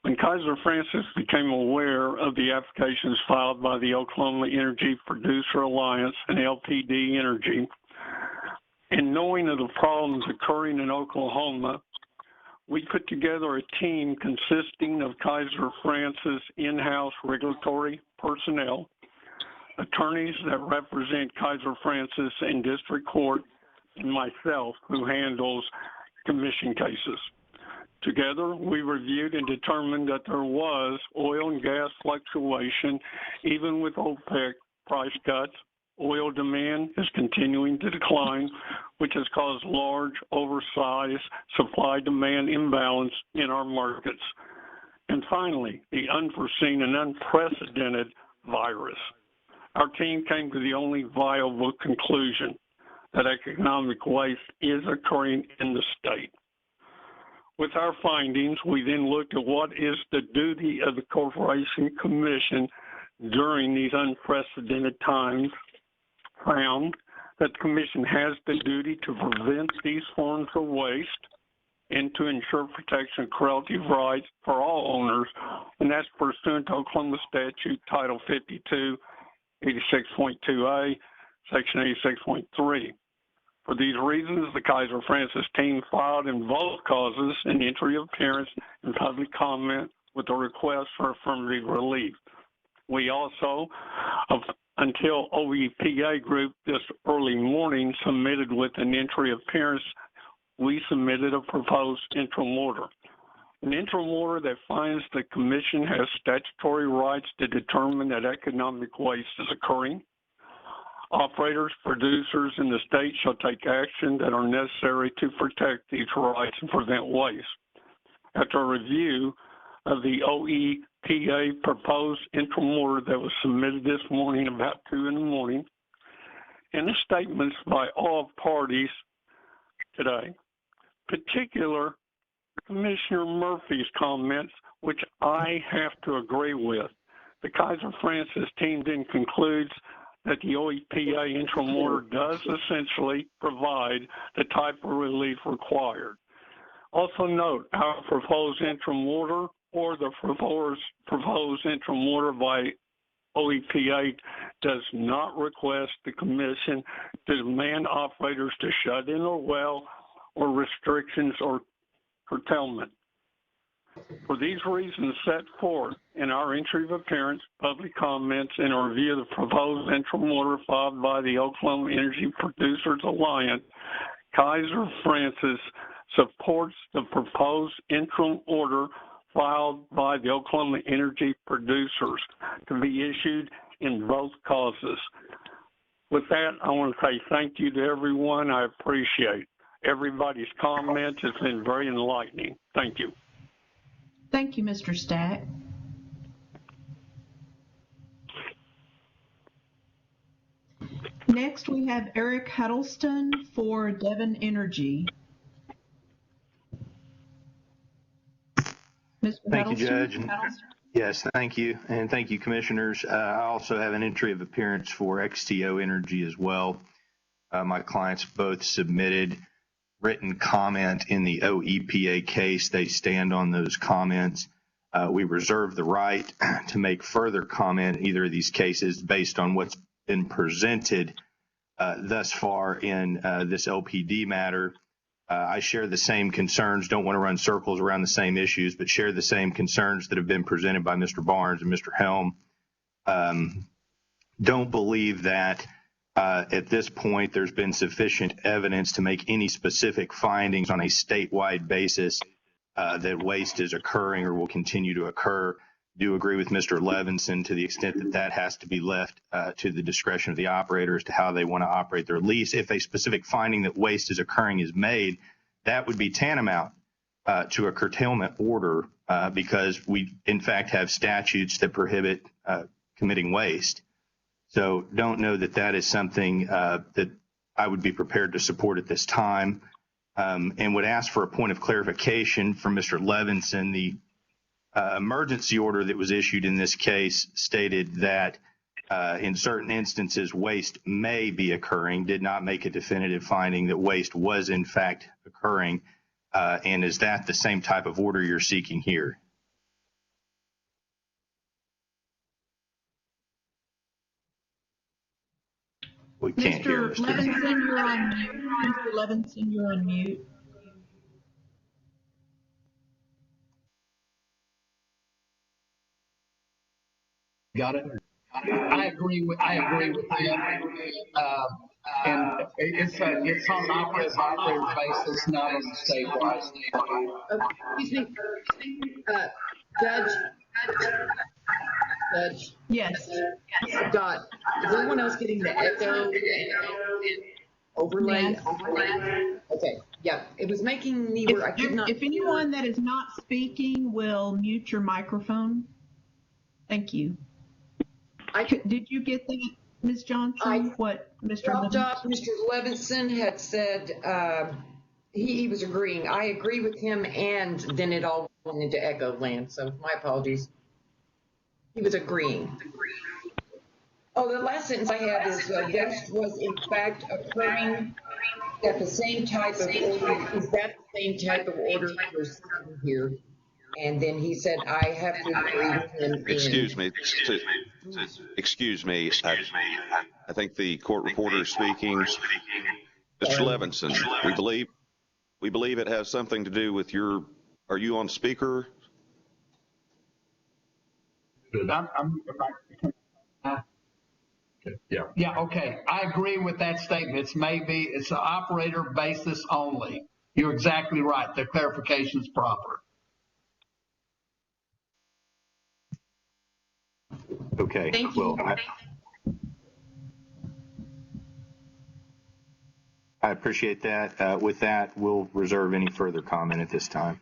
When Kaiser Francis became aware of the applications filed by the Oklahoma Energy Producer Alliance and LPD Energy, and knowing of the problems occurring in Oklahoma, we put together a team consisting of Kaiser Francis in-house regulatory personnel, attorneys that represent Kaiser Francis in district court, and myself, who handles commission cases. Together, we reviewed and determined that there was oil and gas fluctuation, even with OPEC price cuts. Oil demand is continuing to decline, which has caused large, oversized supply-demand imbalance in our markets. And finally, the unforeseen and unprecedented virus. Our team came to the only viable conclusion that economic waste is occurring in the state. With our findings, we then looked at what is the duty of the Corporation Commission during these unprecedented times, found that the Commission has the duty to prevent these forms of waste and to ensure protection of correlative rights for all owners, and that's pursuant to Oklahoma Statute Title 52, 86.2A, Section 86.3. For these reasons, the Kaiser Francis team filed in both causes an entry of appearance and public comment with a request for affirmative relief. We also, until OEPA Group this early morning submitted with an entry of appearance, we submitted a proposed interim order. An interim order that finds the Commission has statutory rights to determine that economic waste is occurring. Operators, producers in the state shall take action that are necessary to protect these rights and prevent waste. After a review of the OEPA proposed interim order that was submitted this morning about 2 in the morning, and the statements by all parties today, particular Commissioner Murphy's comments, which I have to agree with. The Kaiser Francis team then concludes that the OEPA interim order does essentially provide the type of relief required. Also note, our proposed interim order or the proposed interim order by OEPA does not request the Commission to demand operators to shut in a well or restrictions or curtailment. For these reasons set forth in our entry of appearance, public comments, and a review of the proposed interim order filed by the Oklahoma Energy Producers Alliance, Kaiser Francis supports the proposed interim order filed by the Oklahoma Energy Producers to be issued in both causes. With that, I want to say thank you to everyone. I appreciate everybody's comments. It's been very enlightening. Thank you. Thank you, Mr. Stack. Next, we have Eric Huddleston for Devon Energy. Mr. Thank you, Huddleston? Judge. Yes, thank you. And thank you, Commissioners. I also have an entry of appearance for XTO Energy as well. My clients both submitted written comment in the OEPA case. They stand on those comments. We reserve the right to make further comment in either of these cases based on what's been presented thus far in this LPD matter. I share the same concerns, don't want to run circles around the same issues, but share the same concerns that have been presented by Mr. Barnes and Mr. Helm. Don't believe that at this point there's been sufficient evidence to make any specific findings on a statewide basis that waste is occurring or will continue to occur. Do agree with Mr. Levinson to the extent that that has to be left to the discretion of the operator as to how they want to operate their lease. If a specific finding that waste is occurring is made, that would be tantamount to a curtailment order because we, in fact, have statutes that prohibit committing waste. So don't know that that is something that I would be prepared to support at this time, and would ask for a point of clarification from Mr. Levinson. The emergency order that was issued in this case stated that in certain instances waste may be occurring, did not make a definitive finding that waste was in fact occurring. And is that the same type of order you're seeking here? We can't hear Mr. Levinson, you're on mute. Mr. Levinson, you're on mute. Got it? I agree with that. And it's on an operator basis, not on a statewide. Excuse me, Judge. Yes. Dot. Is anyone else getting the echo overlay? Yes. Okay. Yeah. It was making me where I could not. If anyone that is not speaking will mute your microphone. Thank you. Did you get that, Ms. Johnson? What Mr. Dropped Levinson? off. Mr. Levinson had said he was agreeing. I agree with him, and then it all went into echo land. So my apologies. He was agreeing. Oh, the last sentence I had is waste was in fact occurring at the same type of order. Is that the same type of order we're seeing here? And then he said, I have to agree with him. Excuse me. I think the court reporter is speaking. Mr. Levinson, we believe it has something to do with your. Are you on speaker? Yeah. Okay. I agree with that statement. It's an operator basis only. You're exactly right. The clarification is proper. Okay. Thank you. Well, I appreciate that. With that, we'll reserve any further comment at this time.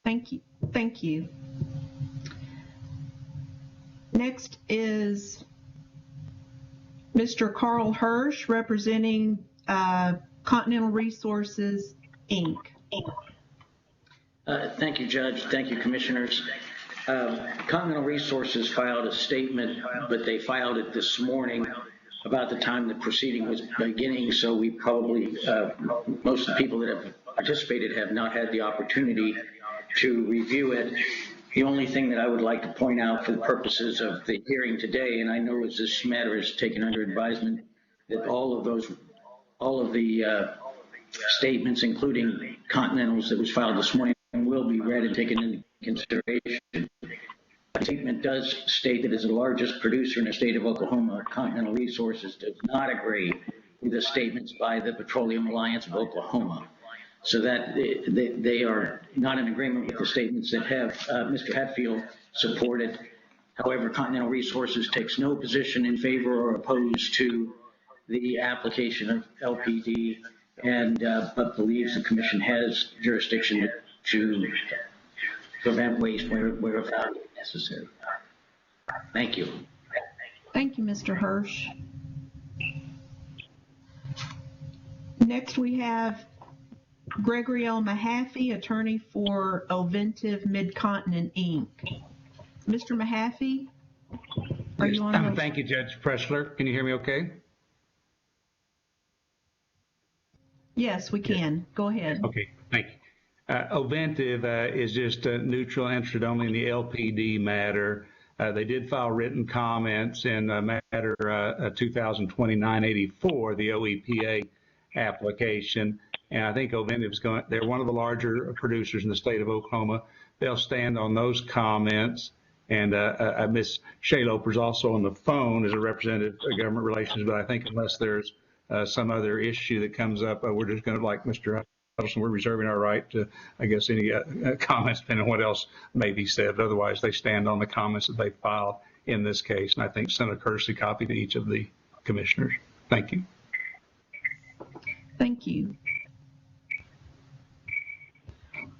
Thank you. Thank you. Next is Mr. Carl Hirsch representing Continental Resources, Inc. Thank you, Judge. Thank you, Commissioners. Continental Resources filed a statement, but they filed it this morning about the time the proceeding was beginning, so we probably, most of the people that have participated have not had the opportunity to review it. The only thing that I would like to point out for the purposes of the hearing today, and I know as this matter is taken under advisement, that all of the statements, including Continental's that was filed this morning, will be read and taken into consideration. The statement does state that as the largest producer in the state of Oklahoma, Continental Resources does not agree with the statements by the Petroleum Alliance of Oklahoma. So that they are not in agreement with the statements that have Mr. Hatfield supported. However, Continental Resources takes no position in favor or opposed to the application of LPD, and but believes the commission has jurisdiction to prevent waste where found necessary. Thank you. Thank you, Mr. Hirsch. Next, we have Gregory L. Mahaffey, attorney for Oventive Mid-Continent, Inc. Mr. Mahaffey, are you on the... Thank you, Judge Pressler. Can you hear me okay? Yes, we can. Go ahead. Okay, thank you. Oventive is just neutral and interested only in the LPD matter. They did file written comments in matter 2020-984, the OEPA application. And I think Oventive's going, they're one of the larger producers in the state of Oklahoma. They'll stand on those comments. And Ms. Shayloper's also on the phone as a representative of government relations, but I think unless there's some other issue that comes up, we're just going to, like Mr. Huddleston, we're reserving our right to, I guess, any comments depending on what else may be said. But otherwise, they stand on the comments that they filed in this case. And I think send a courtesy copy to each of the commissioners. Thank you. Thank you.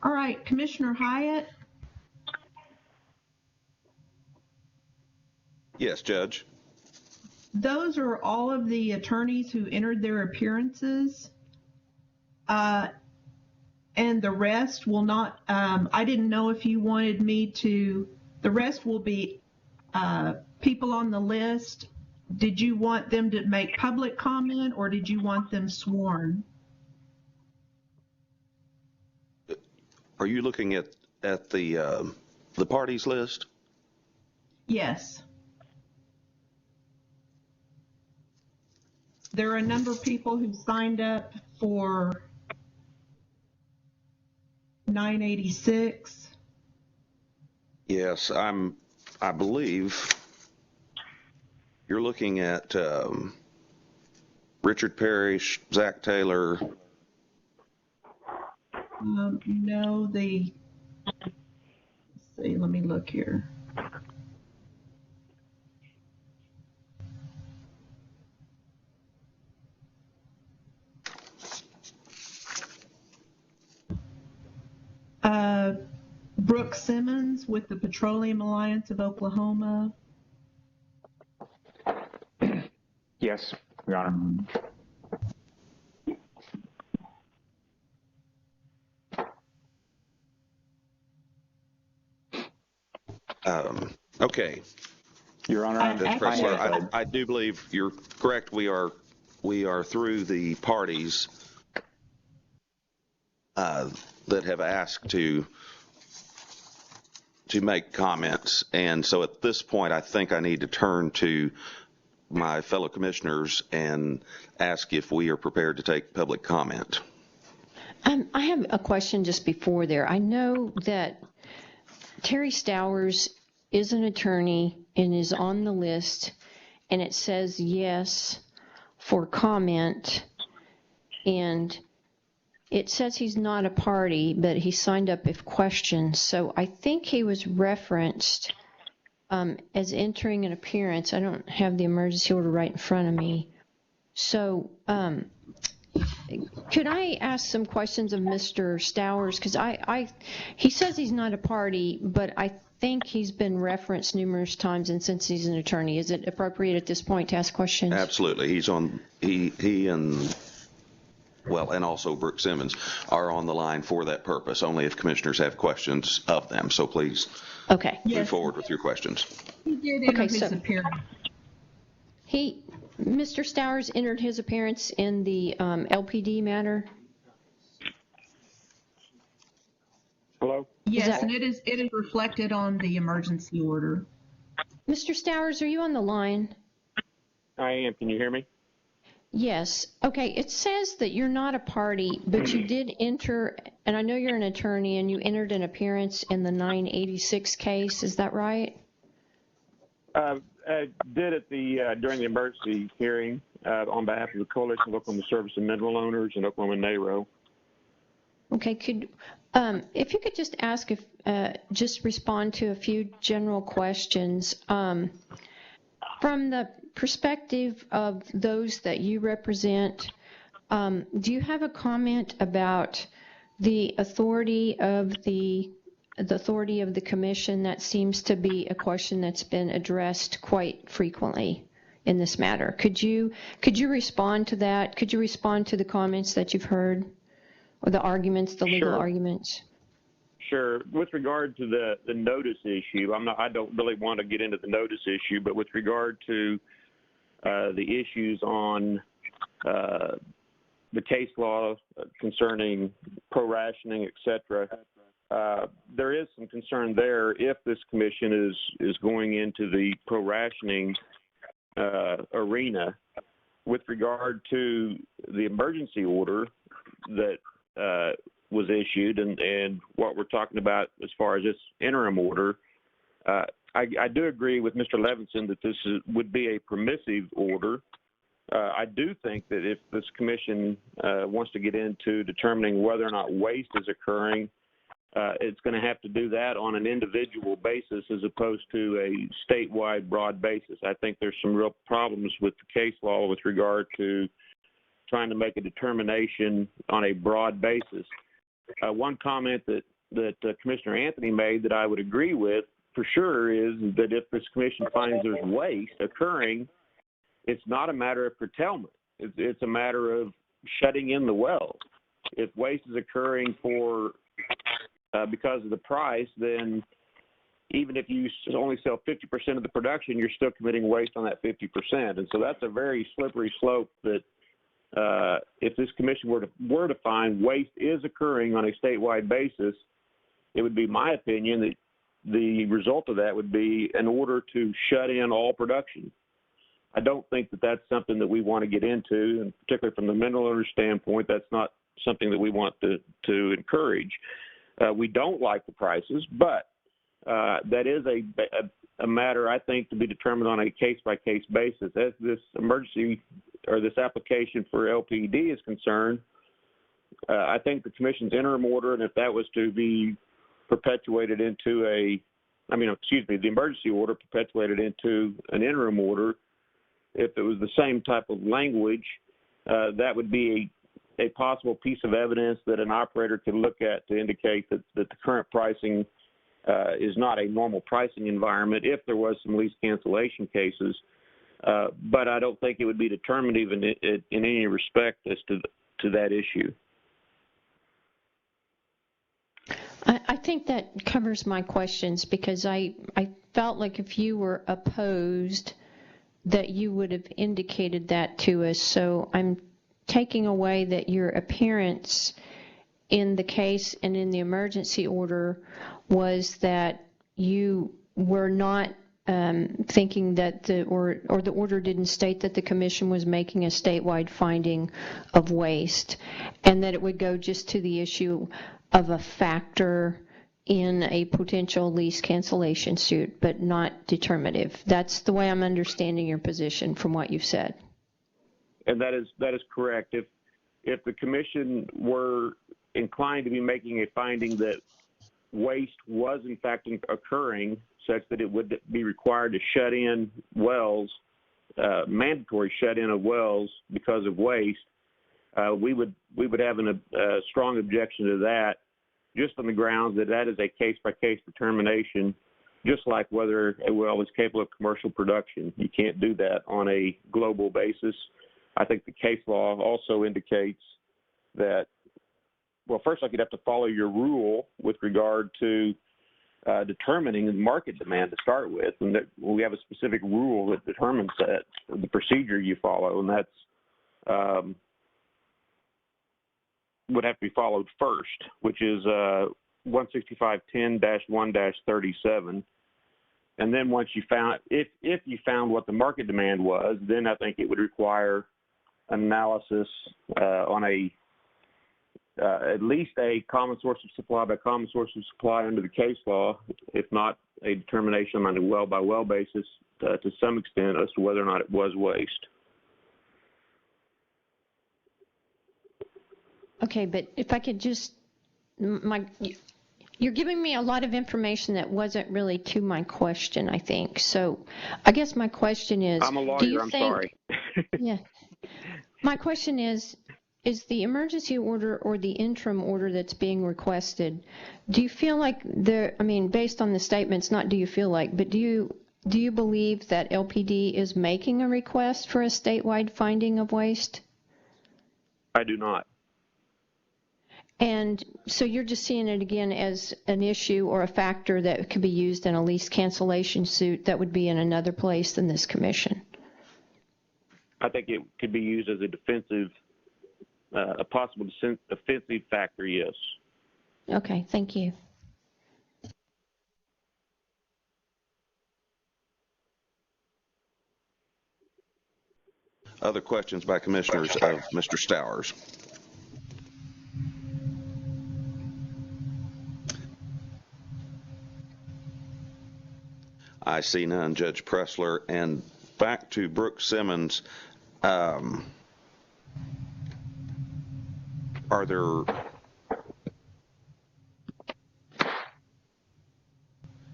All right, Commissioner Hyatt. Yes, Judge. Those are all of the attorneys who entered their appearances. And the rest will not, I didn't know if you wanted me to, the rest will be people on the list. Did you want them to make public comment or did you want them sworn? Are you looking at the parties list? Yes. There are a number of people who signed up for 986. Yes, I believe you're looking at Richard Parrish, Zach Taylor. No, let's see, let me look here. Brooke Simmons with the Petroleum Alliance of Oklahoma. Yes, Your Honor. Okay. Your Honor, Judge Pressler, I do believe you're correct. We are through the parties that have asked to make comments. And so at this point, I think I need to turn to my fellow commissioners and ask if we are prepared to take public comment. I have a question just before there. I know that Terry Stowers is an attorney and is on the list, and it says yes for comment, and it says he's not a party, but he signed up if questioned. So I think he was referenced as entering an appearance. I don't have the emergency order right in front of me. So could I ask some questions of Mr. Stowers? Because he says he's not a party, but I think he's been referenced numerous times, and since he's an attorney, is it appropriate at this point to ask questions? Absolutely. He's on, he and, well, and also Brooke Simmons are on the line for that purpose, only if commissioners have questions of them. So please move forward with your questions. He did enter his appearance. Mr. Stowers entered his appearance in the LPD matter. Hello? Yes, and it is reflected on the emergency order. Mr. Stowers, are you on the line? I am. Can you hear me? Yes. Okay. It says that you're not a party, but you did enter, and I know you're an attorney, and you entered an appearance in the 986 case. Is that right? I did at during the emergency hearing on behalf of the Coalition of Oklahoma Service and Mineral Owners and Oklahoma NARO. Okay, if you could just ask just respond to a few general questions. From the perspective of those that you represent, do you have a comment about the authority of the commission? That seems to be a question that's been addressed quite frequently in this matter. Could you respond to that? Could you respond to the comments that you've heard, or the arguments, the legal arguments? Sure. With regard to the notice issue, I don't really want to get into the notice issue, but with regard to the issues on the case law concerning pro-rationing, et cetera, there is some concern there if this commission is going into the pro-rationing arena. With regard to the emergency order that was issued and what we're talking about as far as this interim order, I do agree with Mr. Levinson that this would be a permissive order. I do think that if this commission wants to get into determining whether or not waste is occurring, it's going to have to do that on an individual basis as opposed to a statewide broad basis. I think there's some real problems with the case law with regard to trying to make a determination on a broad basis. One comment that Commissioner Anthony made that I would agree with for sure is that if this commission finds there's waste occurring, it's not a matter of curtailment. It's a matter of shutting in the well. If waste is occurring because of the price, then even if you only sell 50% of the production, you're still committing waste on that 50%. And so that's a very slippery slope that if this commission were to find waste is occurring on a statewide basis, it would be my opinion that the result of that would be an order to shut in all production. I don't think that that's something that we want to get into, and particularly from the mineral owner standpoint, that's not something that we want to encourage. We don't like the prices, but that is a matter, I think, to be determined on a case-by-case basis. As this emergency or this application for LPD is concerned, I think the commission's interim order, and if that was to be perpetuated into the emergency order perpetuated into an interim order, if it was the same type of language, that would be a possible piece of evidence that an operator could look at to indicate that the current pricing is not a normal pricing environment if there was some lease cancellation cases. But I don't think it would be determinative in any respect as to that issue. I think that covers my questions, because I felt like if you were opposed that you would have indicated that to us. So I'm taking away that your appearance in the case and in the emergency order was that you were not thinking that the order didn't state that the commission was making a statewide finding of waste, and that it would go just to the issue of a factor in a potential lease cancellation suit, but not determinative. That's the way I'm understanding your position from what you've said. And that is correct. If the commission were inclined to be making a finding that waste was in fact occurring, such that it would be required to shut in wells, mandatory shut in of wells because of waste, we would have a strong objection to that, just on the grounds that that is a case-by-case determination, just like whether a well is capable of commercial production. You can't do that on a global basis. I think the case law also indicates that, well, first off, you'd have to follow your rule with regard to determining market demand to start with, and that we have a specific rule that determines that, the procedure you follow, and that's would have to be followed first, which is 16510-1-37. And then once you found, if you found what the market demand was, then I think it would require an analysis on at least a common source of supply by common source of supply under the case law, if not a determination on a well-by-well basis to some extent as to whether or not it was waste. Okay, but if I could just you're giving me a lot of information that wasn't really to my question, I think. So I guess my question is, I'm a lawyer, do you I'm think, sorry. yeah. My question is the emergency order or the interim order that's being requested, do you feel like based on the statements, not do you feel like, but do you believe that LPD is making a request for a statewide finding of waste? I do not. And so you're just seeing it again as an issue or a factor that could be used in a lease cancellation suit that would be in another place than this commission? I think it could be used as a defensive, a possible defensive factor, yes. Okay, thank you. Other questions by commissioners of Mr. Stowers? I see none. Judge Pressler. And back to Brooke Simmons. Are there...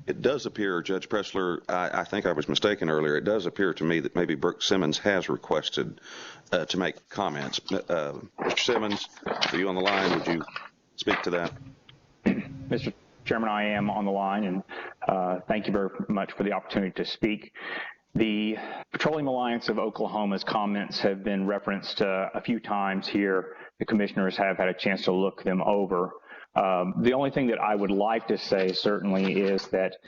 It does appear, Judge Pressler, I think I was mistaken earlier, it does appear to me that maybe Brooke Simmons has requested to make comments. Mr. Simmons, are you on the line? Would you speak to that? Mr. Chairman, I am on the line, and thank you very much for the opportunity to speak. The Petroleum Alliance of Oklahoma's comments have been referenced a few times here. The commissioners have had a chance to look them over. The only thing that I would like to say certainly is that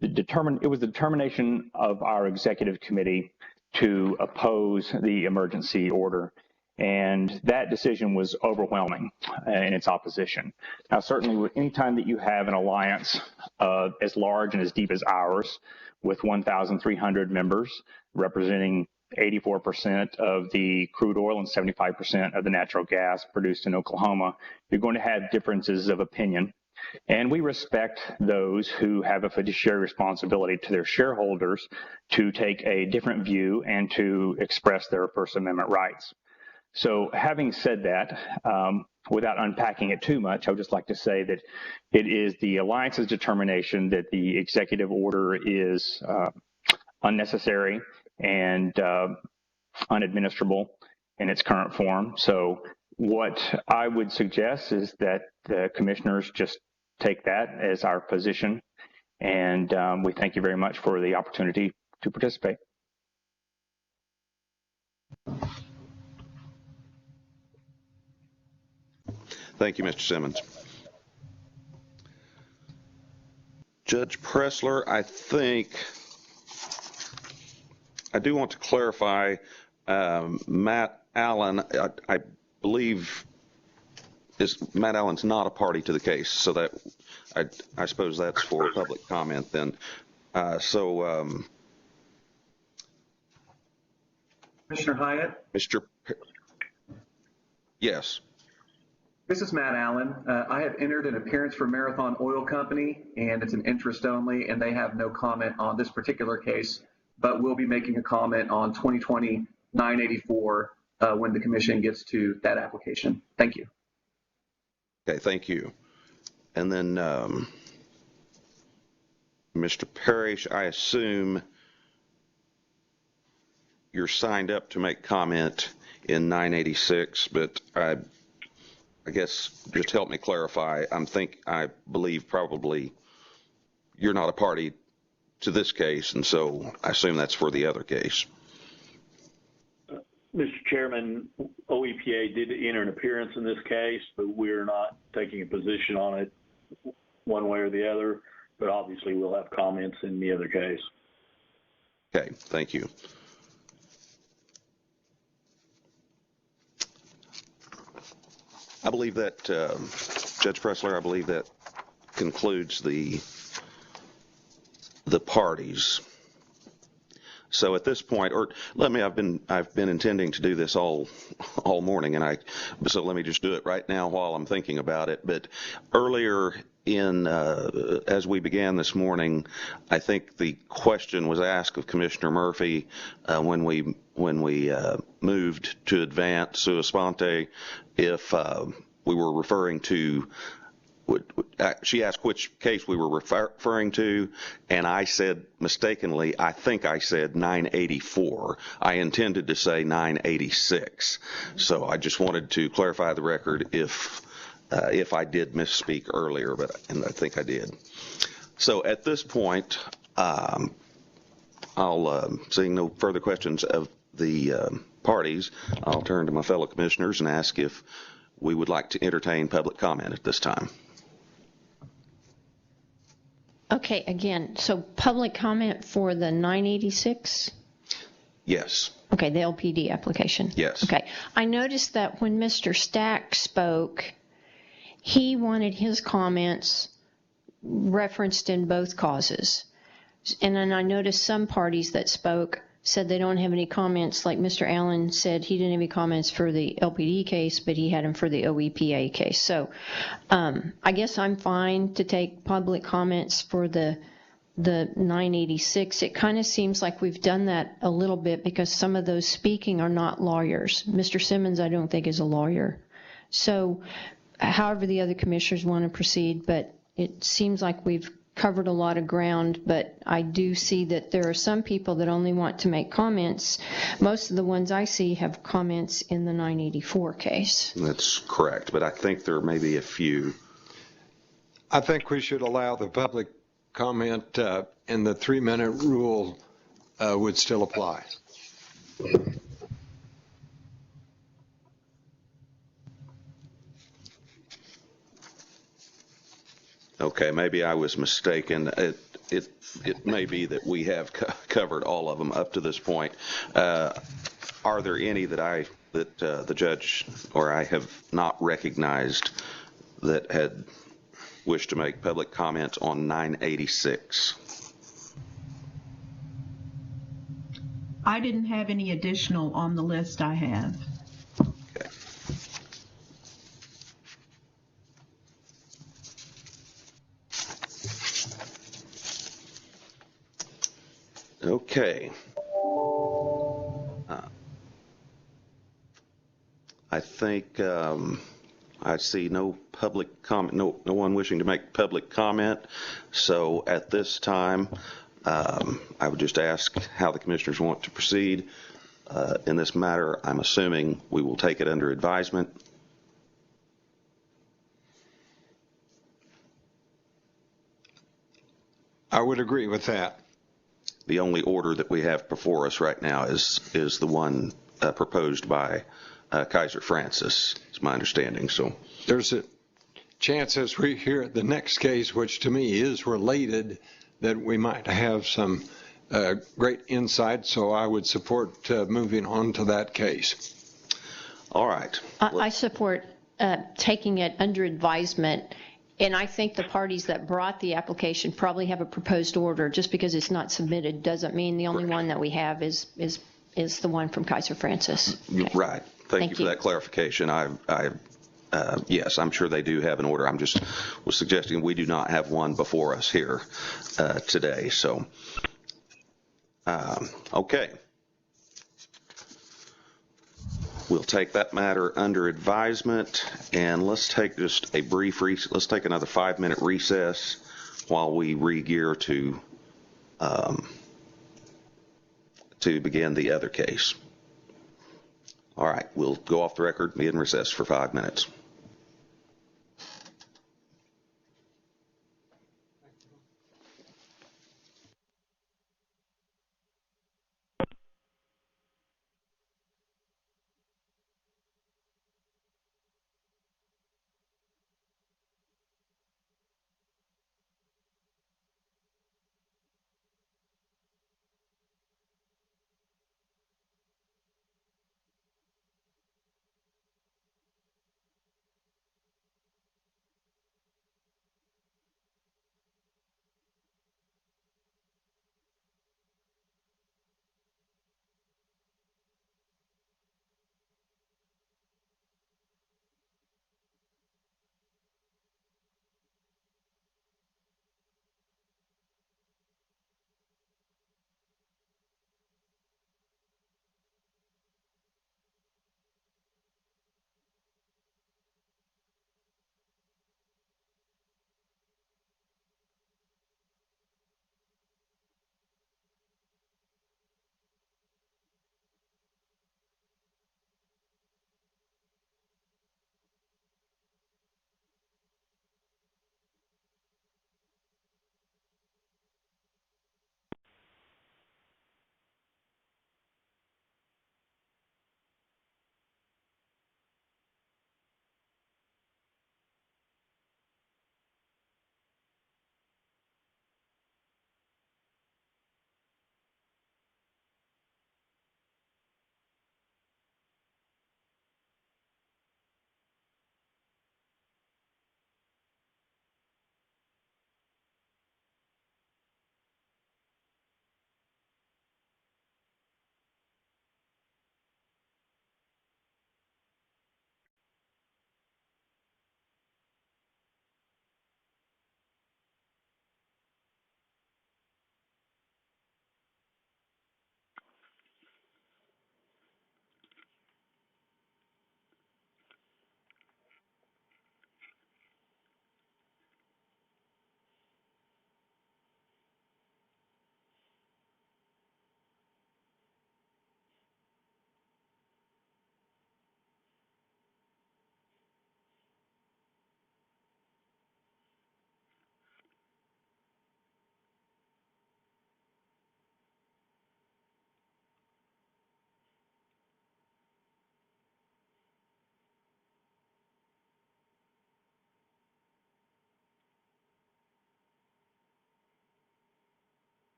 it was the determination of our executive committee to oppose the emergency order, and that decision was overwhelming in its opposition. Now, certainly, anytime that you have an alliance as large and as deep as ours, with 1,300 members representing 84% of the crude oil and 75% of the natural gas produced in Oklahoma, you're going to have differences of opinion. And we respect those who have a fiduciary responsibility to their shareholders to take a different view and to express their First Amendment rights. So having said that, without unpacking it too much, I would just like to say that it is the Alliance's determination that the executive order is unnecessary and unadministrable in its current form. So what I would suggest is that the commissioners just take that as our position, and we thank you very much for the opportunity to participate. Thank you, Mr. Simmons. Judge Pressler, I think I do want to clarify, Matt Allen, I believe Matt Allen's not a party to the case, so that I suppose that's for public comment then. Commissioner Hyatt? Yes. This is Matt Allen. I have entered an appearance for Marathon Oil Company, and it's an interest only, and they have no comment on this particular case, but we'll be making a comment on 2020-984 when the commission gets to that application. Thank you. Okay, thank you. And then, Mr. Parrish, I assume you're signed up to make comment in 986, but I guess just help me clarify. I believe probably you're not a party to this case, and so I assume that's for the other case. Mr. Chairman, OEPA did enter an appearance in this case, but we're not taking a position on it one way or the other, but obviously we'll have comments in the other case. Okay, thank you. I believe that, Judge Pressler, I believe that concludes the parties. So at this point, I've been intending to do this all morning, so let me just do it right now while I'm thinking about it. But earlier as we began this morning, I think the question was asked of Commissioner Murphy when we moved to advance sua sponte if we were referring to she asked which case we were referring to, and I said mistakenly, I think I said 984. I intended to say 986. So I just wanted to clarify the record if I did misspeak earlier, and I think I did. So at this point, seeing no further questions of the parties, I'll turn to my fellow commissioners and ask if we would like to entertain public comment at this time. Okay, again, so public comment for the 986? Yes. Okay, the LPD application. Yes. Okay. I noticed that when Mr. Stack spoke, he wanted his comments referenced in both causes. And then I noticed some parties that spoke said they don't have any comments, like Mr. Allen said he didn't have any comments for the LPD case, but he had them for the OEPA case. So I guess I'm fine to take public comments for the 986. It kind of seems like we've done that a little bit because some of those speaking are not lawyers. Mr. Simmons, I don't think, is a lawyer. So however the other commissioners want to proceed, but it seems like we've covered a lot of ground, but I do see that there are some people that only want to make comments. Most of the ones I see have comments in the 984 case. That's correct, but I think there may be a few. I think we should allow the public comment, and the 3-minute rule would still apply. Okay, maybe I was mistaken. It may be that we have covered all of them up to this point. Are there any that the judge or I have not recognized that had wished to make public comment on 986? I didn't have any additional on the list I have. Okay. Okay. I think I see no public comment, no one wishing to make public comment. So at this time, I would just ask how the commissioners want to proceed in this matter. I'm assuming we will take it under advisement. I would agree with that. The only order that we have before us right now is the one proposed by Kaiser Francis, is my understanding. So there's a chance as we hear the next case, which to me is related, that we might have some great insight. So I would support moving on to that case. All right. I support taking it under advisement. And I think the parties that brought the application probably have a proposed order. Just because it's not submitted doesn't mean the only one that we have is the one from Kaiser Francis. Okay. Right. Thank you for that clarification. Yes, I'm sure they do have an order. I'm just was suggesting we do not have one before us here today. So, okay. We'll take that matter under advisement, and let's take just a brief let's take another 5-minute recess while we re-gear to begin the other case. All right, we'll go off the record, be in recess for 5 minutes.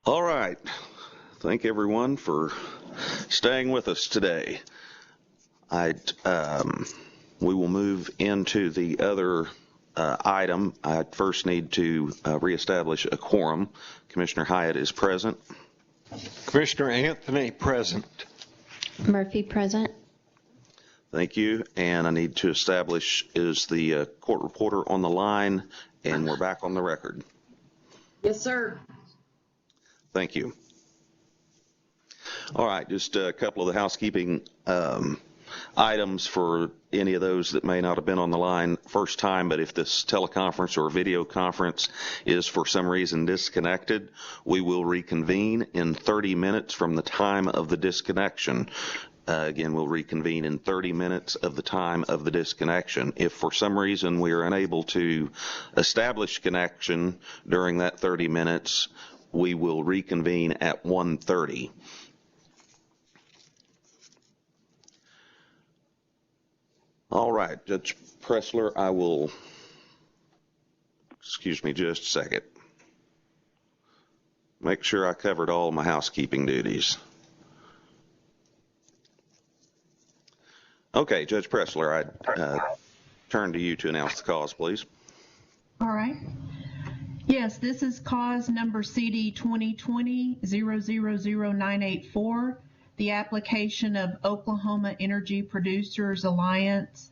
All right. Thank everyone for staying with us today. We will move into the other item. I first need to reestablish a quorum. Commissioner Hyatt is present. Commissioner Anthony, present. Murphy, present. Thank you. And I need to establish, is the court reporter on the line? And we're back on the record. Yes, sir. Thank you. All right, just a couple of the housekeeping items for any of those that may not have been on the line first time, but if this teleconference or video conference is for some reason disconnected, we will reconvene in 30 minutes from the time of the disconnection. Again, we'll reconvene in 30 minutes of the time of the disconnection. If for some reason we are unable to establish connection during that 30 minutes, we will reconvene at 1:30. All right, Judge Pressler, I will, excuse me just a second, make sure I covered all my housekeeping duties. Okay, Judge Pressler, I turn to you to announce the cause, please. All right. Yes, this is cause number CD 2020-000984, the application of Oklahoma Energy Producers Alliance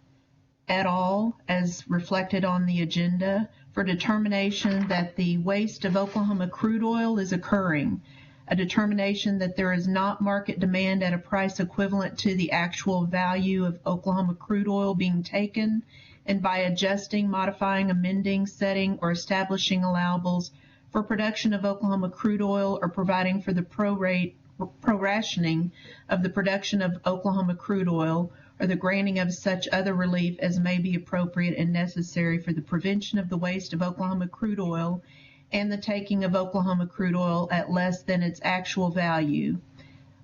et al., as reflected on the agenda, for determination that the waste of Oklahoma crude oil is occurring, a determination that there is not market demand at a price equivalent to the actual value of Oklahoma crude oil being taken, and by adjusting, modifying, amending, setting, or establishing allowables for production of Oklahoma crude oil, or providing for the pro-rationing of the production of Oklahoma crude oil, or the granting of such other relief as may be appropriate and necessary for the prevention of the waste of Oklahoma crude oil and the taking of Oklahoma crude oil at less than its actual value,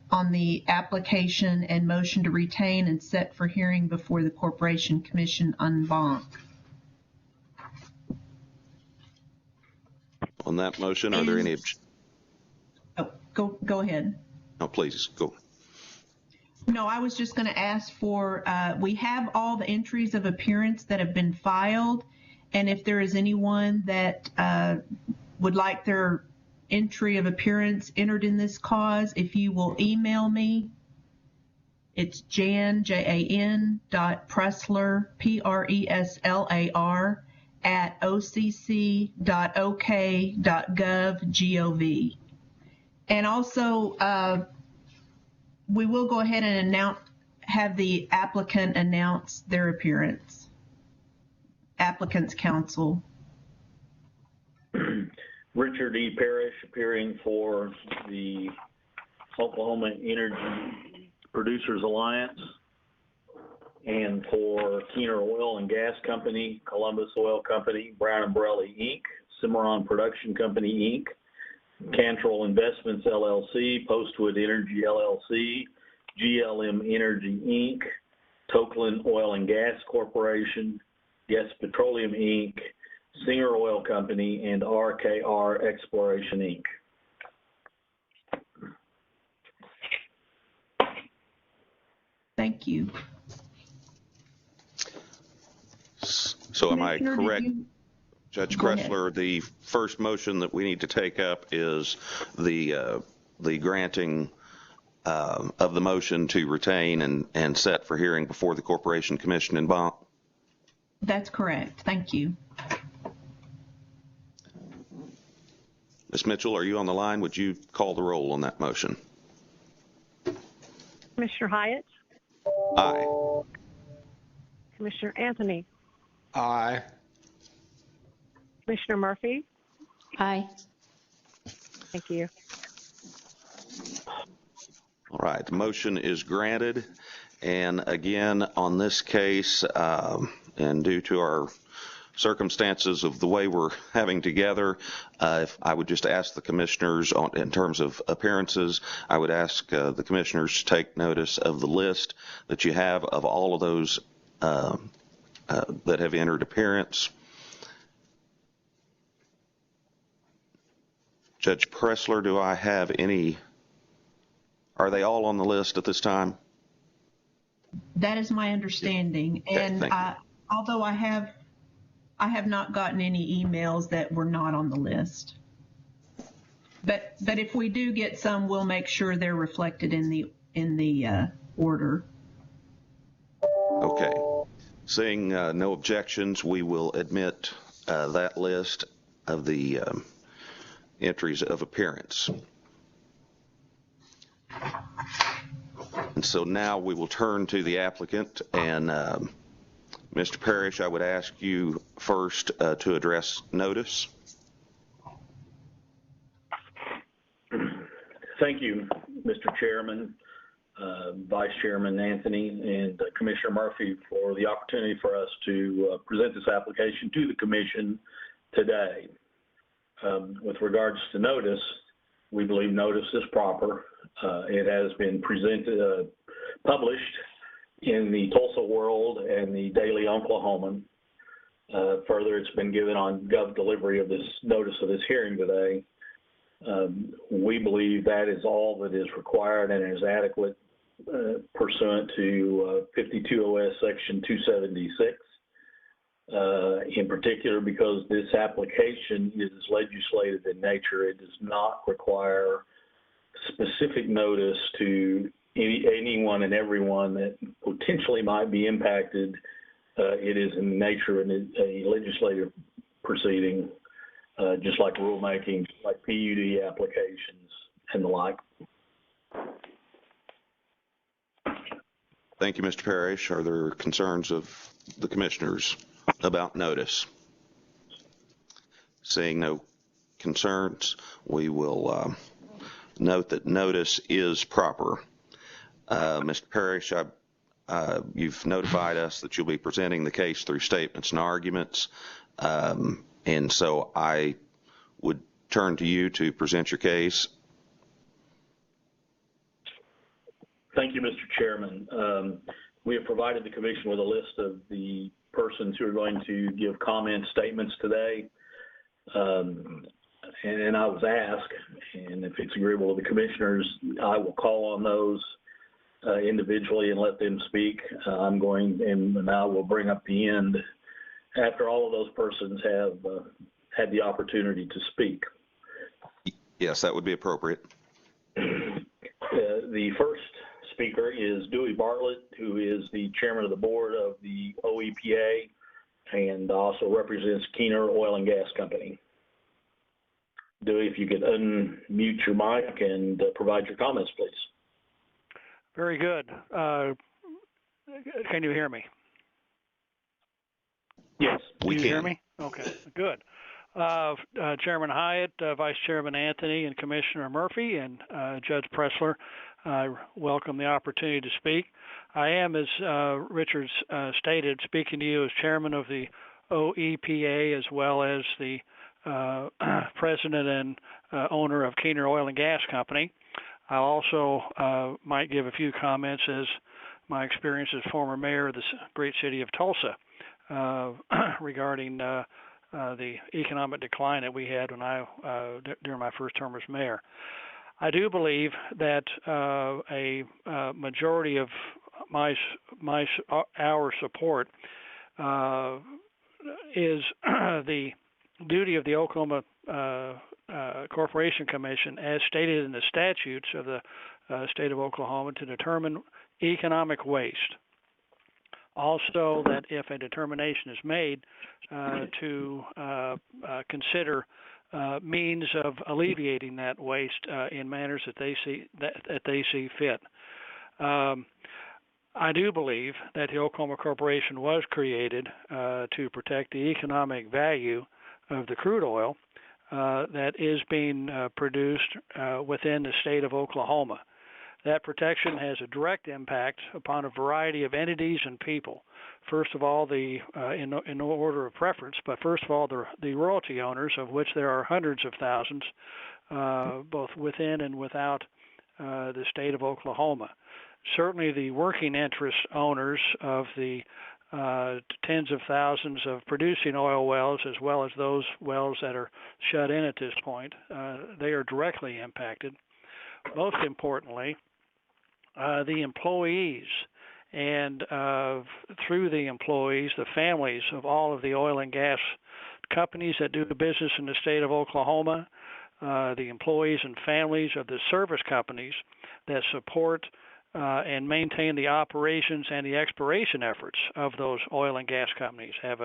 on the application and motion to retain and set for hearing before the Corporation Commission en banc. On that motion, are there any? Oh, go ahead. No, please, go. No, I was just going to ask for, we have all the entries of appearance that have been filed, and if there is anyone that would like their entry of appearance entered in this cause, if you will email me, it's Jan, Jan.Pressler, Preslar, @occ.ok.gov. And also, we will go ahead and have the applicant announce their appearance. Applicant's counsel. Richard E. Parrish, appearing for the Oklahoma Energy Producers Alliance and for Keener Oil and Gas Company, Columbus Oil Company, Brown and Borelli, Inc., Cimarron Production Company, Inc., Cantrell Investments, LLC, Postwood Energy, LLC, GLM Energy, Inc., Tokeland Oil and Gas Corporation, Yes Petroleum, Inc., Singer Oil Company, and RKR Exploration, Inc. Thank you. So am I correct, Judge Pressler, the first motion that we need to take up is the granting of the motion to retain and set for hearing before the Corporation Commission en banc? That's correct. Thank you. Ms. Mitchell, are you on the line? Would you call the roll on that motion? Commissioner Hyatt? Aye. Commissioner Anthony? Aye. Commissioner Murphy? Aye. Thank you. All right, the motion is granted. And again, on this case, and due to our circumstances of the way we're having together, if I would just ask the commissioners, in terms of appearances, I would ask the commissioners to take notice of the list that you have of all of those that have entered appearance. Judge Pressler, do I have any? Are they all on the list at this time? That is my understanding. Okay, and although I have not gotten any emails that were not on the list. But if we do get some, we'll make sure they're reflected in the order. Okay. Seeing no objections, we will admit that list of the entries of appearance. And so now we will turn to the applicant, and Mr. Parrish, I would ask you first to address notice. Thank you, Mr. Chairman, Vice Chairman Anthony, and Commissioner Murphy for the opportunity for us to present this application to the Commission today. With regards to notice, we believe notice is proper. It has been published in the Tulsa World and the Daily Oklahoman. Further, it's been given on gov delivery of this notice of this hearing today. We believe that is all that is required and is adequate pursuant to 52 OS Section 276. In particular, because this application is legislative in nature, it does not require specific notice to anyone and everyone that potentially might be impacted. It is in nature a legislative proceeding, just like rulemaking, like PUD applications and the like. Thank you, Mr. Parrish. Are there concerns of the commissioners about notice? Seeing no concerns, we will note that notice is proper. Mr. Parrish, you've notified us that you'll be presenting the case through statements and arguments, and so I would turn to you to present your case. Thank you, Mr. Chairman. We have provided the Commission with a list of the persons who are going to give comment statements today. And I was asked, and if it's agreeable to the Commissioners, I will call on those individually and let them speak. And I will bring up the end after all of those persons have had the opportunity to speak. Yes, that would be appropriate. The first speaker is Dewey Bartlett, who is the chairman of the board of the OEPA and also represents Keener Oil and Gas Company. Dewey, if you could unmute your mic and provide your comments, please. Very good. Can you hear me? Yes, we can. You hear me? Okay, good. Chairman Hyatt, Vice Chairman Anthony, and Commissioner Murphy, and Judge Pressler, I welcome the opportunity to speak. I am, as Richard stated, speaking to you as Chairman of the OEPA as well as the President and owner of Keener Oil and Gas Company. I also might give a few comments as my experience as former mayor of the great city of Tulsa regarding the economic decline that we had when during my first term as mayor. I do believe that a majority of our support is the duty of the Oklahoma Corporation Commission, as stated in the statutes of the state of Oklahoma, to determine economic waste. Also, that if a determination is made to consider means of alleviating that waste in manners that they see fit. I do believe that the Oklahoma Corporation was created to protect the economic value of the crude oil that is being produced within the state of Oklahoma. That protection has a direct impact upon a variety of entities and people. First of all, in no order of preference, but first of all, the royalty owners, of which there are hundreds of thousands, both within and without the state of Oklahoma. Certainly the working interest owners of the tens of thousands of producing oil wells, as well as those wells that are shut in at this point, they are directly impacted. Most importantly, the employees, and through the employees, the families of all of the oil and gas companies that do business in the state of Oklahoma, the employees and families of the service companies that support and maintain the operations and the exploration efforts of those oil and gas companies have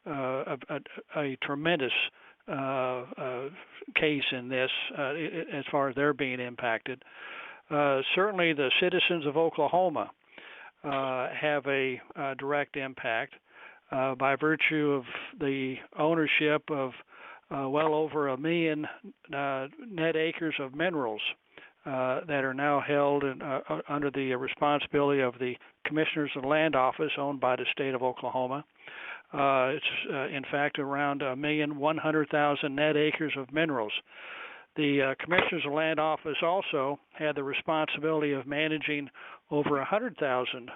a tremendous case in this as far as they're being impacted. Certainly the citizens of Oklahoma have a direct impact by virtue of the ownership of well over 1 million net acres of minerals that are now held under the responsibility of the Commissioners of the Land Office owned by the state of Oklahoma. It's in fact around 1,100,000 net acres of minerals. The Commissioners of the Land Office also had the responsibility of managing over 100,000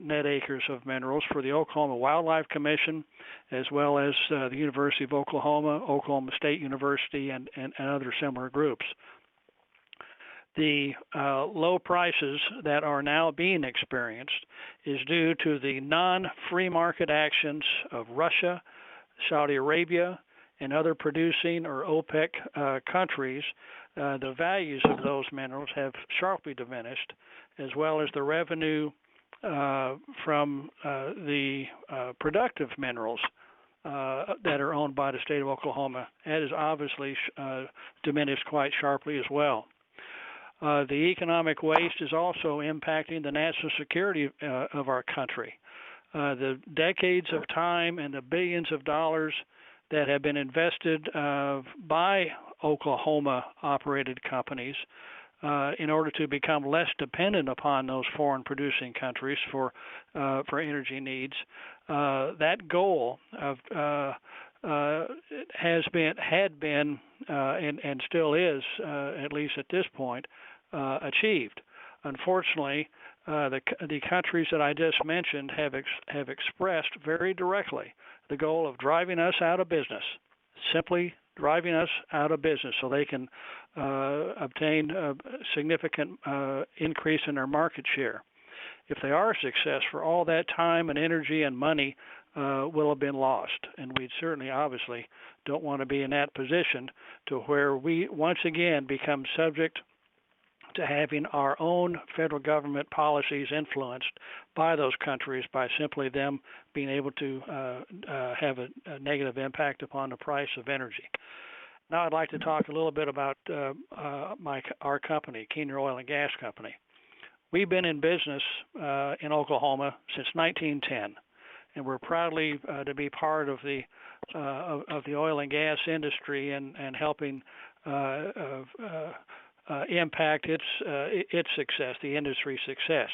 net acres of minerals for the Oklahoma Wildlife Commission, as well as the University of Oklahoma, Oklahoma State University, and other similar groups. The low prices that are now being experienced is due to the non-free market actions of Russia, Saudi Arabia, and other producing or OPEC countries. The values of those minerals have sharply diminished, as well as the revenue from the productive minerals that are owned by the state of Oklahoma. That is obviously diminished quite sharply as well. The economic waste is also impacting the national security of our country. The decades of time and the billions of dollars that have been invested by Oklahoma-operated companies in order to become less dependent upon those foreign producing countries for energy needs. That goal of had been and still is, at least at this point, achieved. Unfortunately, the countries that I just mentioned have expressed very directly the goal of driving us out of business, simply driving us out of business so they can obtain a significant increase in their market share. If they are successful, all that time and energy and money will have been lost, and we certainly obviously don't want to be in that position to where we once again become subject to having our own federal government policies influenced by those countries by simply them being able to have a negative impact upon the price of energy. Now I'd like to talk a little bit about our company, Keener Oil and Gas Company. We've been in business in Oklahoma since 1910, and we're proudly to be part of the oil and gas industry and helping impact its success, the industry's success.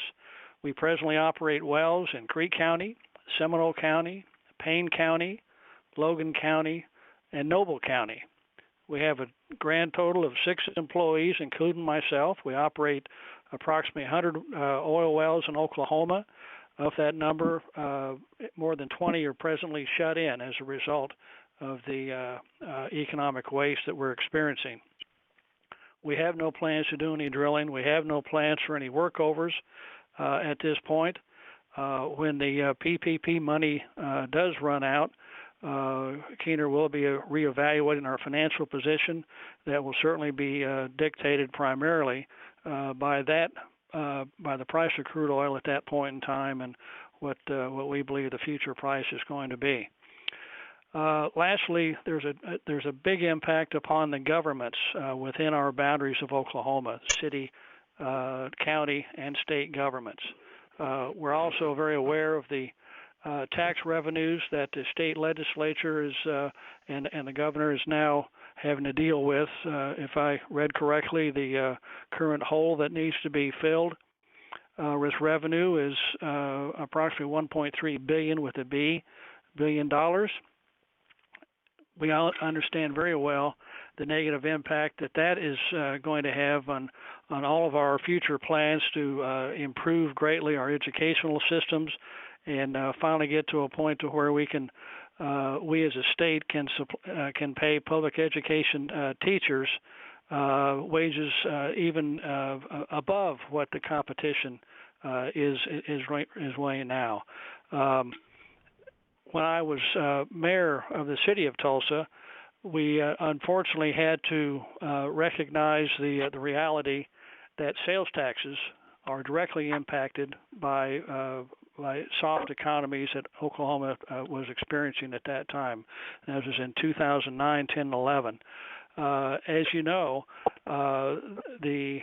We presently operate wells in Creek County, Seminole County, Payne County, Logan County, and Noble County. We have a grand total of 6 employees, including myself. We operate approximately 100 oil wells in Oklahoma. Of that number, more than 20 are presently shut in as a result of the economic waste that we're experiencing. We have no plans to do any drilling. We have no plans for any workovers at this point. When the PPP money does run out, Keener will be reevaluating our financial position. That will certainly be dictated primarily by the price of crude oil at that point in time and what we believe the future price is going to be. Lastly, there's a big impact upon the governments within our boundaries of Oklahoma, city, county, and state governments. We're also very aware of the tax revenues that the state legislature is and the governor is now having to deal with. If I read correctly, the current hole that needs to be filled with revenue is approximately $1.3 billion with a B, billion dollars. We all understand very well the negative impact that is going to have on all of our future plans to improve greatly our educational systems and finally get to a point to where we can, we as a state can pay public education teachers wages even above what the competition is weighing now. When I was mayor of the city of Tulsa, we unfortunately had to recognize the reality that sales taxes are directly impacted by soft economies that Oklahoma was experiencing at that time. That was in 2009, 10, 11. As you know, the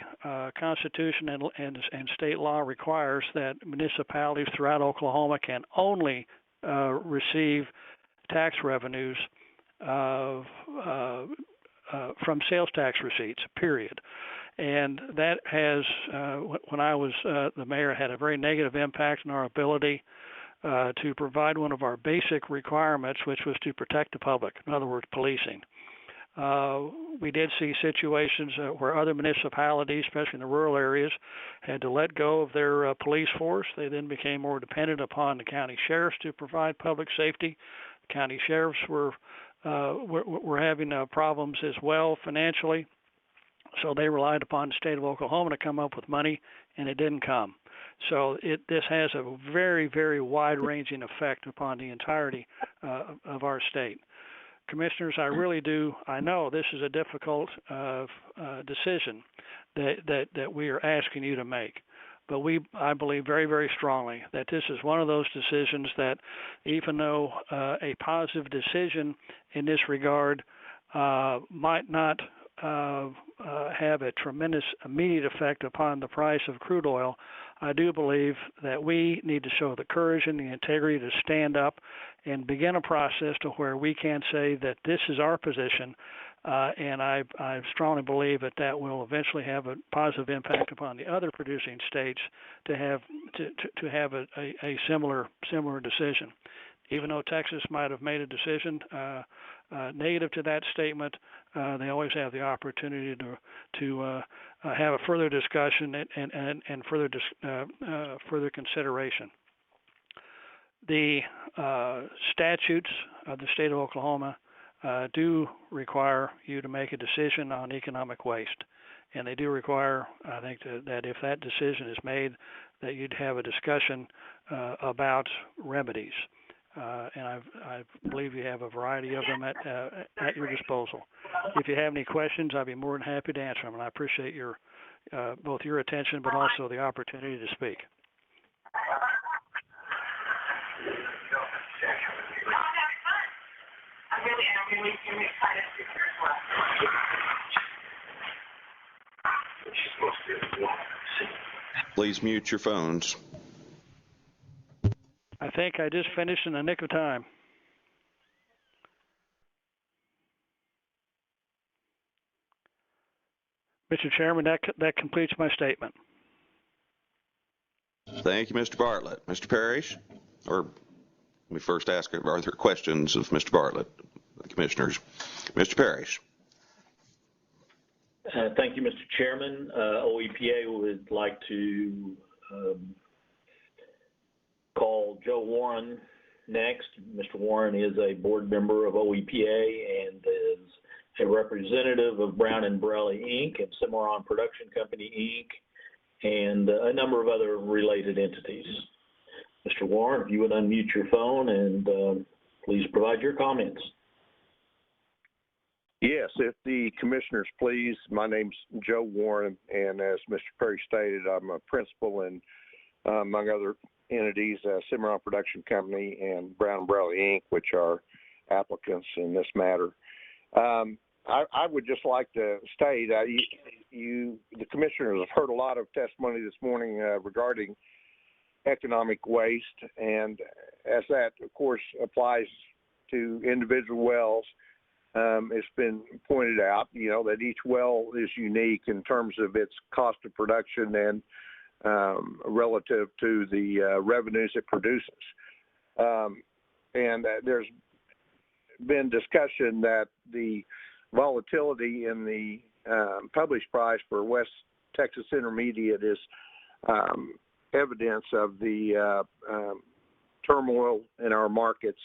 Constitution and state law requires that municipalities throughout Oklahoma can only receive tax revenues from sales tax receipts, period. And that has, when I was the mayor, had a very negative impact on our ability to provide one of our basic requirements, which was to protect the public, in other words, policing. We did see situations where other municipalities, especially in the rural areas, had to let go of their police force. They then became more dependent upon the county sheriffs to provide public safety. The county sheriffs were having problems as well financially, so they relied upon the state of Oklahoma to come up with money, and it didn't come. So this has a very, very wide-ranging effect upon the entirety of our state. Commissioners, I know this is a difficult decision that we are asking you to make. But I believe very, very strongly that this is one of those decisions that, even though a positive decision in this regard might not have a tremendous immediate effect upon the price of crude oil, I do believe that we need to show the courage and the integrity to stand up and begin a process to where we can say that this is our position, and I strongly believe that will eventually have a positive impact upon the other producing states to have a similar decision. Even though Texas might have made a decision negative to that statement, they always have the opportunity to have a further discussion and further consideration. The statutes of the state of Oklahoma do require you to make a decision on economic waste, and they do require, I think, that if that decision is made, that you'd have a discussion about remedies. And I believe you have a variety of them at your disposal. If you have any questions, I'd be more than happy to answer them, and I appreciate your both your attention but also the opportunity to speak. Please mute your phones. I think I just finished in the nick of time. Mr. Chairman, that completes my statement. Thank you, Mr. Bartlett. Mr. Parrish, or let me first ask, are there questions of Mr. Bartlett, the commissioners? Mr. Parrish. Thank you, Mr. Chairman. OEPA would like to call Joe Warren next. Mr. Warren is a board member of OEPA and is a representative of Brown & Brelly, Inc. and Cimarron Production Company, Inc. and a number of other related entities. Mr. Warren, if you would unmute your phone and please provide your comments. Yes, if the commissioners please. My name's Joe Warren, and as Mr. Perry stated, I'm a principal in, among other entities, Cimarron Production Company and Brown & Brelly, Inc., which are applicants in this matter. I would just like to state, the commissioners have heard a lot of testimony this morning regarding economic waste, and as that, of course, applies to individual wells, it's been pointed out, that each well is unique in terms of its cost of production and relative to the revenues it produces. And there's been discussion that the volatility in the published price for West Texas Intermediate is evidence of the turmoil in our markets.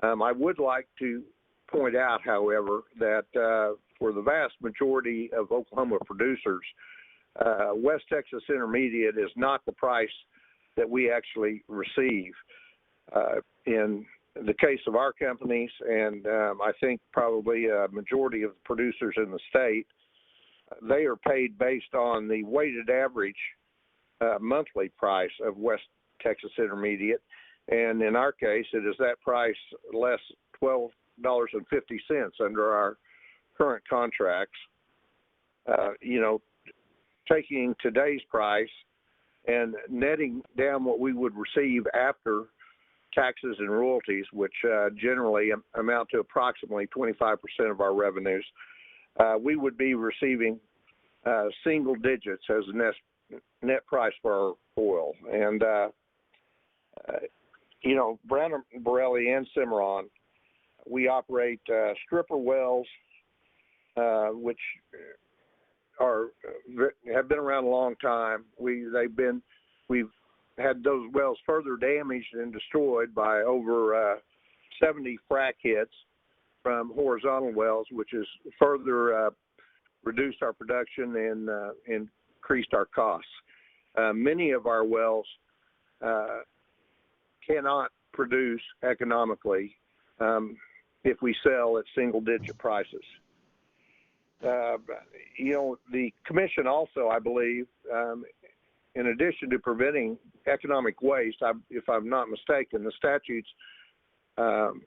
I would like to point out, however, that for the vast majority of Oklahoma producers, West Texas Intermediate is not the price that we actually receive. In the case of our companies, and I think probably a majority of the producers in the state, they are paid based on the weighted average monthly price of West Texas Intermediate. And in our case, it is that price less $12.50 under our current contracts, taking today's price and netting down what we would receive after taxes and royalties, which generally amount to approximately 25% of our revenues, we would be receiving single digits as a net price for our oil. And, Brown & Borelli and Cimarron, we operate stripper wells, which have been around a long time. We've had those wells further damaged and destroyed by over 70 frac hits from horizontal wells, which has further reduced our production and increased our costs. Many of our wells cannot produce economically if we sell at single-digit prices. The commission also, I believe, in addition to preventing economic waste, if I'm not mistaken, the statutes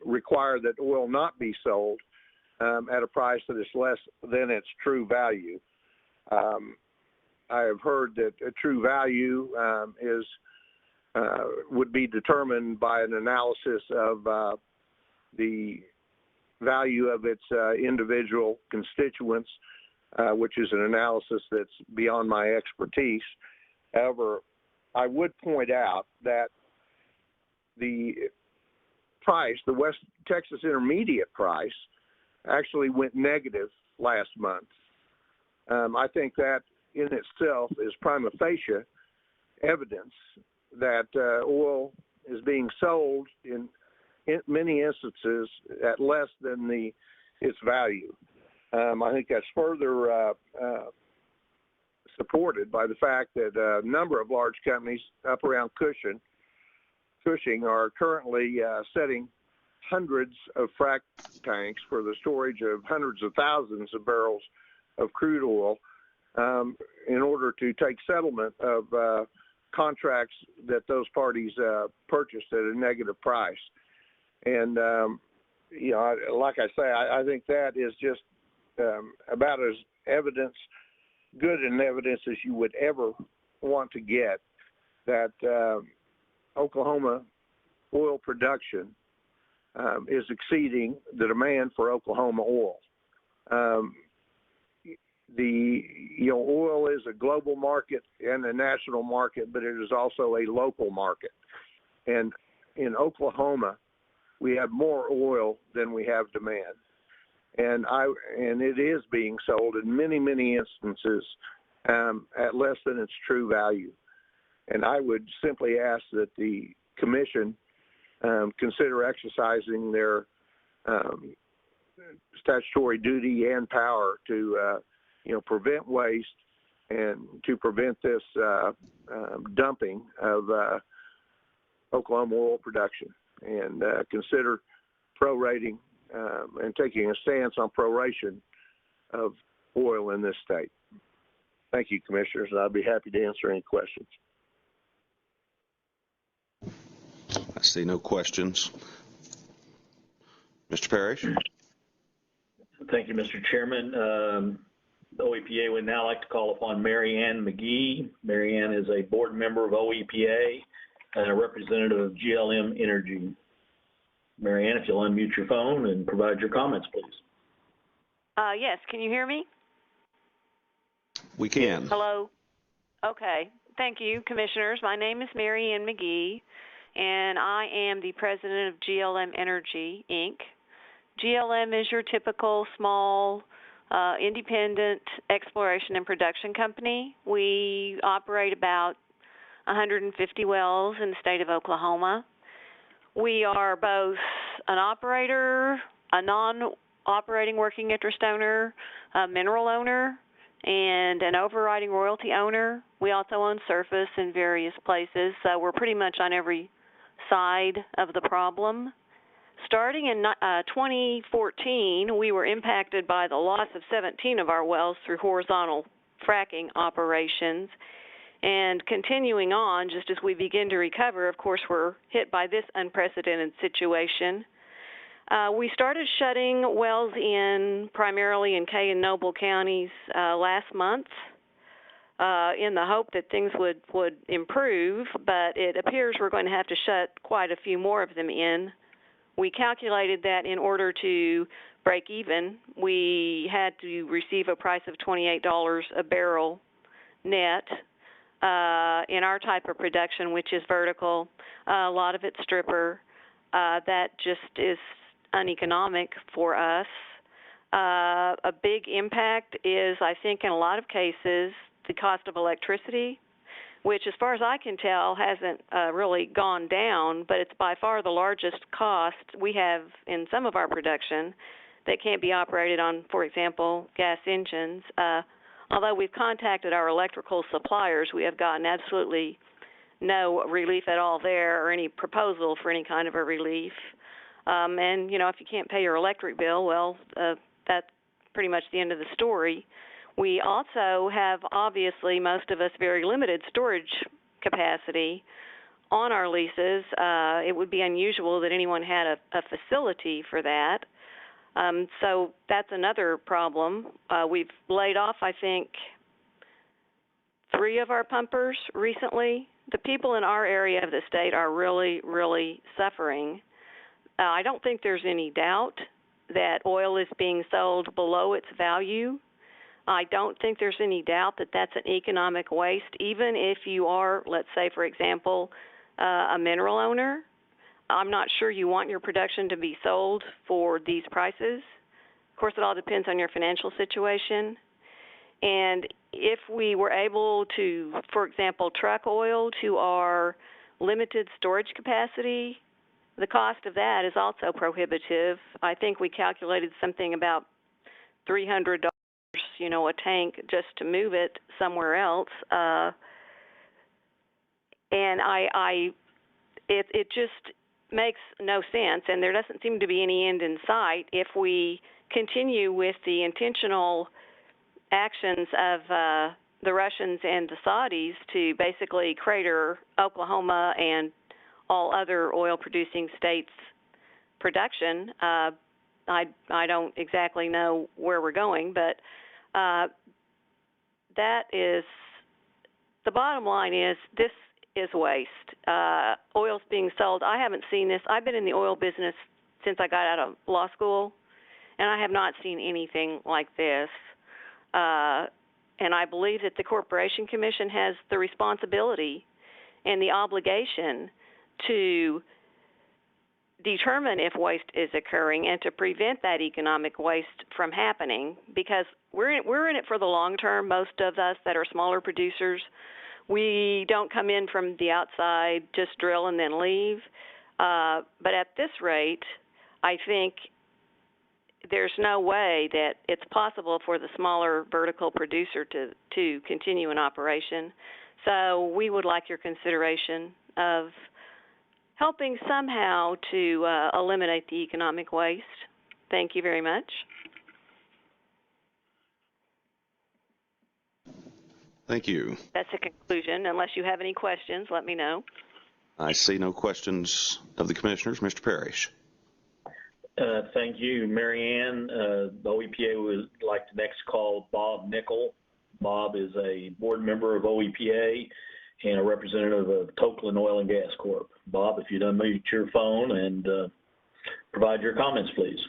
require that oil not be sold at a price that is less than its true value. I have heard that a true value would be determined by an analysis of the value of its individual constituents, which is an analysis that's beyond my expertise. However, I would point out that the price, the West Texas Intermediate price, actually went negative last month. I think that in itself is prima facie evidence that oil is being sold in many instances at less than its value. I think that's further supported by the fact that a number of large companies up around Cushing are currently setting hundreds of frac tanks for the storage of hundreds of thousands of barrels of crude oil in order to take settlement of contracts that those parties purchased at a negative price. And, like I say, I think that is just about as good an evidence as you would ever want to get that Oklahoma oil production is exceeding the demand for Oklahoma oil. Oil is a global market and a national market, but it is also a local market. And in Oklahoma, we have more oil than we have demand. And it is being sold in many, many instances at less than its true value. And I would simply ask that the commission consider exercising their statutory duty and power to, prevent waste and to prevent this dumping of Oklahoma oil production, and consider prorating and taking a stance on proration of oil in this state. Thank you, Commissioners, and I'll be happy to answer any questions. I see no questions. Mr. Parrish? Thank you, Mr. Chairman. The OEPA would now like to call upon Mary Ann McGee. Mary Ann is a board member of OEPA and a representative of GLM Energy. Mary Ann, if you'll unmute your phone and provide your comments, please. Yes, can you hear me? We can. Hello? Okay. Thank you, Commissioners. My name is Mary Ann McGee, and I am the president of GLM Energy, Inc. GLM is your typical small, independent exploration and production company. We operate about 150 wells in the state of Oklahoma. We are both an operator, a non-operating working interest owner, a mineral owner, and an overriding royalty owner. We also own surface in various places, so we're pretty much on every side of the problem. Starting in 2014, we were impacted by the loss of 17 of our wells through horizontal fracking operations. And continuing on, just as we begin to recover, of course, we're hit by this unprecedented situation. We started shutting wells in primarily in Kay and Noble counties last month in the hope that things would improve, but it appears we're going to have to shut quite a few more of them in. We calculated that in order to break even, we had to receive a price of $28 a barrel net. In our type of production, which is vertical, a lot of it's stripper, that just is uneconomic for us. A big impact is, I think, in a lot of cases, the cost of electricity, which, as far as I can tell, hasn't really gone down, but it's by far the largest cost we have in some of our production that can't be operated on, for example, gas engines. Although we've contacted our electrical suppliers, we have gotten absolutely no relief at all there or any proposal for any kind of a relief. And, you know, if you can't pay your electric bill, well, that's pretty much the end of the story. We also have, obviously, most of us, very limited storage capacity on our leases. It would be unusual that anyone had a facility for that. So that's another problem. We've laid off, I think, 3 of our pumpers recently. The people in our area of the state are really, really suffering. I don't think there's any doubt that oil is being sold below its value. I don't think there's any doubt that that's an economic waste, even if you are, let's say, for example, a mineral owner. I'm not sure you want your production to be sold for these prices. Of course, it all depends on your financial situation. And if we were able to, for example, truck oil to our limited storage capacity, the cost of that is also prohibitive. I think we calculated something about $300, you know, a tank just to move it somewhere else. And it just makes no sense, and there doesn't seem to be any end in sight if we continue with the intentional actions of the Russians and the Saudis to basically crater Oklahoma and all other oil-producing states' production. I don't exactly know where we're going, but that is the bottom line. Is this is waste. Oil's being sold. I haven't seen this. I've been in the oil business since I got out of law school, and I have not seen anything like this. And I believe that the Corporation Commission has the responsibility and the obligation to determine if waste is occurring and to prevent that economic waste from happening, because we're in it for the long term. Most of us that are smaller producers, we don't come in from the outside, just drill and then leave. But at this rate, I think there's no way that it's possible for the smaller vertical producer to continue an operation. So we would like your consideration of helping somehow to eliminate the economic waste. Thank you very much. Thank you. That's a conclusion. Unless you have any questions, let me know. I see no questions of the commissioners. Mr. Parrish. Thank you, Mary Ann. The OEPA would like to next call Bob Nickel. Bob is a board member of OEPA and a representative of Tokeland Oil and Gas Corp. Bob, if you'd unmute your phone and provide your comments, please.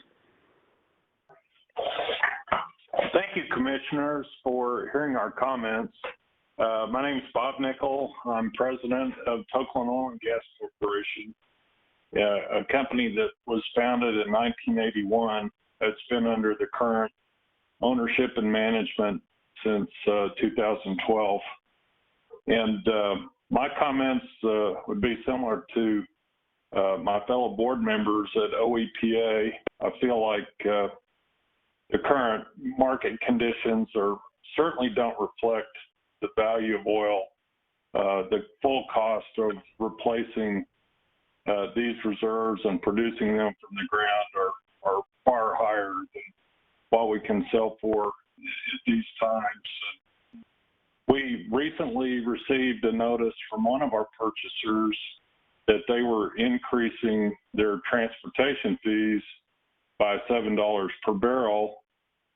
Thank you, commissioners, for hearing our comments. My name is Bob Nickel. I'm president of Tokeland Oil and Gas Corporation, a company that was founded in 1981. It's been under the current ownership and management since 2012. And my comments would be similar to my fellow board members at OEPA. I feel like the current market conditions certainly don't reflect the value of oil. The full cost of replacing these reserves and producing them from the ground are far higher than what we can sell for at these times. We recently received a notice from one of our purchasers that they were increasing their transportation fees by $7 per barrel.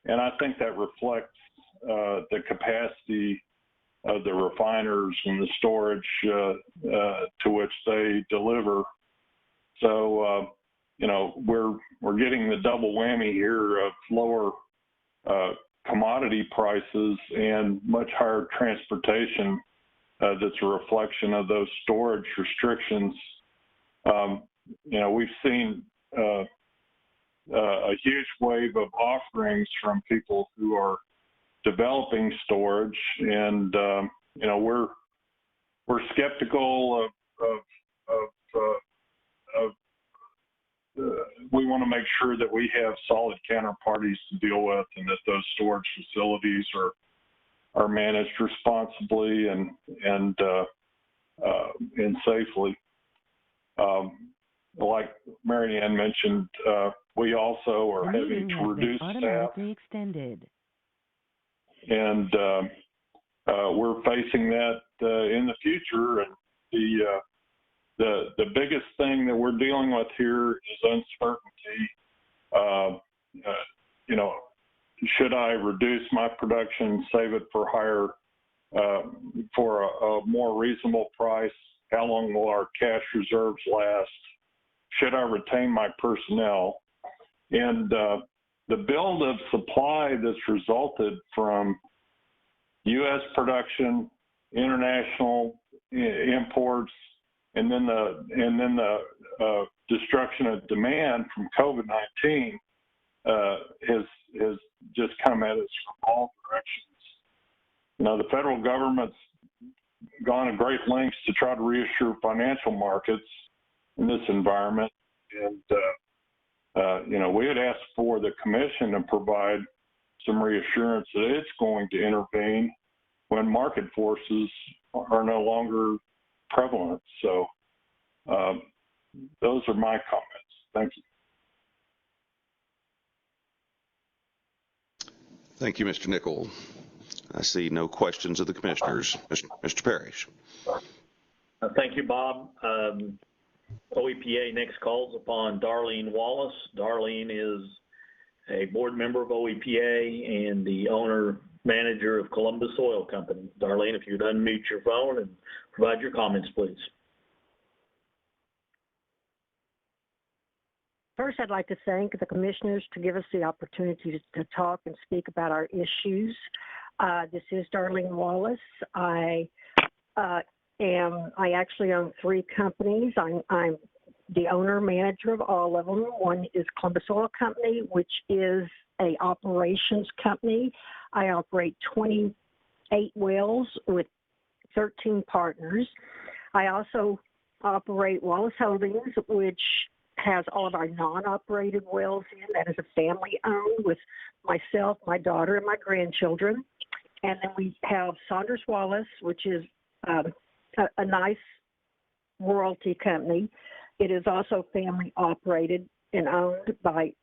And I think that reflects the capacity of the refiners and the storage to which they deliver. So, we're getting the double whammy here of lower commodity prices and much higher transportation that's a reflection of those storage restrictions. We've seen a huge wave of offerings from people who are developing storage, and we're skeptical of we want to make sure that we have solid counterparties to deal with, and that those storage facilities are managed responsibly and safely. Like Mary Ann mentioned, we also are having to reduce staff, and we're facing that in the future. And the biggest thing that we're dealing with here is uncertainty. Should I reduce my production, save it for a more reasonable price? How long will our cash reserves last? Should I retain my personnel? And the build of supply that's resulted from U.S. production, international imports, and then the destruction of demand from COVID-19 has just come at us from all directions. The federal government's gone to great lengths to try to reassure financial markets in this environment, and we had asked for the commission to provide some reassurance that it's going to intervene when market forces are no longer prevalent. So those are my comments. Thank you. Thank you, Mr. Nickel. I see no questions of the commissioners. Mr. Parrish. Thank you, Bob. OEPA next calls upon Darlene Wallace. Darlene is a board member of OEPA and the owner-manager of Columbus Oil Company. Darlene, if you'd unmute your phone and provide your comments, please. First, I'd like to thank the commissioners to give us the opportunity to talk and speak about our issues. This is Darlene Wallace. I actually own 3 companies. I'm the owner-manager of all of them. One is Columbus Oil Company, which is a operations company. I operate 28 wells with 13 partners. I also operate Wallace Holdings, which has all of our non-operated wells in. That is a family-owned with myself, my daughter, and my grandchildren. And then we have Saunders Wallace, which is a nice royalty company. It is also family operated and owned by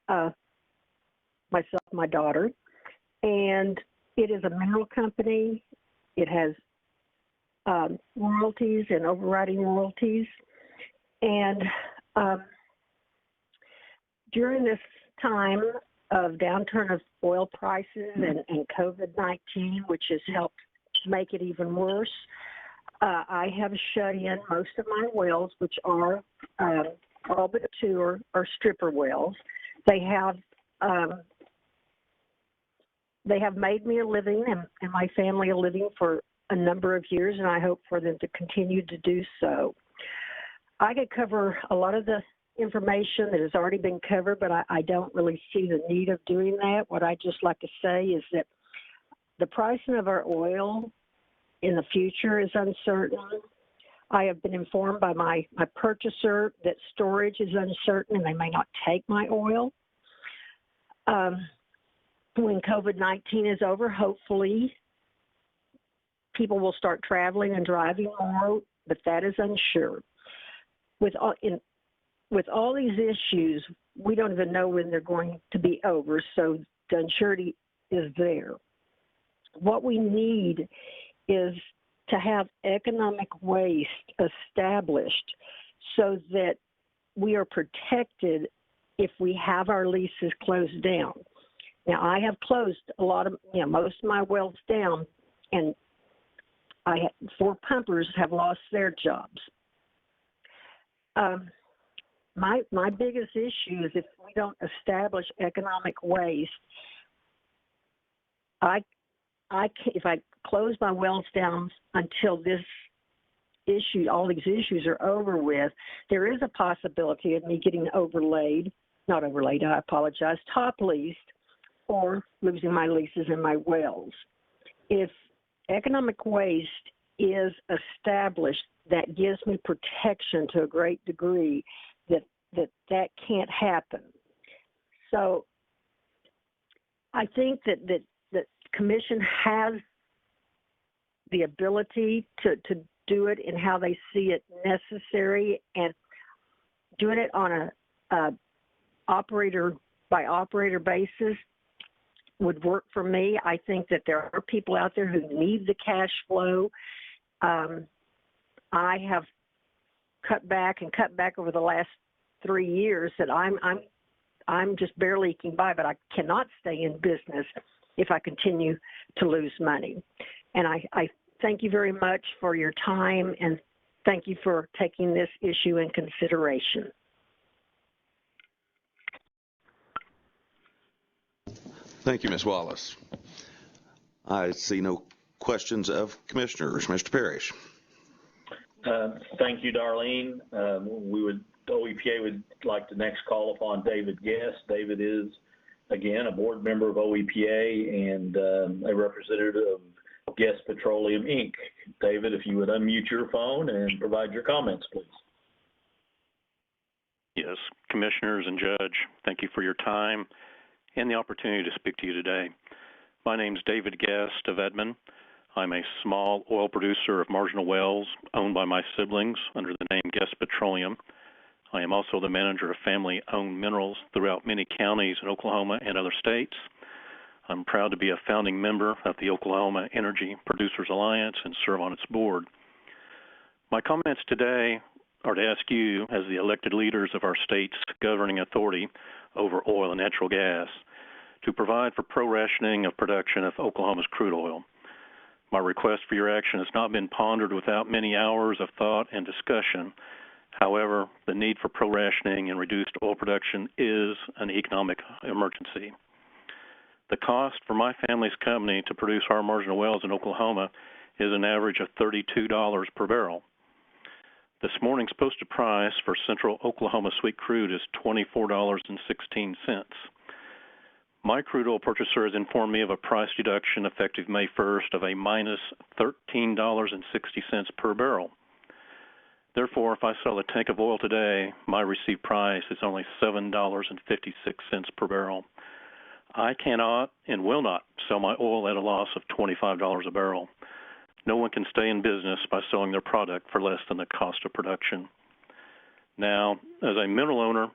myself, my daughter. And it is a mineral company. It has royalties and overriding royalties. And during this time of downturn of oil prices and COVID-19, which has helped make it even worse, I have shut in most of my wells, which are all but 2 are stripper wells. They have made me a living and my family a living for a number of years, and I hope for them to continue to do so. I could cover a lot of the information that has already been covered, but I don't really see the need of doing that. What I just like to say is that the pricing of our oil in the future is uncertain. I have been informed by my purchaser that storage is uncertain and they may not take my oil. When COVID-19 is over, hopefully people will start traveling and driving more, but that is unsure. With all these issues, we don't even know when they're going to be over, so the uncertainty is there. What we need is to have economic waste established so that we are protected if we have our leases closed down. Now, I have closed a lot of, most of my wells down, and 4 pumpers have lost their jobs. My biggest issue is if we don't establish economic waste, if I close my wells down until this issue, all these issues are over with, there is a possibility of me getting top leased, or losing my leases and my wells. If economic waste is established, that gives me protection to a great degree that can't happen. So I think that the commission has the ability to do it in how they see it necessary, and doing it on a operator by operator basis would work for me. I think that there are people out there who need the cash flow. I have cut back over the last 3 years that I'm just barely eking by, but I cannot stay in business if I continue to lose money. And I thank you very much for your time, and thank you for taking this issue in consideration. Thank you, Ms. Wallace. I see no questions of commissioners. Mr. Parrish. Thank you, Darlene. OEPA would like to next call upon David Guest. David is, again, a board member of OEPA and a representative of Guest Petroleum, Inc. David, if you would unmute your phone and provide your comments, please. Yes, commissioners and judge, thank you for your time and the opportunity to speak to you today. My name is David Guest of Edmond. I'm a small oil producer of marginal wells owned by my siblings under the name Guest Petroleum. I am also the manager of family-owned minerals throughout many counties in Oklahoma and other states. I'm proud to be a founding member of the Oklahoma Energy Producers Alliance and serve on its board. My comments today are to ask you, as the elected leaders of our state's governing authority over oil and natural gas, to provide for pro-rationing of production of Oklahoma's crude oil. My request for your action has not been pondered without many hours of thought and discussion. However, the need for pro-rationing and reduced oil production is an economic emergency. The cost for my family's company to produce our marginal wells in Oklahoma is an average of $32 per barrel. This morning's posted price for Central Oklahoma sweet crude is $24.16. My crude oil purchaser has informed me of a price deduction effective May 1st of a minus $13.60 per barrel. Therefore, if I sell a tank of oil today, my received price is only $7.56 per barrel. I cannot and will not sell my oil at a loss of $25 a barrel. No one can stay in business by selling their product for less than the cost of production. Now, as a mineral owner,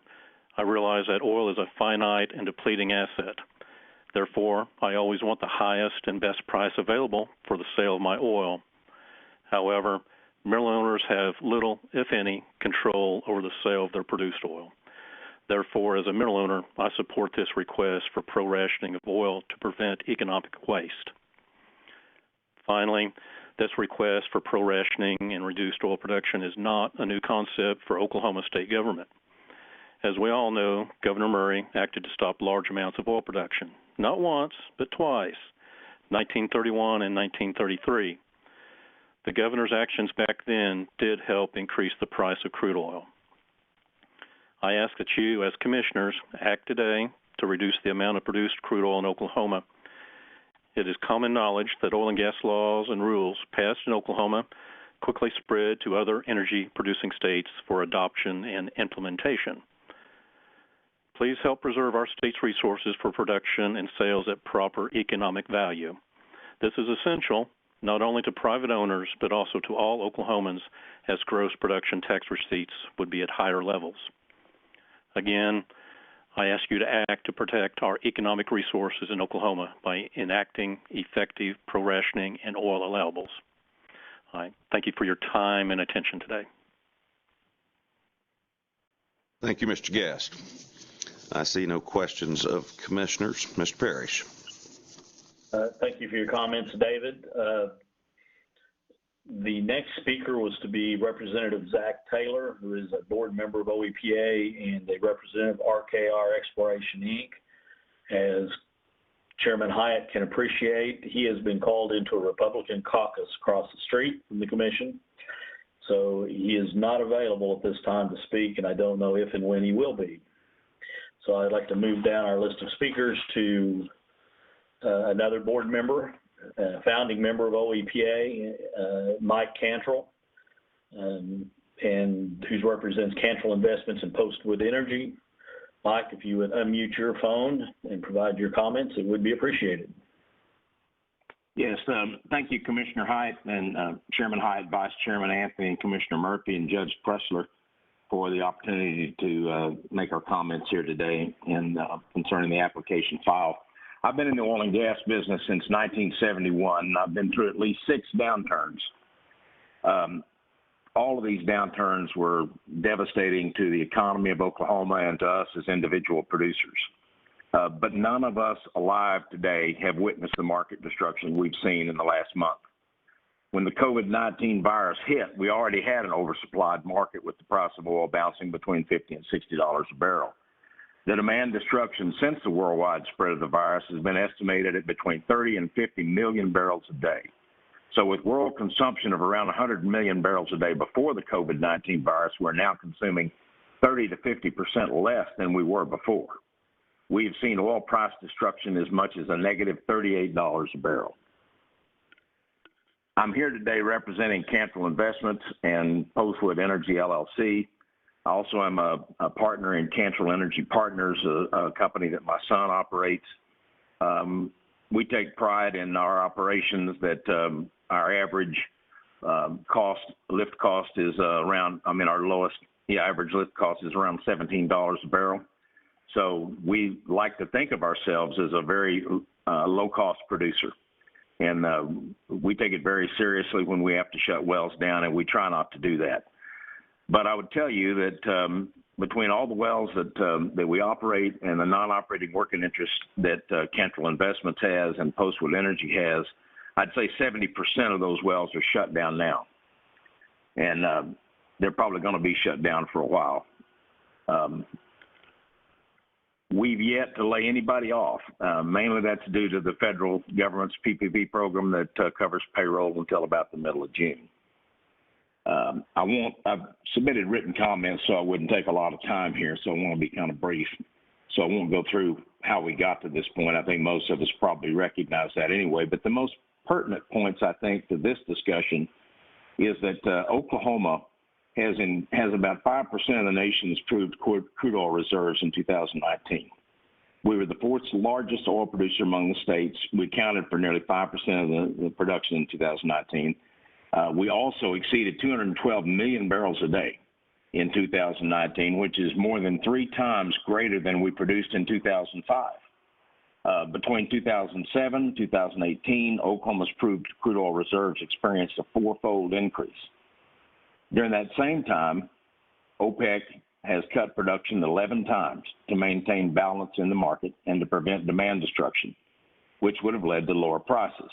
I realize that oil is a finite and depleting asset. Therefore, I always want the highest and best price available for the sale of my oil. However, mineral owners have little, if any, control over the sale of their produced oil. Therefore, as a mineral owner, I support this request for pro-rationing of oil to prevent economic waste. Finally, this request for pro-rationing and reduced oil production is not a new concept for Oklahoma state government. As we all know, Governor Murray acted to stop large amounts of oil production, not once, but twice, 1931 and 1933. The governor's actions back then did help increase the price of crude oil. I ask that you, as commissioners, act today to reduce the amount of produced crude oil in Oklahoma. It is common knowledge that oil and gas laws and rules passed in Oklahoma quickly spread to other energy-producing states for adoption and implementation. Please help preserve our state's resources for production and sales at proper economic value. This is essential not only to private owners, but also to all Oklahomans, as gross production tax receipts would be at higher levels. Again, I ask you to act to protect our economic resources in Oklahoma by enacting effective pro-rationing and oil allowables. I thank you for your time and attention today. Thank you, Mr. Guest. I see no questions of commissioners. Mr. Parrish. Thank you for your comments, David. The next speaker was to be Representative Zach Taylor, who is a board member of OEPA and a representative of RKR Exploration, Inc. As Chairman Hyatt can appreciate, he has been called into a Republican caucus across the street from the commission. So he is not available at this time to speak, and I don't know if and when he will be. So I'd like to move down our list of speakers to another board member, founding member of OEPA, Mike Cantrell, and who represents Cantrell Investments and Postwood Energy. Mike, if you would unmute your phone and provide your comments, it would be appreciated. Yes, thank you, Commissioner Hyatt and Chairman Hyatt, Vice Chairman Anthony, and Commissioner Murphy and Judge Pressler for the opportunity to make our comments here today and concerning the application file. I've been in the oil and gas business since 1971. I've been through at least 6 downturns. All of these downturns were devastating to the economy of Oklahoma and to us as individual producers. But none of us alive today have witnessed the market destruction we've seen in the last month. When the COVID-19 virus hit, we already had an oversupplied market with the price of oil bouncing between $50 and $60 a barrel. The demand destruction since the worldwide spread of the virus has been estimated at between 30 and 50 million barrels a day. So with world consumption of around 100 million barrels a day before the COVID-19 virus, we're now consuming 30 to 50% less than we were before. We've seen oil price destruction as much as a negative $38 a barrel. I'm here today representing Cantrell Investments and Postwood Energy, LLC. I also am a partner in Cantrell Energy Partners, a company that my son operates. We take pride in our operations that our average lift cost is around, our lowest average lift cost is around $17 a barrel. So we like to think of ourselves as a very low-cost producer. And we take it very seriously when we have to shut wells down, and we try not to do that. But I would tell you that between all the wells that we operate and the non-operating working interest that Cantrell Investments has and Postwood Energy has, I'd say 70% of those wells are shut down now. And they're probably going to be shut down for a while. We've yet to lay anybody off. Mainly that's due to the federal government's PPP program that covers payroll until about the middle of June. I've submitted written comments, so I wouldn't take a lot of time here, so I want to be kind of brief. So I won't go through how we got to this point. I think most of us probably recognize that anyway. But the most pertinent points, I think, to this discussion is that Oklahoma has about 5% of the nation's proved crude oil reserves in 2019. We were the 4th largest oil producer among the states. We accounted for nearly 5% of the production in 2019. We also exceeded 212 million barrels a day in 2019, which is more than 3 times greater than we produced in 2005. Between 2007 and 2018, Oklahoma's proved crude oil reserves experienced a 4-fold increase. During that same time, OPEC has cut production 11 times to maintain balance in the market and to prevent demand destruction, which would have led to lower prices.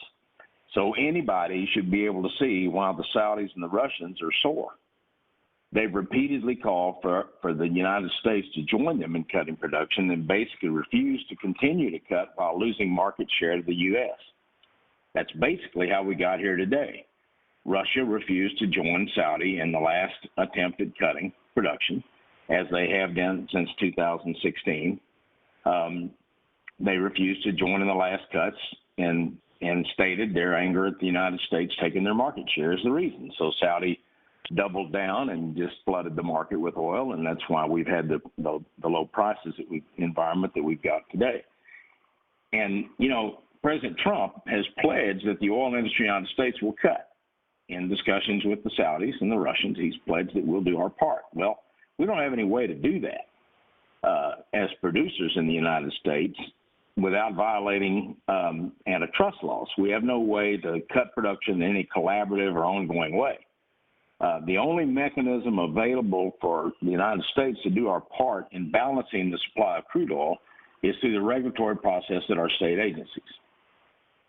So anybody should be able to see why the Saudis and the Russians are sore. They've repeatedly called for the United States to join them in cutting production and basically refused to continue to cut while losing market share to the U.S. That's basically how we got here today. Russia refused to join Saudi in the last attempt at cutting production, as they have done since 2016. They refused to join in the last cuts and stated their anger at the United States taking their market share as the reason. So Saudi doubled down and just flooded the market with oil, and that's why we've had the low prices environment that we've got today. And, President Trump has pledged that the oil industry in the United States will cut. In discussions with the Saudis and the Russians, he's pledged that we'll do our part. Well, we don't have any way to do that as producers in the United States without violating antitrust laws. We have no way to cut production in any collaborative or ongoing way. The only mechanism available for the United States to do our part in balancing the supply of crude oil is through the regulatory process at our state agencies.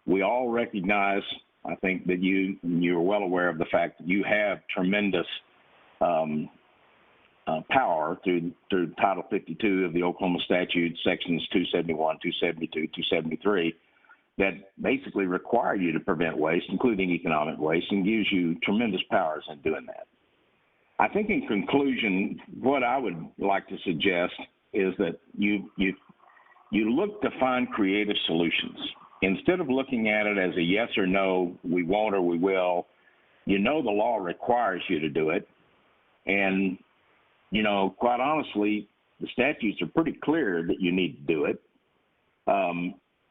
We all recognize, I think that you're well aware of the fact that you have tremendous power through Title 52 of the Oklahoma statute, sections 271, 272, 273, that basically require you to prevent waste, including economic waste, and gives you tremendous powers in doing that. I think in conclusion, what I would like to suggest is that you look to find creative solutions. Instead of looking at it as a yes or no, we won't or we will, the law requires you to do it. And, quite honestly, the statutes are pretty clear that you need to do it.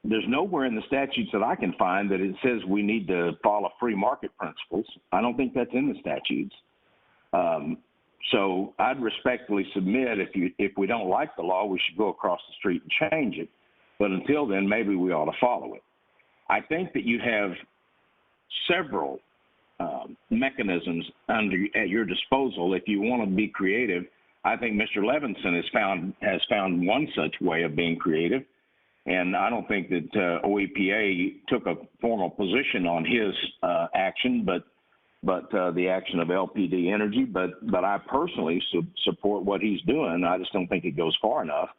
There's nowhere in the statutes that I can find that it says we need to follow free market principles. I don't think that's in the statutes. So I'd respectfully submit if we don't like the law, we should go across the street and change it. But until then, maybe we ought to follow it. I think that you have several mechanisms at your disposal if you want to be creative. I think Mr. Levinson has found one such way of being creative, and I don't think that OEPA took a formal position on his action, but the action of LPD Energy. But I personally support what he's doing. I just don't think it goes far enough.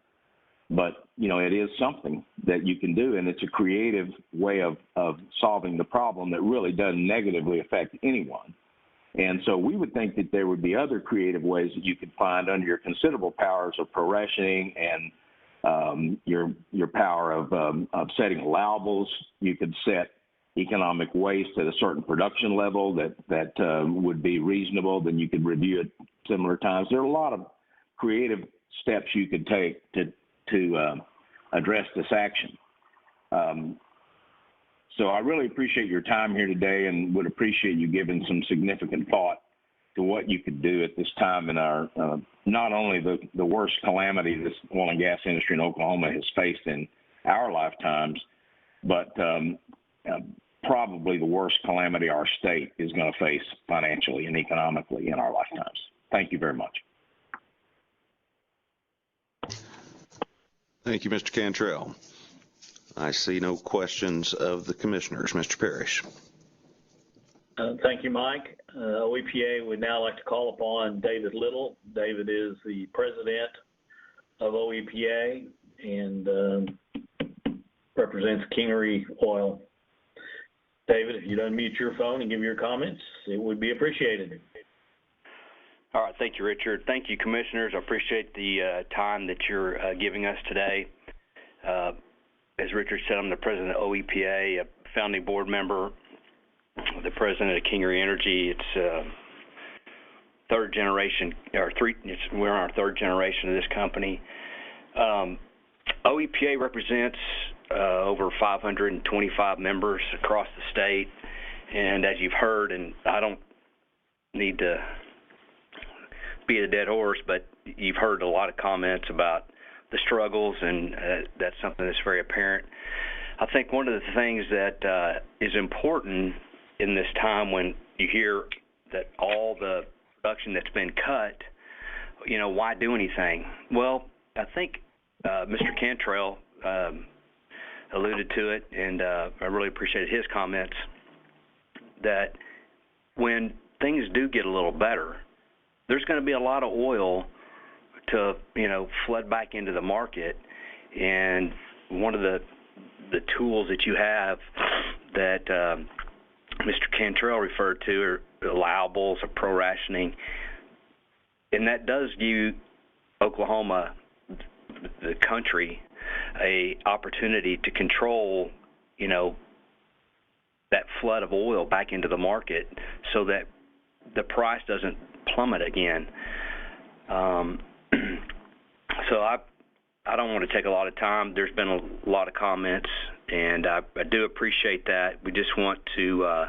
But, it is something that you can do, and it's a creative way of solving the problem that really doesn't negatively affect anyone. And so we would think that there would be other creative ways that you could find under your considerable powers of pro-rationing and your power of setting allowables. You could set economic waste at a certain production level that would be reasonable. Then you could review it similar times. There are a lot of creative steps you could take to address this action. So I really appreciate your time here today and would appreciate you giving some significant thought to what you could do at this time in our, not only the worst calamity this oil and gas industry in Oklahoma has faced in our lifetimes, but probably the worst calamity our state is going to face financially and economically in our lifetimes. Thank you very much. Thank you, Mr. Cantrell. I see no questions of the commissioners. Mr. Parrish. Thank you, Mike. OEPA would now like to call upon David Little. David is the president of OEPA and represents Kingery Oil. David, if you'd unmute your phone and give your comments, it would be appreciated. All right. Thank you, Richard. Thank you, commissioners. I appreciate the time that you're giving us today. As Richard said, I'm the president of OEPA, a founding board member, the president of Kingery Energy. It's third generation, we're in our third generation of this company. OEPA represents over 525 members across the state. And as you've heard, and I don't need to beat a dead horse, but you've heard a lot of comments about the struggles, and that's something that's very apparent. I think one of the things that is important in this time when you hear that all the production that's been cut, why do anything? Well, I think Mr. Cantrell alluded to it, and I really appreciated his comments, that when things do get a little better, there's going to be a lot of oil to, flood back into the market. And one of the tools that you have that Mr. Cantrell referred to are allowables or pro-rationing. And that does give Oklahoma, the country, a opportunity to control, that flood of oil back into the market so that the price doesn't plummet again. So I don't want to take a lot of time. There's been a lot of comments, and I do appreciate that. We just want to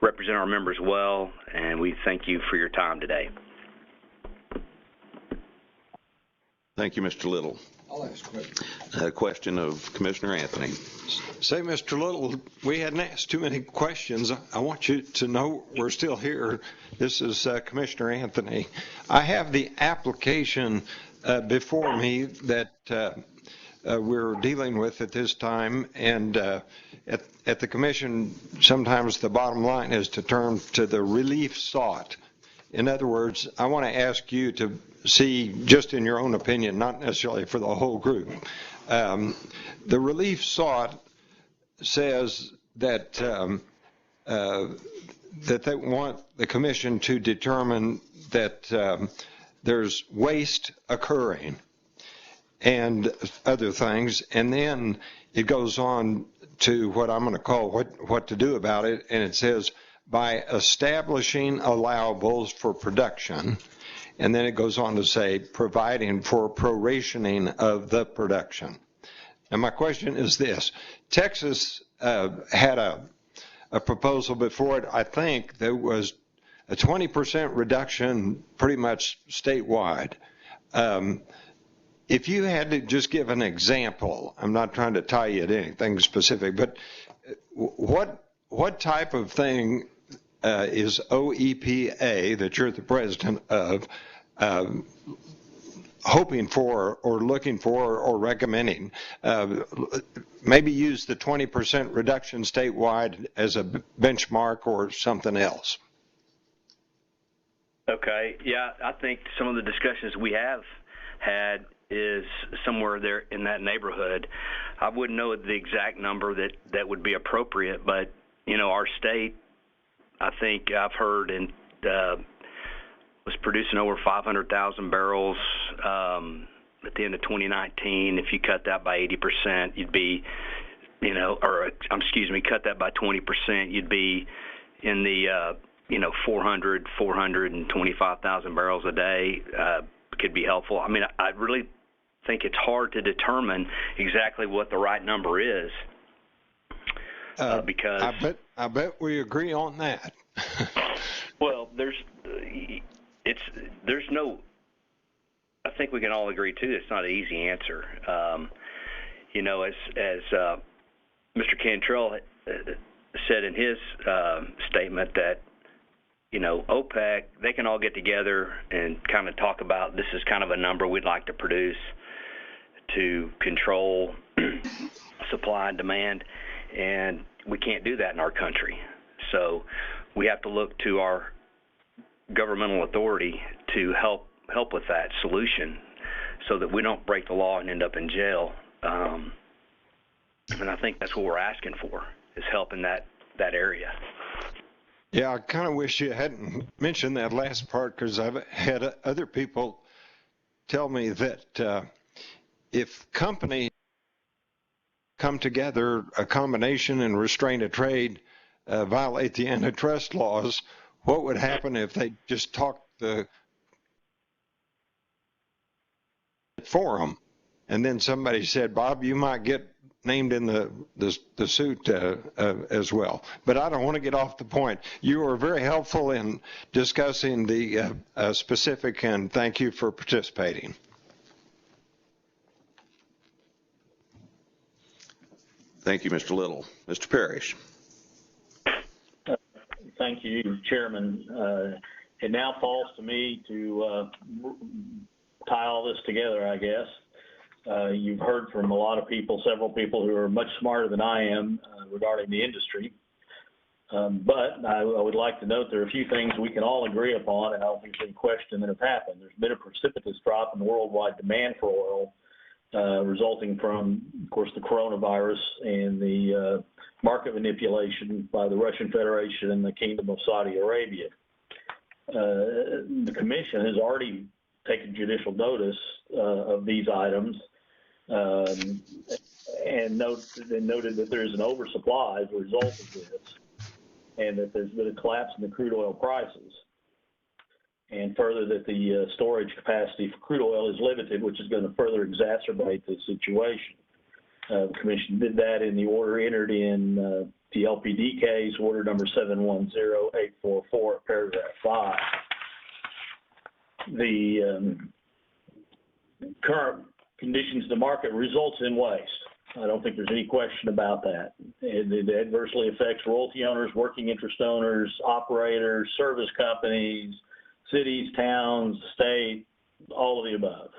represent our members well, and we thank you for your time today. Thank you, Mr. Little. I'll ask a question. A question of Commissioner Anthony. Say, Mr. Little, we hadn't asked too many questions. I want you to know we're still here. This is Commissioner Anthony. I have the application before me that we're dealing with at this time, and at the commission, sometimes the bottom line is to turn to the relief sought. In other words, I want to ask you to see, just in your own opinion, not necessarily for the whole group. The relief sought says that that they want the commission to determine that there's waste occurring and other things, and then it goes on to what I'm going to call what to do about it, and it says by establishing allowables for production, and then it goes on to say providing for prorationing of the production. And my question is this: Texas had a proposal before it. I think there was a 20% reduction pretty much statewide. If you had to just give an example, I'm not trying to tie you to anything specific, but what type of thing is OEPA, that you're the president of, hoping for or looking for or recommending? Maybe use the 20% reduction statewide as a benchmark or something else. Okay. Yeah, I think some of the discussions we have had is somewhere there in that neighborhood. I wouldn't know the exact number that would be appropriate, but, you know, our state, I think I've heard, and was producing over 500,000 barrels at the end of 2019. If you cut that by 80%, you'd be, you know, cut that by 20%, you'd be in the, 425,000 barrels a day. Could be helpful. I mean, I really think it's hard to determine exactly what the right number is because I bet we agree on that. Well, I think we can all agree too. It's not an easy answer. As Mr. Cantrell said in his statement that, OPEC, they can all get together and kind of talk about, this is kind of a number we'd like to produce to control supply and demand, and we can't do that in our country. So we have to look to our governmental authority to help with that solution so that we don't break the law and end up in jail. And I think that's what we're asking for, is help in that area. Yeah, I kind of wish you hadn't mentioned that last part, because I've had other people tell me that if companies come together, a combination and restraint of trade violate the antitrust laws, what would happen if they just talked the forum, and then somebody said, Bob, you might get named in the suit as well. But I don't want to get off the point. You were very helpful in discussing the specific, and thank you for participating. Thank you, Mr. Little. Mr. Parrish. Thank you, Chairman. It now falls to me to tie all this together, I guess. You've heard from a lot of people, several people who are much smarter than I am regarding the industry. But I would like to note there are a few things we can all agree upon, and I don't think there's any question that have happened. There's been a precipitous drop in the worldwide demand for oil, resulting from, of course, the coronavirus and the market manipulation by the Russian Federation and the Kingdom of Saudi Arabia. The Commission has already taken judicial notice of these items and noted that there's an oversupply as a result of this, and that there's been a collapse in the crude oil prices, and further that the storage capacity for crude oil is limited, which is going to further exacerbate the situation. The Commission did that in the order entered in the LPD case, order number 710844, paragraph 5. current conditions in the market results in waste. I don't think there's any question about that. It adversely affects royalty owners, working interest owners, operators, service companies, cities, towns, state, all of the above.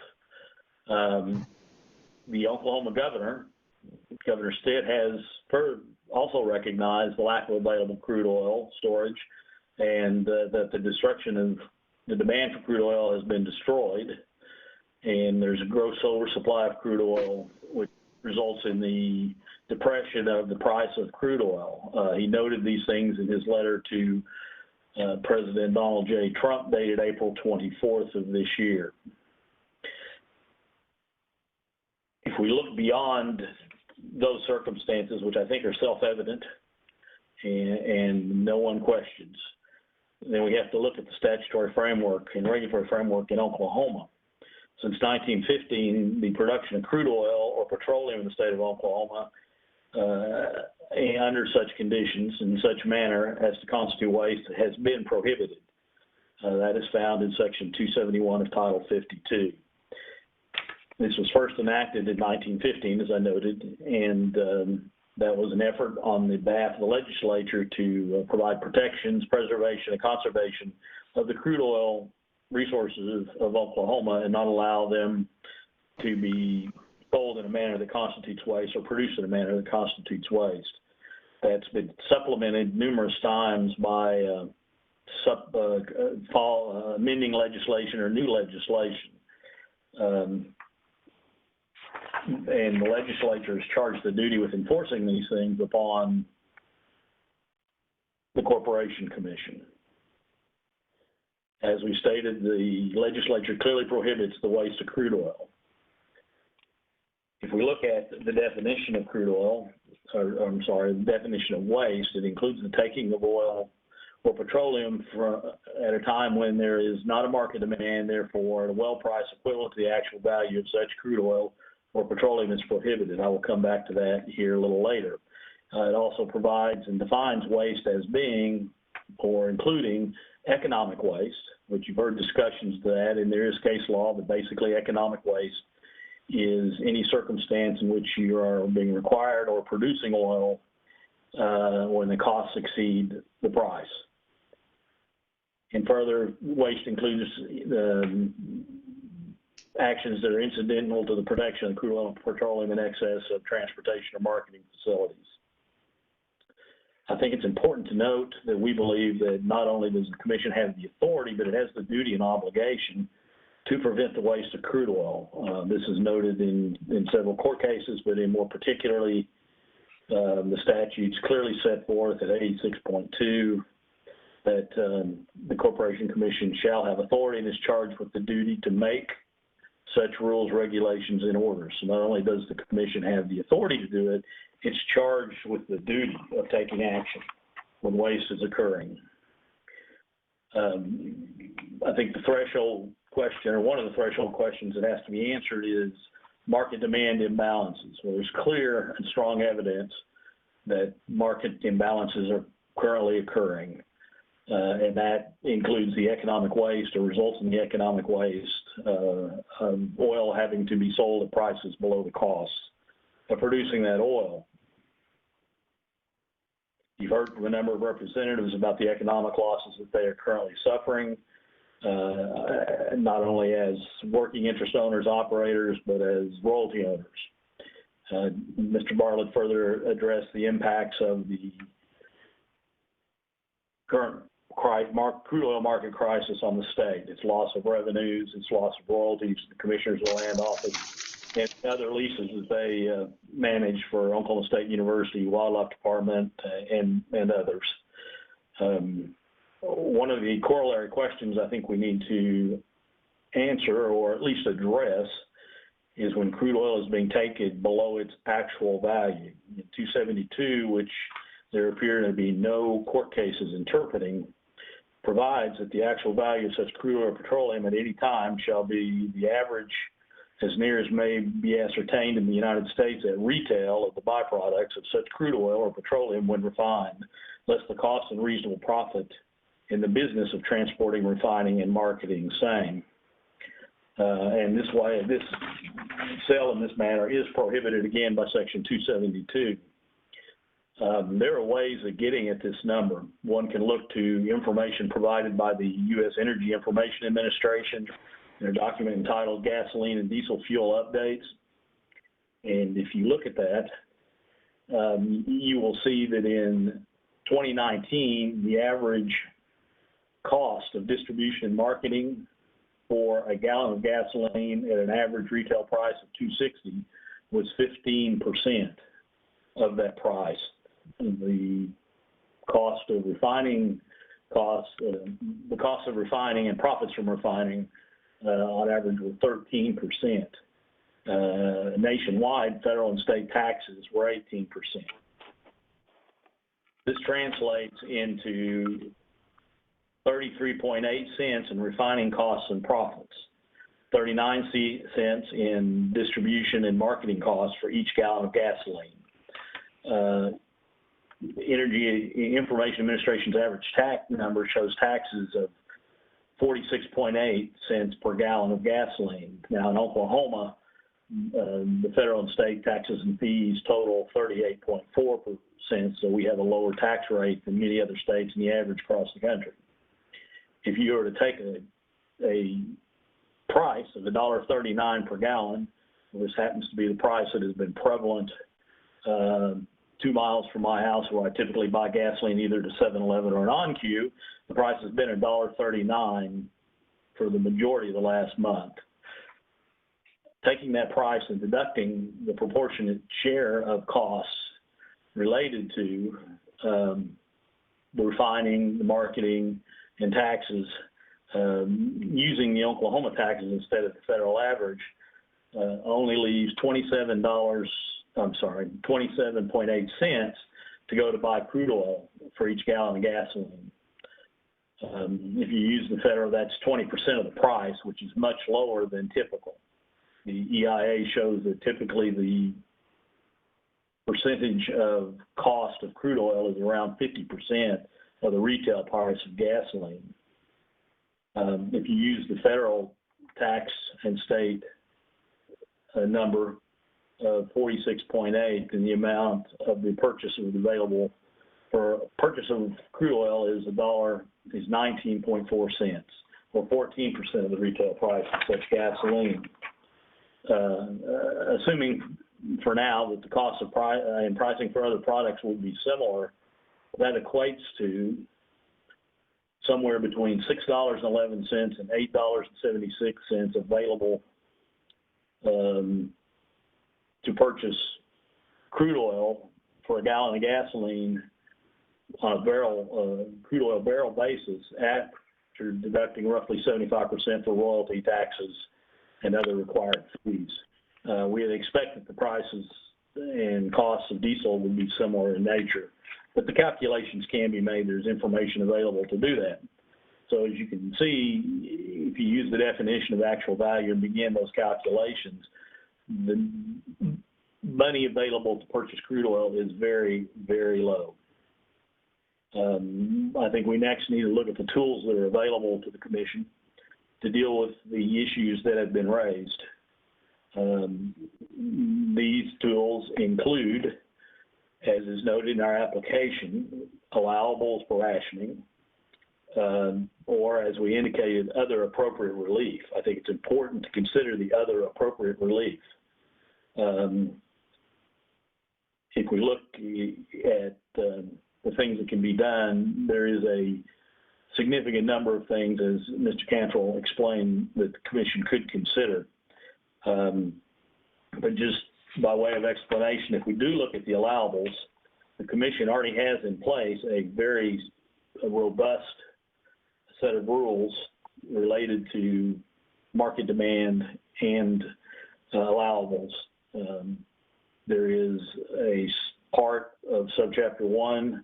The Oklahoma governor, Governor Stitt, has also recognized the lack of available crude oil storage and that the destruction of the demand for crude oil has been destroyed. And there's a gross oversupply of crude oil, which results in the depression of the price of crude oil. He noted these things in his letter to President Donald J. Trump, dated April 24th of this year. If we look beyond those circumstances, which I think are self-evident and no one questions, then we have to look at the statutory framework and regulatory framework in Oklahoma. Since 1915, the production of crude oil or petroleum in the state of Oklahoma under such conditions, in such manner as to constitute waste, has been prohibited. That is found in Section 271 of Title 52. This was first enacted in 1915, as I noted, and that was an effort on the behalf of the legislature to provide protections, preservation, and conservation of the crude oil resources of Oklahoma and not allow them to be sold in a manner that constitutes waste or produced in a manner that constitutes waste. That's been supplemented numerous times by amending legislation or new legislation. And the legislature has charged the duty with enforcing these things upon the Corporation Commission. As we stated, the legislature clearly prohibits the waste of crude oil. If we look at the definition of crude oil, the definition of waste, it includes the taking of oil or petroleum at a time when there is not a market demand, therefore, a well price equivalent to the actual value of such crude oil or petroleum is prohibited. I will come back to that here a little later. It also provides and defines waste as being or including economic waste, which you've heard discussions to that, and there is case law, but basically economic waste is any circumstance in which you are being required or producing oil when the costs exceed the price. And further, waste includes actions that are incidental to the production of crude oil and petroleum in excess of transportation or marketing facilities. I think it's important to note that we believe that not only does the Commission have the authority, but it has the duty and obligation to prevent the waste of crude oil. This is noted in several court cases, but in more particularly, the statutes clearly set forth at 86.2 that the Corporation Commission shall have authority and is charged with the duty to make such rules, regulations, and orders. So not only does the Commission have the authority to do it, it's charged with the duty of taking action when waste is occurring. I think the threshold question, or one of the threshold questions that has to be answered, is market demand imbalances. Well, there's clear and strong evidence that market imbalances are currently occurring. And that includes the economic waste or results in the economic waste, oil having to be sold at prices below the cost of producing that oil. You've heard from a number of representatives about the economic losses that they are currently suffering, not only as working interest owners, operators, but as royalty owners. Mr. Bartlett further addressed the impacts of the current crude oil market crisis on the state, its loss of revenues, its loss of royalties to the Commissioners of the Land Office, and other leases that they manage for Oklahoma State University, Wildlife Department, and others. One of the corollary questions I think we need to answer, or at least address, is when crude oil is being taken below its actual value. In 272, which there appear to be no court cases interpreting, provides that the actual value of such crude oil or petroleum at any time shall be the average, as near as may be ascertained in the United States at retail, of the byproducts of such crude oil or petroleum when refined, less the cost and reasonable profit in the business of transporting, refining, and marketing same. And this sale in this manner is prohibited again by Section 272. There are ways of getting at this number. One can look to information provided by the U.S. Energy Information Administration in a document entitled Gasoline and Diesel Fuel Updates. And if you look at that, you will see that in 2019, the average cost of distribution and marketing for a gallon of gasoline at an average retail price of $2.60 was 15% of that price. The cost of refining the cost of refining and profits from refining on average were 13%. Nationwide, federal and state taxes were 18%. This translates into 33.8 cents in refining costs and profits, 39 cents in distribution and marketing costs for each gallon of gasoline. Energy Information Administration's average tax number shows taxes of 46.8 cents per gallon of gasoline. Now in Oklahoma, the federal and state taxes and fees total 38.4 cents, so we have a lower tax rate than many other states and the average across the country. If you were to take a price of $1.39 per gallon, this happens to be the price that has been prevalent 2 miles from my house where I typically buy gasoline either to 7-Eleven or an on-Q, the price has been $1.39 for the majority of the last month. Taking that price and deducting the proportionate share of costs related to the refining, the marketing, and taxes, using the Oklahoma taxes instead of the federal average, only leaves 27.8 cents to go to buy crude oil for each gallon of gasoline. If you use the federal, that's 20% of the price, which is much lower than typical. The EIA shows that typically the percentage of cost of crude oil is around 50% of the retail price of gasoline. If you use the federal tax and state number of 46.8, then the amount of the purchase of available for purchase of crude oil is $19.4 cents, or 14% of the retail price of such gasoline. Assuming for now that the cost of and pricing for other products will be similar, that equates to somewhere between $6.11 and $8.76 available to purchase crude oil for a gallon of gasoline on a crude oil barrel basis after deducting roughly 75% for royalty, taxes, and other required fees. We had expected the prices and costs of diesel would be similar in nature, but the calculations can be made. There's information available to do that. So as you can see, if you use the definition of actual value and begin those calculations, the money available to purchase crude oil is very, very low. I think we next need to look at the tools that are available to the Commission to deal with the issues that have been raised. These tools include, as is noted in our application, allowables for rationing, or as we indicated, other appropriate relief. I think it's important to consider the other appropriate relief. If we look at the things that can be done, there is a significant number of things, as Mr. Cantrell explained, that the Commission could consider. But just by way of explanation, if we do look at the allowables, the Commission already has in place a very robust set of rules related to market demand and allowables. There is a part of Subchapter 1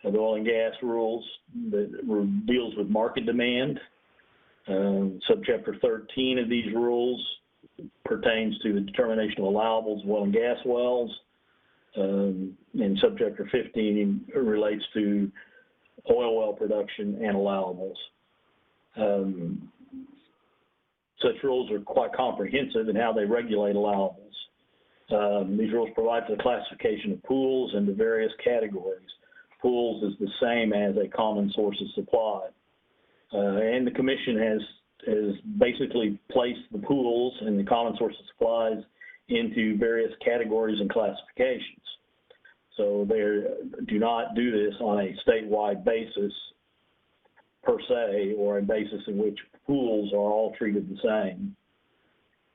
of the oil and gas rules that deals with market demand. Subchapter 13 of these rules pertains to the determination of allowables of oil and gas wells. And Subchapter 15 relates to oil well production and allowables. Such rules are quite comprehensive in how they regulate allowables. These rules provide for the classification of pools into various categories. Pools is the same as a common source of supply. And the Commission has basically placed the pools and the common source of supplies into various categories and classifications. So they do not do this on a statewide basis per se, or a basis in which pools are all treated the same,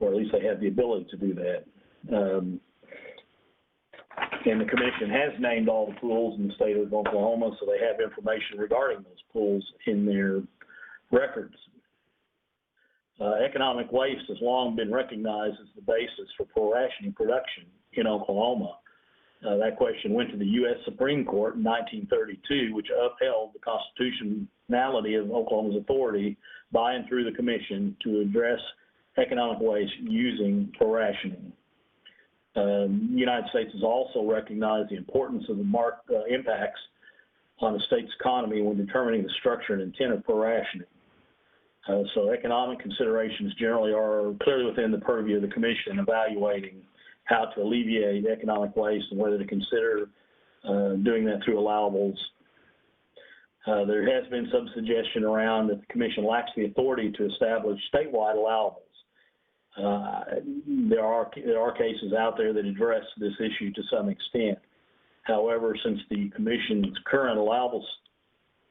or at least they have the ability to do that. And the Commission has named all the pools in the state of Oklahoma, so they have information regarding those pools in their records. Economic waste has long been recognized as the basis for pro-rationing production in Oklahoma. That question went to the U.S. Supreme Court in 1932, which upheld the constitutionality of Oklahoma's authority by and through the Commission to address economic waste using pro-rationing. The United States has also recognized the importance of the impacts on the state's economy when determining the structure and intent of pro-rationing. So economic considerations generally are clearly within the purview of the Commission evaluating how to alleviate economic waste and whether to consider doing that through allowables. There has been some suggestion around that the Commission lacks the authority to establish statewide allowables. There are cases out there that address this issue to some extent. However, since the Commission's current allowables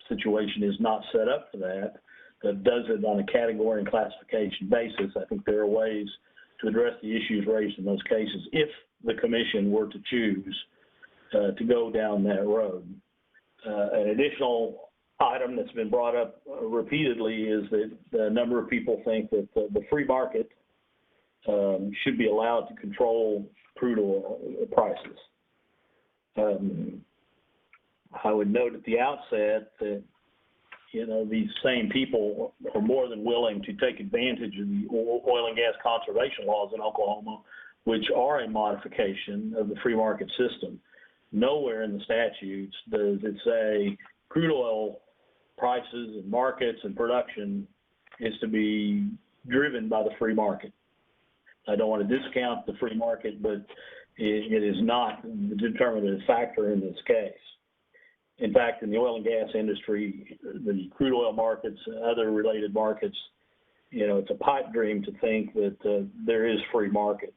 situation is not set up for that, that does it on a category and classification basis, I think there are ways to address the issues raised in those cases if the Commission were to choose to go down that road. An additional item that's been brought up repeatedly is that a number of people think that the free market should be allowed to control crude oil prices. I would note at the outset that these same people are more than willing to take advantage of the oil and gas conservation laws in Oklahoma, which are a modification of the free market system. Nowhere in the statutes does it say crude oil prices and markets and production is to be driven by the free market. I don't want to discount the free market, but it is not the determinative factor in this case. In fact, in the oil and gas industry, the crude oil markets and other related markets, it's a pipe dream to think that there is free market.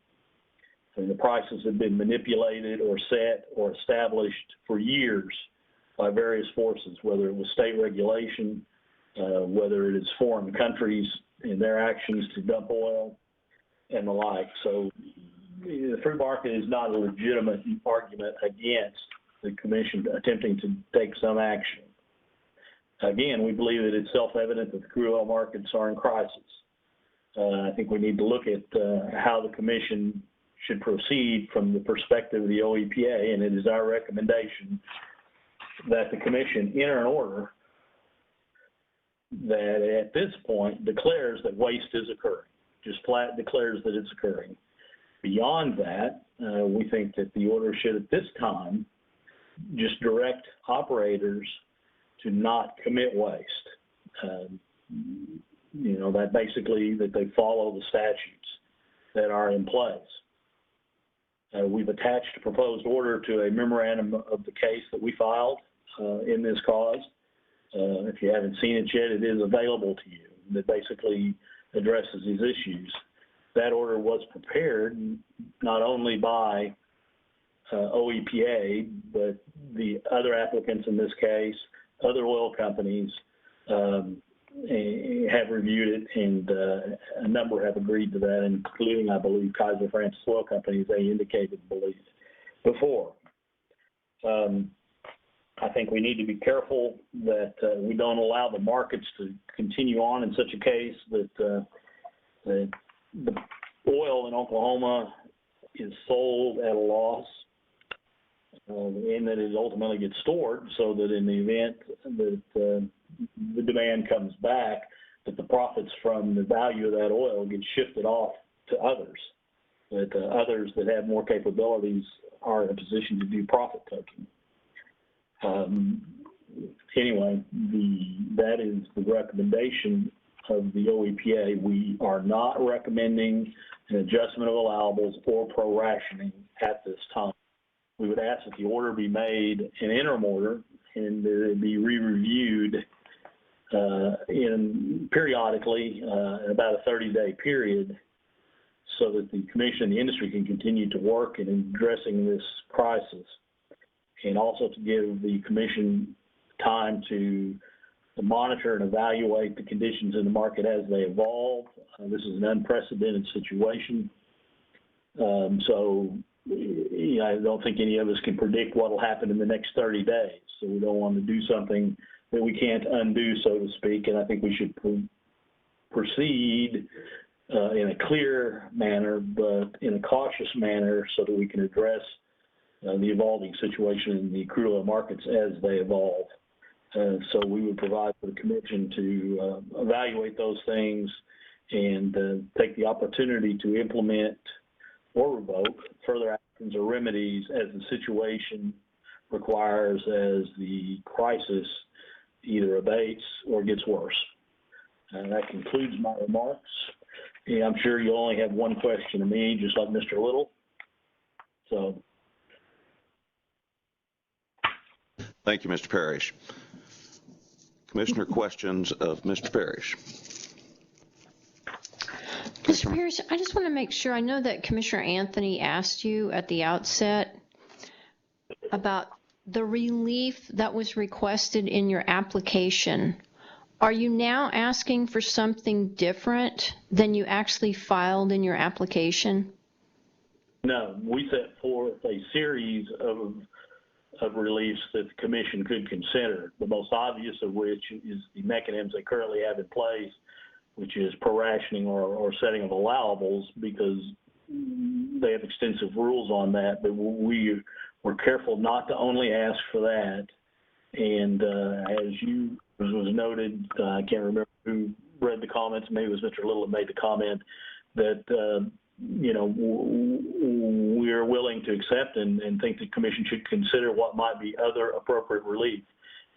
And the prices have been manipulated or set or established for years by various forces, whether it was state regulation, whether it is foreign countries in their actions to dump oil, and the like. So the free market is not a legitimate argument against the Commission attempting to take some action. Again, we believe that it's self-evident that the crude oil markets are in crisis. I think we need to look at how the Commission should proceed from the perspective of the OEPA, and it is our recommendation that the Commission enter an order that at this point declares that waste is occurring, just flat declares that it's occurring. Beyond that, we think that the order should at this time just direct operators to not commit waste. That basically that they follow the statutes that are in place. We've attached a proposed order to a memorandum of the case that we filed in this cause. If you haven't seen it yet, it is available to you. That basically addresses these issues. That order was prepared not only by OEPA, but the other applicants in this case, other oil companies have reviewed it, and a number have agreed to that, including, I believe, Kaiser Francis Oil Company, as they indicated before. I think we need to be careful that we don't allow the markets to continue on in such a case that the oil in Oklahoma is sold at a loss, and that it ultimately gets stored so that in the event that the demand comes back, that the profits from the value of that oil get shifted off to others, that others that have more capabilities are in a position to do profit taking. Anyway, that is the recommendation of the OEPA, we are not recommending an adjustment of allowables or pro-rationing at this time. We would ask that the order be made an interim order and that it be re-reviewed periodically in about a 30-day period, so that the commission and the industry can continue to work in addressing this crisis, and also to give the commission time to monitor and evaluate the conditions in the market as they evolve. This is an unprecedented situation. So I don't think any of us can predict what will happen in the next 30 days. So we don't want to do something that we can't undo, so to speak. And I think we should proceed in a clear manner, but in a cautious manner, so that we can address the evolving situation in the crude oil markets as they evolve. So we would provide for the commission to evaluate those things and take the opportunity to implement or revoke further actions or remedies as the situation requires, as the crisis either abates or gets worse. And that concludes my remarks. Yeah, I'm sure you only have one question to me, just like Mr. Little. So. Thank you, Mr. Parrish. Commissioner questions of Mr. Parrish. Mr. Parrish, I just want to make sure, I know that Commissioner Anthony asked you at the outset about the relief that was requested in your application. Are you now asking for something different than you actually filed in your application? No, we set forth a series of reliefs that the commission could consider, the most obvious of which is the mechanisms they currently have in place, which is pro-rationing or setting of allowables, because they have extensive rules on that. But we were careful not to only ask for that. And as was noted, I can't remember who read the comments, maybe it was Mr. Little that made the comment, that we are willing to accept and think the commission should consider what might be other appropriate relief.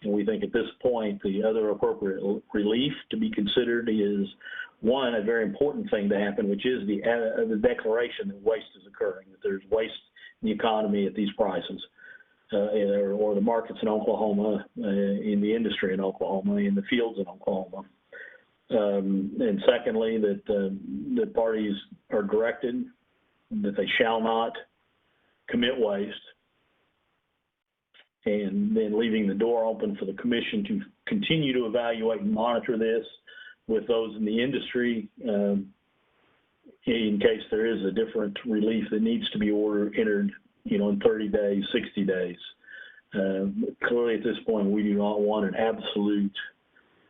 And we think at this point, the other appropriate relief to be considered is, one, a very important thing to happen, which is the declaration that waste is occurring, that there's waste in the economy at these prices, or the markets in Oklahoma, in the industry in Oklahoma, in the fields in Oklahoma. And secondly, that the parties are directed that they shall not commit waste, and then leaving the door open for the commission to continue to evaluate and monitor this with those in the industry in case there is a different relief that needs to be entered, in 30 days, 60 days. Clearly at this point, we do not want an absolute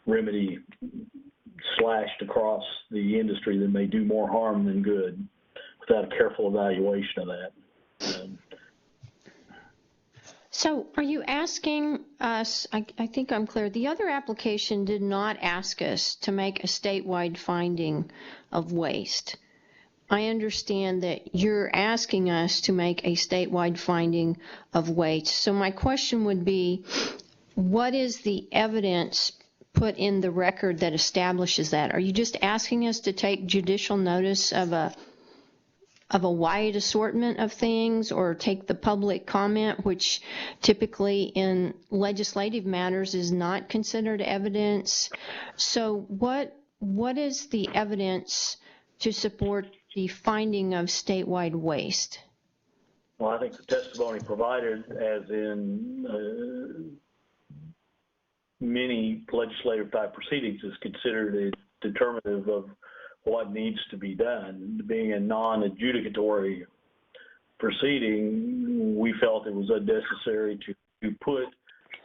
remedy slashed across the industry that may do more harm than good without a careful evaluation of that. So are you asking us, I think I'm clear, the other application did not ask us to make a statewide finding of waste. I understand that you're asking us to make a statewide finding of waste. So my question would be, what is the evidence put in the record that establishes that? Are you just asking us to take judicial notice of a wide assortment of things, or take the public comment, which typically in legislative matters is not considered evidence? So what is the evidence to support the finding of statewide waste? Well, I think the testimony provided, as in many legislative type proceedings, is considered a determinative of what needs to be done. Being a non-adjudicatory proceeding, we felt it was unnecessary to put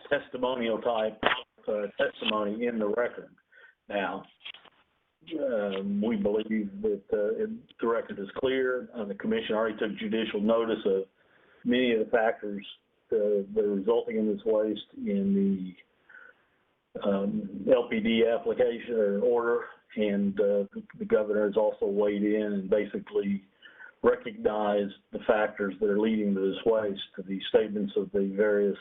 testimonial type testimony in the record. Now, we believe that the record is clear. The commission already took judicial notice of many of the factors that are resulting in this waste in the LPD application or order, and the governor has also weighed in and basically recognized the factors that are leading to this waste, the statements of the various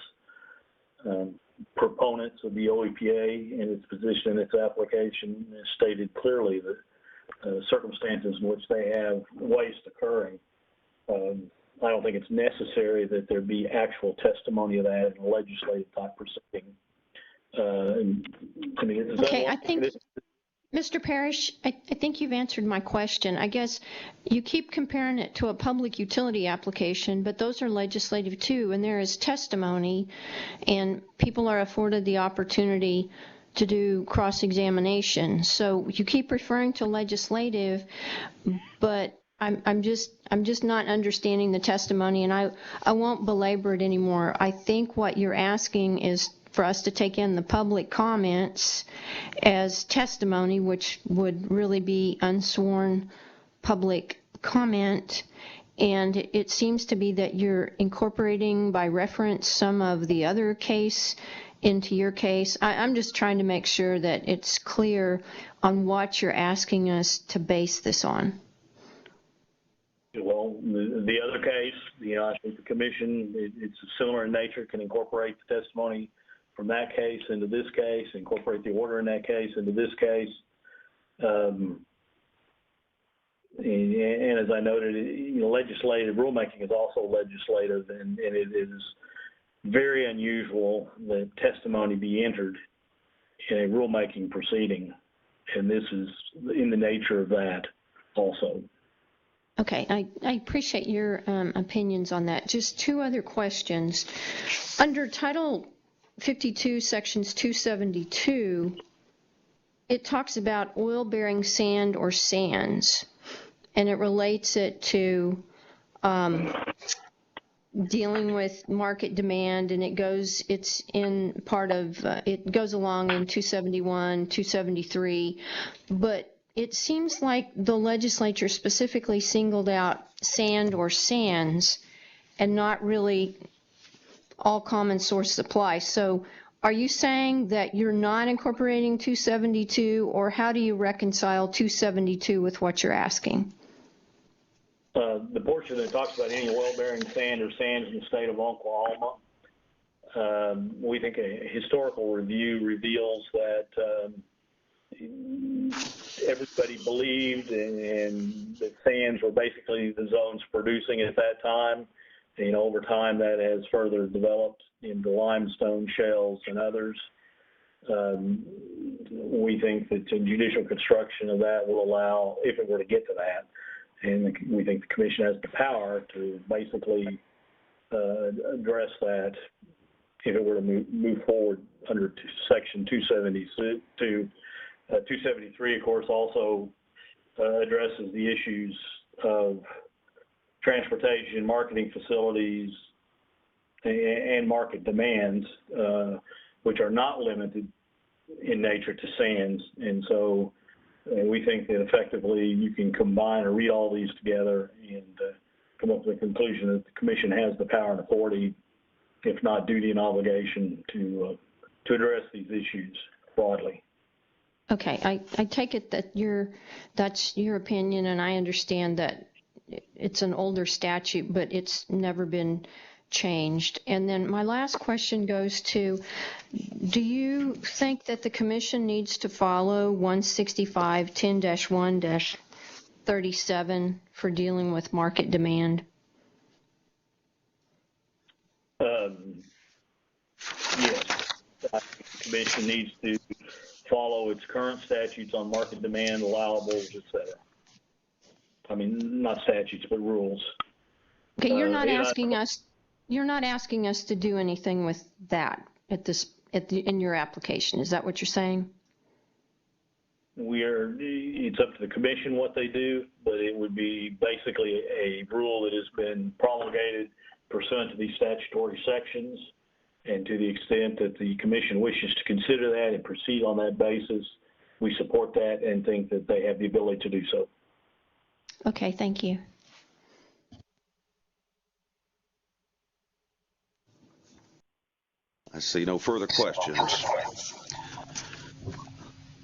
proponents of the OEPA in its position in its application has stated clearly that circumstances in which they have waste occurring, I don't think it's necessary that there be actual testimony of that in a legislative type proceeding. Okay, I think, Mr. Parrish, I think you've answered my question. I guess you keep comparing it to a public utility application, but those are legislative too, and there is testimony, and people are afforded the opportunity to do cross-examination. So you keep referring to legislative, but I'm just not understanding the testimony, and I won't belabor it anymore. I think what you're asking is for us to take in the public comments as testimony, which would really be unsworn public comment. And it seems to be that you're incorporating by reference some of the other case into your case. I'm just trying to make sure that it's clear on what you're asking us to base this on. Well, the other case, I think the commission, it's similar in nature, can incorporate the testimony from that case into this case, incorporate the order in that case into this case. And as I noted, legislative rulemaking is also legislative, and it is very unusual that testimony be entered in a rulemaking proceeding, and this is in the nature of that also. Okay, I appreciate your opinions on that. Just two other questions. Under Title 52, Sections 272, it talks about oil-bearing sand or sands, and it relates it to dealing with market demand, and it goes along in 271, 273, but it seems like the legislature specifically singled out sand or sands and not really all common source supply. So are you saying that you're not incorporating 272, or how do you reconcile 272 with what you're asking? The portion that talks about any oil-bearing sand or sands in the state of Oklahoma, we think a historical review reveals that everybody believed and that sands were basically the zones producing at that time. Over time that has further developed into limestone shales and others. We think that judicial construction of that will allow, if it were to get to that, and we think the commission has the power to basically address that if it were to move forward under Section 272. 273, of course, also addresses the issues of transportation, marketing facilities, and market demands, which are not limited in nature to sands. And so we think that effectively you can combine or read all these together and come up with a conclusion that the commission has the power and authority, if not duty and obligation, to address these issues broadly. Okay, I take it that that's your opinion, and I understand that it's an older statute, but it's never been changed. And then my last question goes to, do you think that the commission needs to follow 165-10-1-37 for dealing with market demand? Yes, I think the commission needs to follow its current statutes on market demand, allowables, etc. I mean, not statutes, but rules. Okay, you're not asking us to do anything with that in your application. Is that what you're saying? It's up to the commission what they do, but it would be basically a rule that has been promulgated pursuant to these statutory sections, and to the extent that the commission wishes to consider that and proceed on that basis, we support that and think that they have the ability to do so. Okay, thank you. I see no further questions.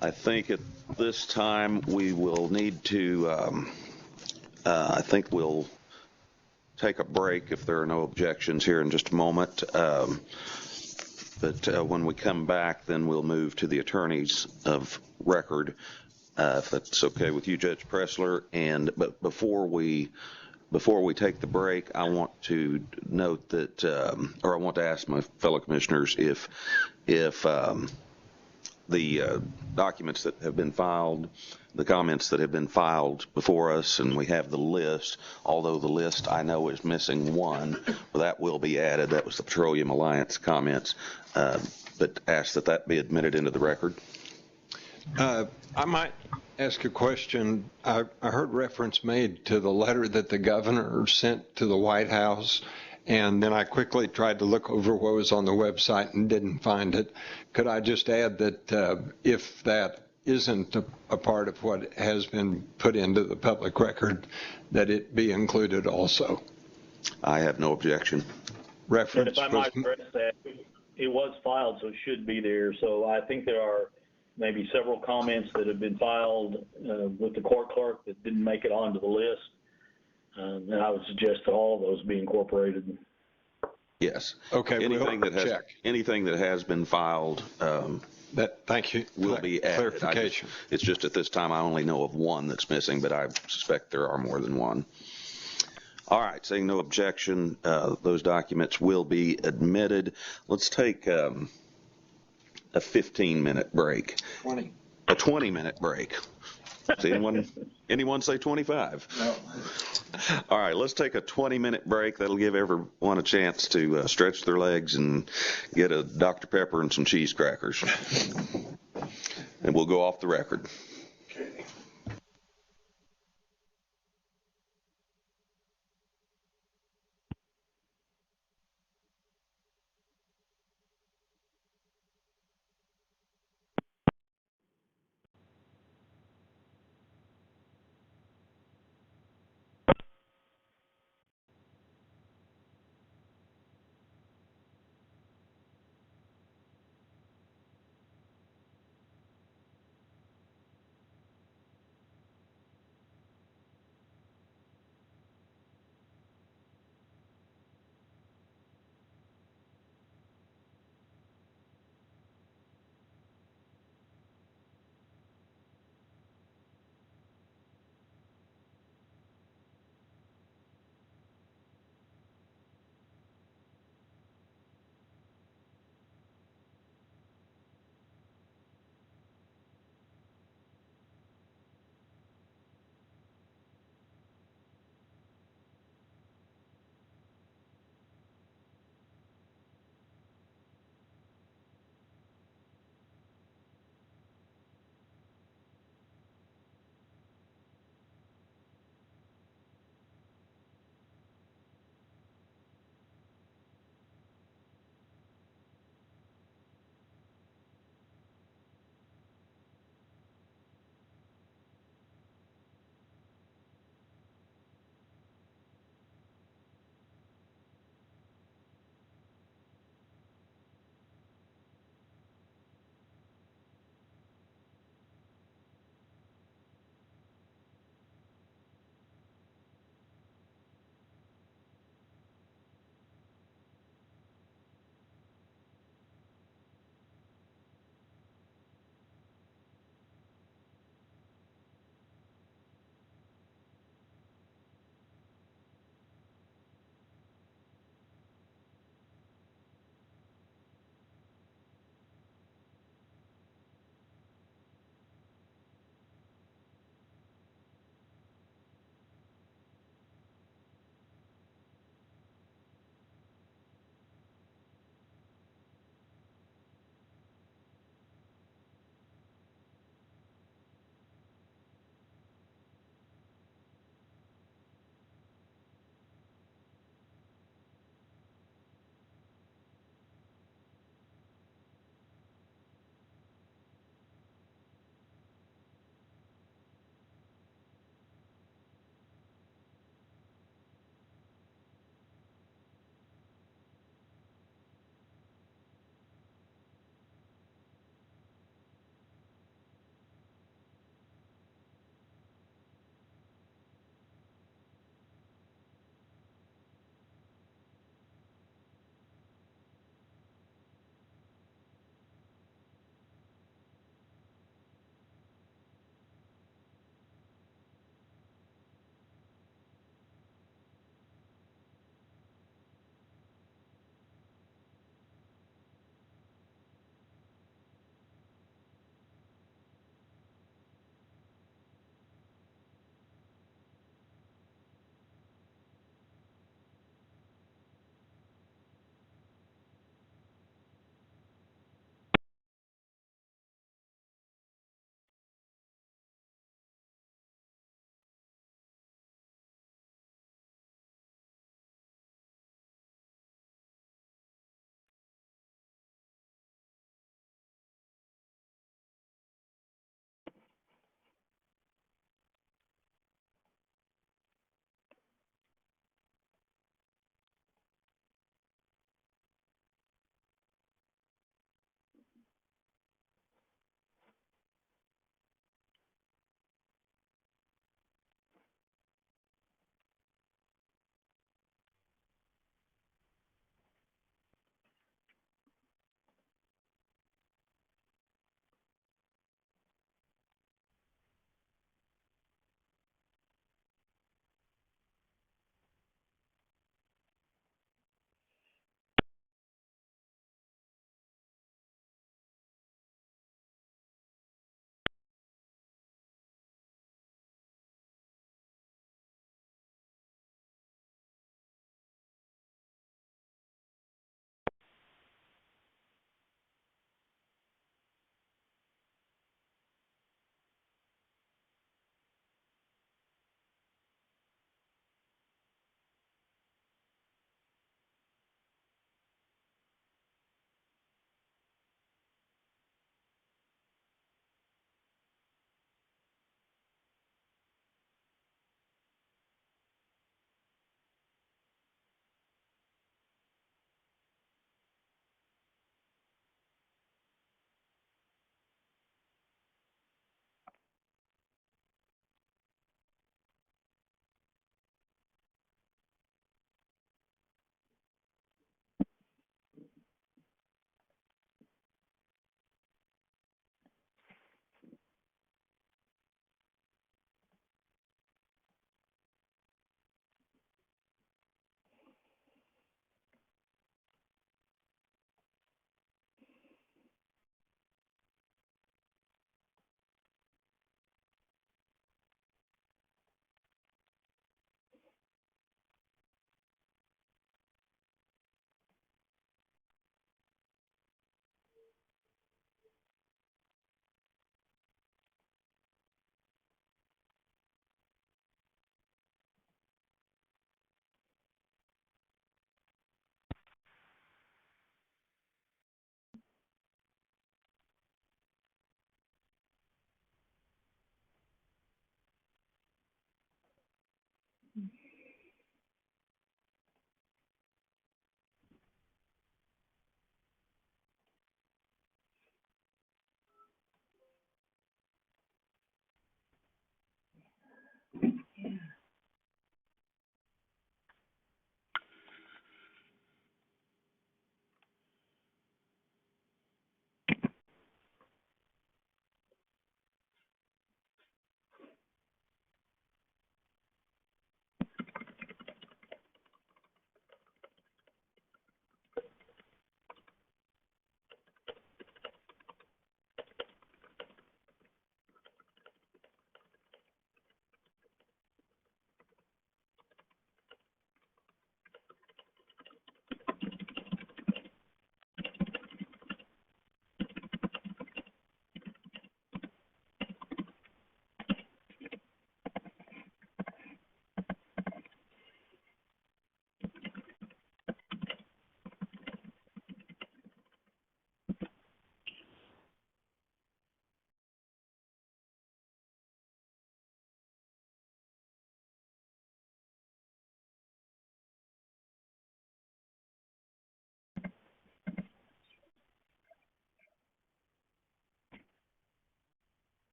I think at this time we will need to, I think we'll take a break if there are no objections here in just a moment. But when we come back, then we'll move to the attorneys of record, if that's okay with you, Judge Pressler. But before we take the break, I want to note that, or I want to ask my fellow commissioners if the documents that have been filed, the comments that have been filed before us, and we have the list, although the list I know is missing one, well, that will be added. That was the Petroleum Alliance comments, but ask that that be admitted into the record. I might ask a question. I heard reference made to the letter that the governor sent to the White House, and then I quickly tried to look over what was on the website and didn't find it. Could I just add that if that isn't a part of what has been put into the public record, that it be included also? I have no objection. Reference. If I might address that, it was filed, so it should be there. So I think there are maybe several comments that have been filed with the court clerk that didn't make it onto the list. And I would suggest that all of those be incorporated. Yes. Okay. Anything that has been filed. Thank you. Will be added. Clarification. It's just at this time I only know of one that's missing, but I suspect there are more than one. All right. Saying no objection, those documents will be admitted. Let's take a 15-minute break. 20. A 20-minute break. Does anyone say 25? No. All right, let's take a 20-minute break. That'll give everyone a chance to stretch their legs and get a Dr. Pepper and some cheese crackers. And we'll go off the record. Okay.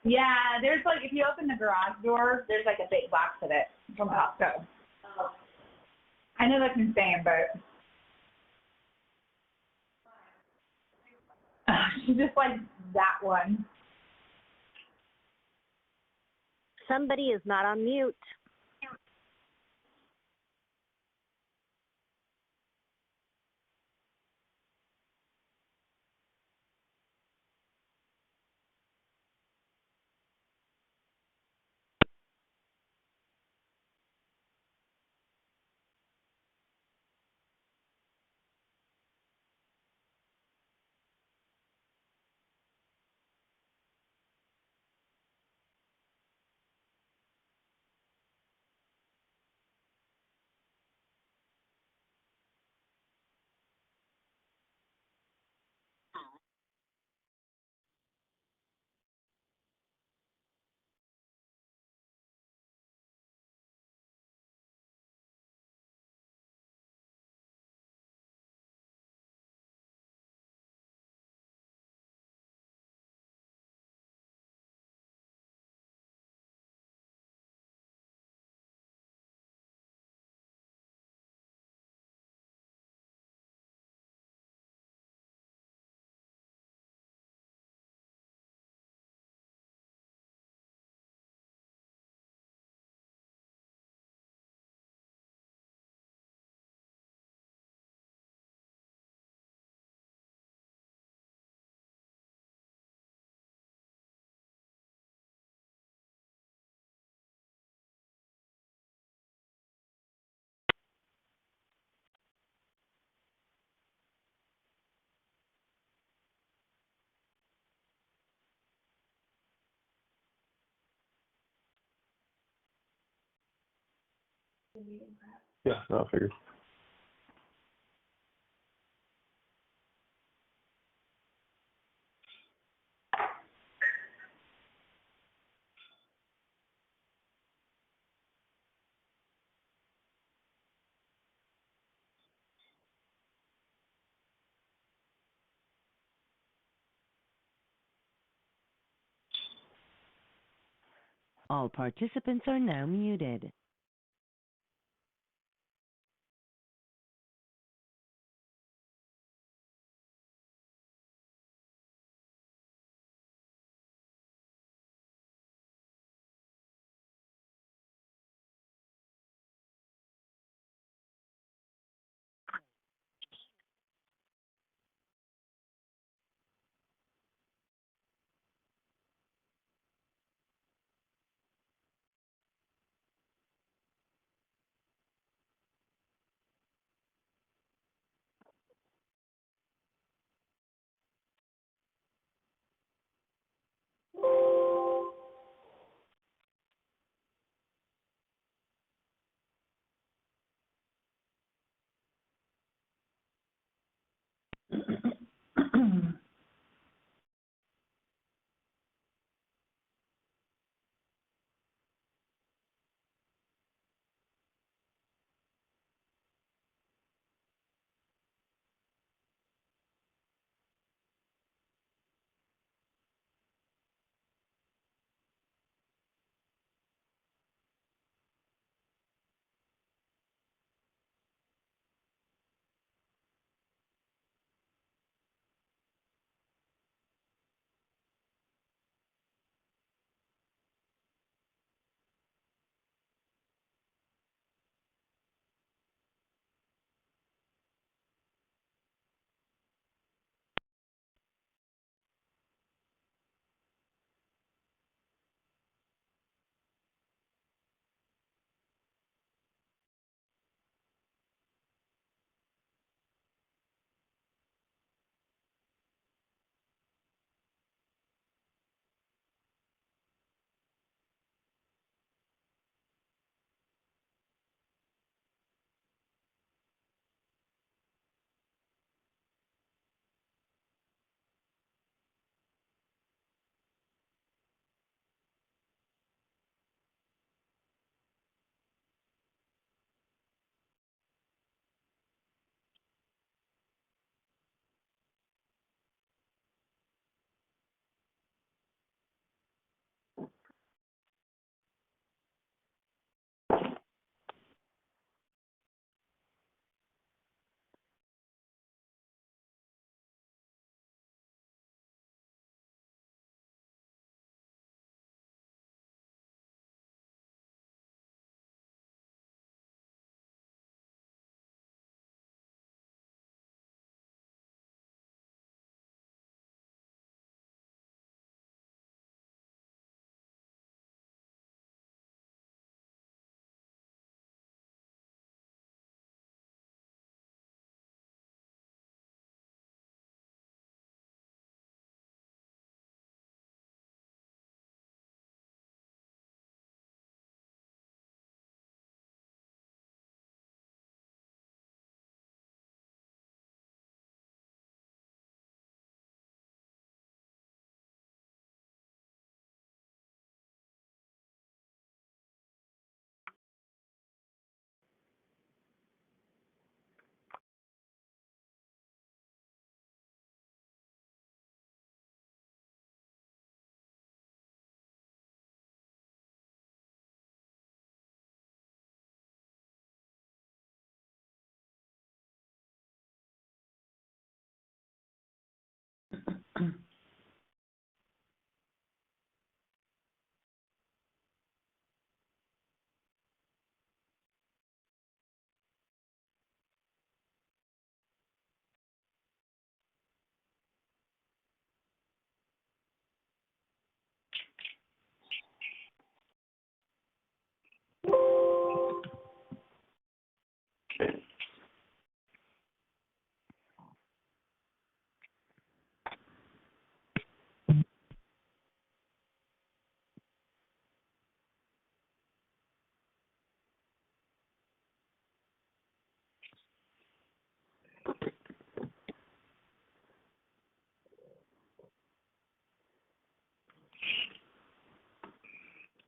Yeah, there's like, if you open the garage door, there's like a big box of it from Costco. I know that's insane, but just like that one. Somebody is not on mute. Yeah, I figured. All participants are now muted.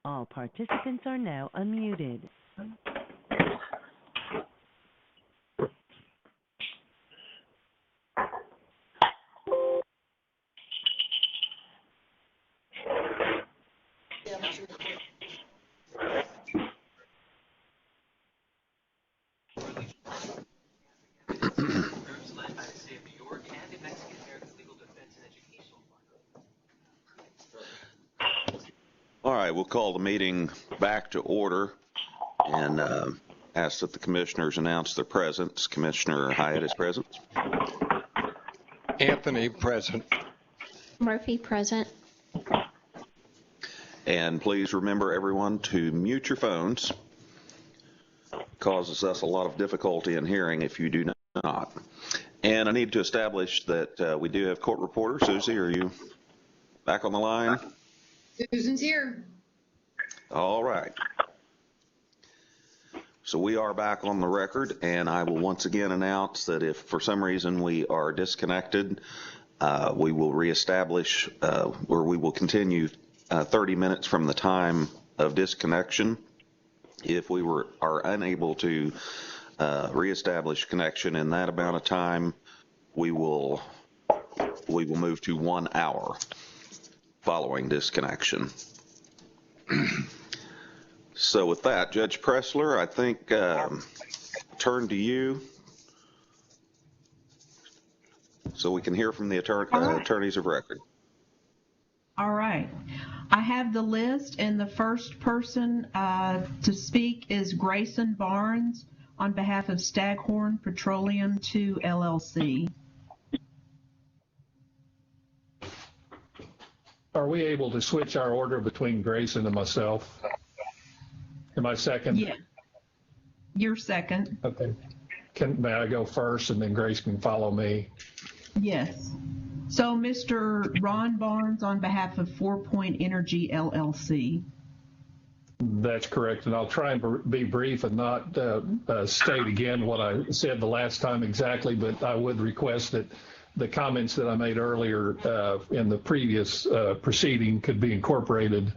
All participants are now unmuted. All right, we'll call the meeting back to order and ask that the commissioners announce their presence. Commissioner Hyatt is present. Anthony, present. Murphy, present. And please remember, everyone, to mute your phones. It causes us a lot of difficulty in hearing if you do not. And I need to establish that we do have court reporter. Susie, are you back on the line? Susan's here. All right. So we are back on the record, and I will once again announce that if for some reason we are disconnected, we will reestablish, or we will continue 30 minutes from the time of disconnection. If we are unable to reestablish connection in that amount of time, we will move to 1 hour following disconnection. So with that, Judge Pressler, I think turn to you so we can hear from the attorneys of record. All right. I have the list, and the first person to speak is Grayson Barnes on behalf of Staghorn Petroleum II, LLC. Are we able to switch our order between Grayson and myself? Am I second? Yeah. You're second. Okay. May I go first and then Grace can follow me? Yes. So Mr. Ron Barnes on behalf of 4 Point Energy, LLC. That's correct. And I'll try and be brief and not state again what I said the last time exactly, but I would request that the comments that I made earlier in the previous proceeding could be incorporated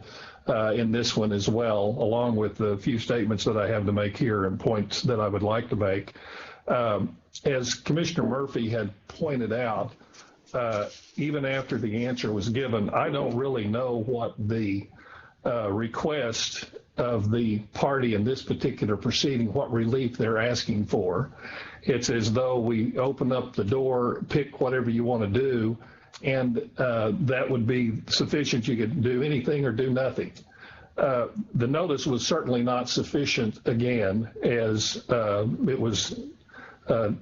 in this one as well, along with the few statements that I have to make here and points that I would like to make. As Commissioner Murphy had pointed out, even after the answer was given, I don't really know what the request of the party in this particular proceeding, what relief they're asking for. It's as though we open up the door, pick whatever you want to do, and that would be sufficient. You could do anything or do nothing. The notice was certainly not sufficient, again, as it was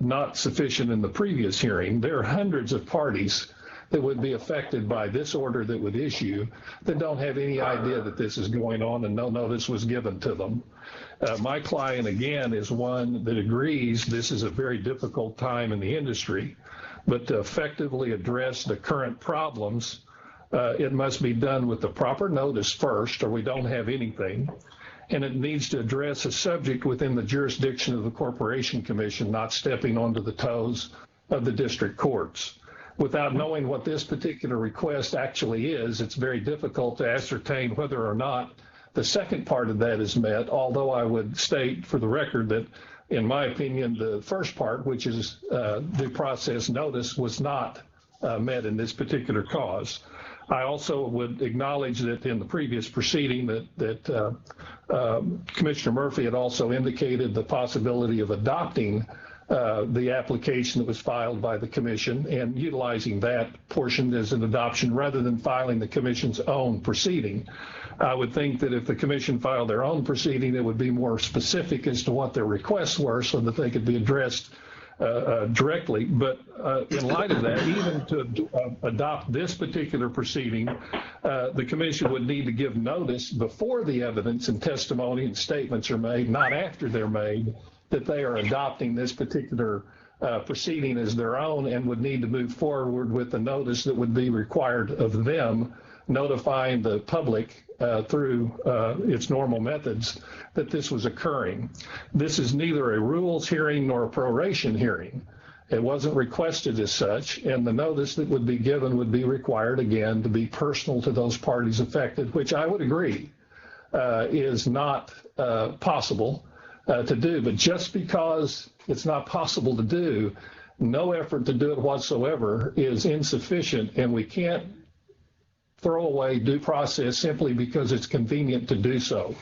not sufficient in the previous hearing. There are hundreds of parties that would be affected by this order that would issue that don't have any idea that this is going on and no notice was given to them. My client, again, is one that agrees this is a very difficult time in the industry, but to effectively address the current problems, it must be done with the proper notice first, or we don't have anything. And it needs to address a subject within the jurisdiction of the Corporation Commission, not stepping onto the toes of the district courts. Without knowing what this particular request actually is, it's very difficult to ascertain whether or not the second part of that is met, although I would state for the record that, in my opinion, the first part, which is due process notice, was not met in this particular cause. I also would acknowledge that in the previous proceeding that Commissioner Murphy had also indicated the possibility of adopting the application that was filed by the commission and utilizing that portion as an adoption rather than filing the commission's own proceeding. I would think that if the commission filed their own proceeding, it would be more specific as to what their requests were so that they could be addressed directly. But in light of that, even to adopt this particular proceeding, the commission would need to give notice before the evidence and testimony and statements are made, not after they're made, that they are adopting this particular proceeding as their own, and would need to move forward with the notice that would be required of them, notifying the public through its normal methods that this was occurring. This is neither a rules hearing nor a proration hearing. It wasn't requested as such, and the notice that would be given would be required, again, to be personal to those parties affected, which I would agree. is not possible to do. But just because it's not possible to do, no effort to do it whatsoever is insufficient, and we can't throw away due process simply because it's convenient to do so.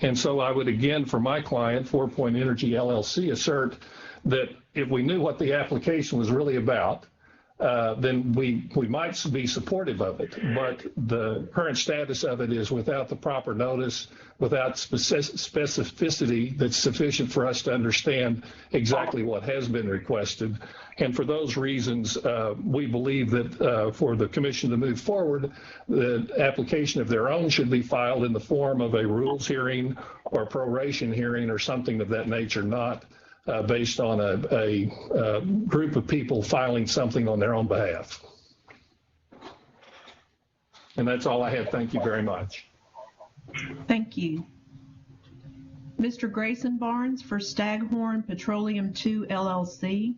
And so I would again, for my client, 4 Point Energy LLC, assert that if we knew what the application was really about, then we might be supportive of it. But the current status of it is without the proper notice, without specificity that's sufficient for us to understand exactly what has been requested. And for those reasons, we believe that for the commission to move forward, the application of their own should be filed in the form of a rules hearing or proration hearing or something of that nature, not based on a group of people filing something on their own behalf. And that's all I have. Thank you very much. Thank you. Mr. Grayson Barnes for Staghorn Petroleum 2 LLC.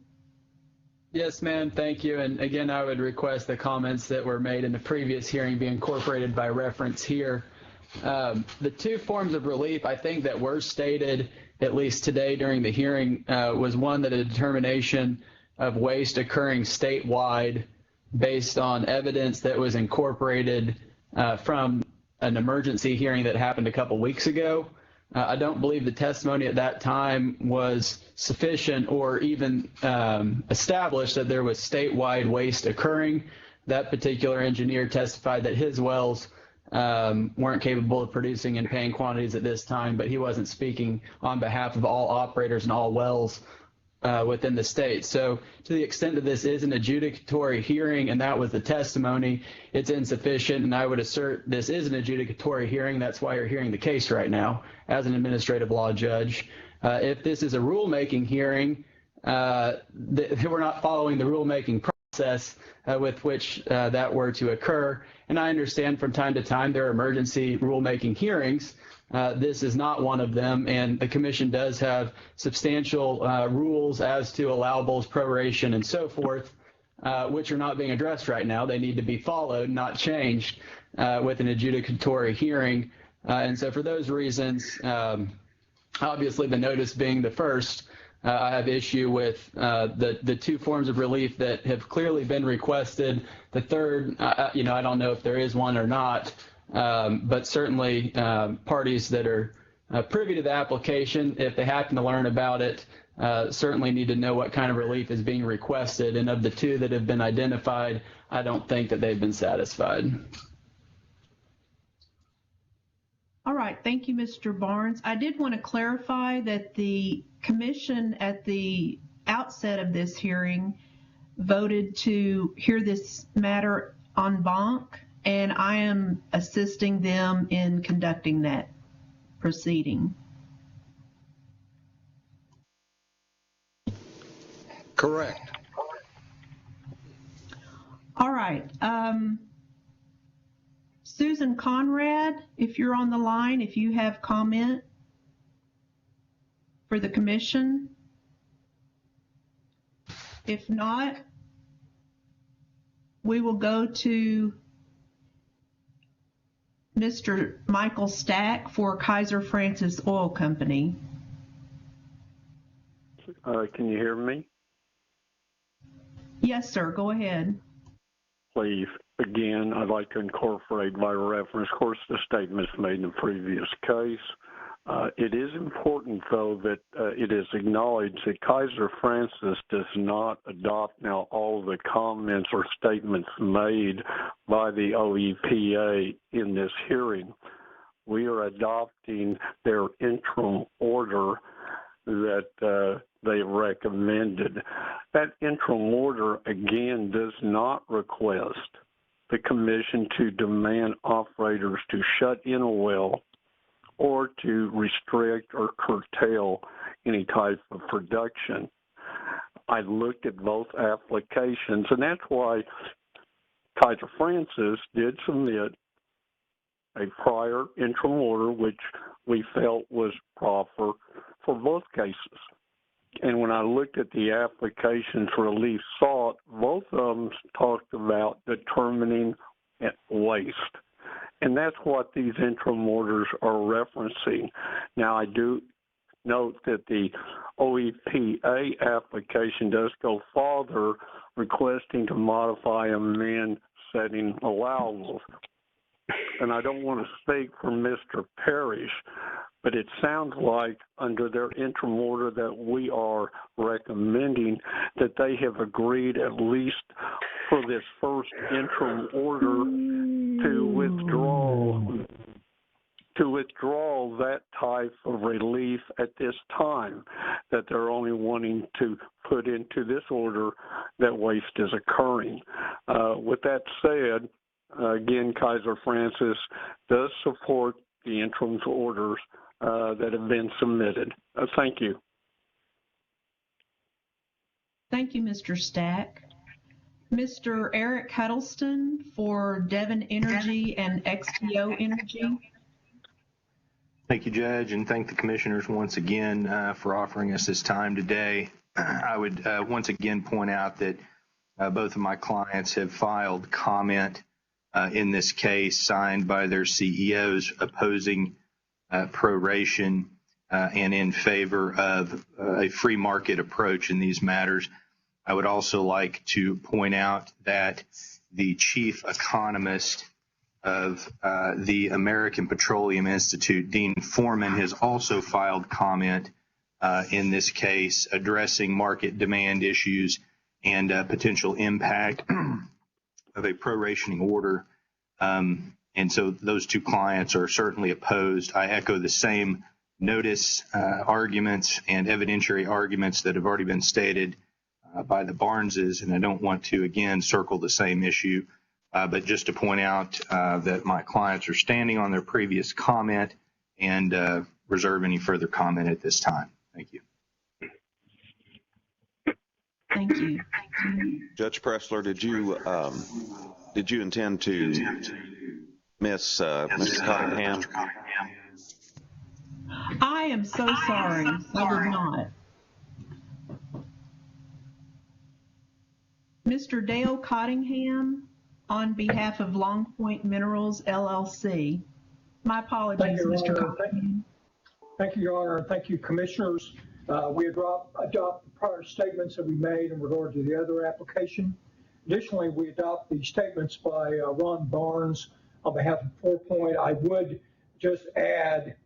Yes, ma'am. Thank you. And again, I would request the comments that were made in the previous hearing be incorporated by reference here. The two forms of relief I think that were stated, at least today during the hearing, was one that a determination of waste occurring statewide based on evidence that was incorporated from an emergency hearing that happened a couple weeks ago. I don't believe the testimony at that time was sufficient or even established that there was statewide waste occurring. That particular engineer testified that his wells weren't capable of producing in paying quantities at this time, but he wasn't speaking on behalf of all operators and all wells within the state. So to the extent that this is an adjudicatory hearing and that was the testimony, it's insufficient, and I would assert this is an adjudicatory hearing. That's why you're hearing the case right now as an administrative law judge. If this is a rulemaking hearing, we're not following the rulemaking process with which that were to occur. And I understand from time to time there are emergency rulemaking hearings. This is not one of them, and the commission does have substantial rules as to allowables, proration, and so forth, which are not being addressed right now. They need to be followed, not changed, with an adjudicatory hearing. And so for those reasons, obviously the notice being the first, I have issue with the two forms of relief that have clearly been requested. The third, I don't know if there is one or not, but certainly parties that are privy to the application, if they happen to learn about it, certainly need to know what kind of relief is being requested. And of the two that have been identified, I don't think that they've been satisfied. All right, thank you, Mr. Barnes. I did want to clarify that the commission at the outset of this hearing voted to hear this matter en banc, and I am assisting them in conducting that proceeding. Correct. All right. Susan Conrad, if you're on the line, if you have comment for the commission. If not, we will go to Mr. Michael Stack for Kaiser Francis Oil Company. Can you hear me? Yes, sir. Go ahead. Please. Again, I'd like to incorporate by reference, of course, the statements made in the previous case. It is important, though, that it is acknowledged that Kaiser Francis does not adopt now all the comments or statements made by the OEPA in this hearing. We are adopting their interim order that they recommended. That interim order, again, does not request the commission to demand operators to shut in a well or to restrict or curtail any type of production. I looked at both applications, and that's why Kaiser Francis did submit a prior interim order, which we felt was proper for both cases. And when I looked at the applications for relief sought, both of them talked about determining waste. And that's what these interim orders are referencing. Now, I do note that the OEPA application does go farther, requesting to modify amend setting allowables. And I don't want to speak for Mr. Parrish, but it sounds like under their interim order that we are recommending that they have agreed, at least for this first interim order, to withdraw that type of relief at this time, that they're only wanting to put into this order that waste is occurring. With that said, again, Kaiser Francis does support the interim orders that have been submitted. Thank you. Thank you, Mr. Stack. Mr. Eric Huddleston for Devon Energy and XTO Energy. Thank you, Judge, and thank the commissioners once again for offering us this time today. I would once again point out that both of my clients have filed comment in this case signed by their CEOs opposing proration and in favor of a free market approach in these matters. I would also like to point out that the chief economist of the American Petroleum Institute, Dean Foreman, has also filed comment in this case addressing market demand issues and potential impact of a prorationing order. And so those two clients are certainly opposed. I echo the same notice arguments and evidentiary arguments that have already been stated by the Barneses, and I don't want to, again, circle the same issue, but just to point out that my clients are standing on their previous comment and reserve any further comment at this time. Thank you. Thank you. Judge Pressler, did you intend to miss Mr. Cottingham? I am so sorry. I did not. Mr. Dale Cottingham, on behalf of Long Point Minerals, LLC. My apologies, Mr. Cottingham. Thank you, Your Honor, and thank you, Commissioners. We adopt the prior statements that we made in regard to the other application. Additionally, we adopt the statements by Ron Barnes on behalf of 4 Point. I would just add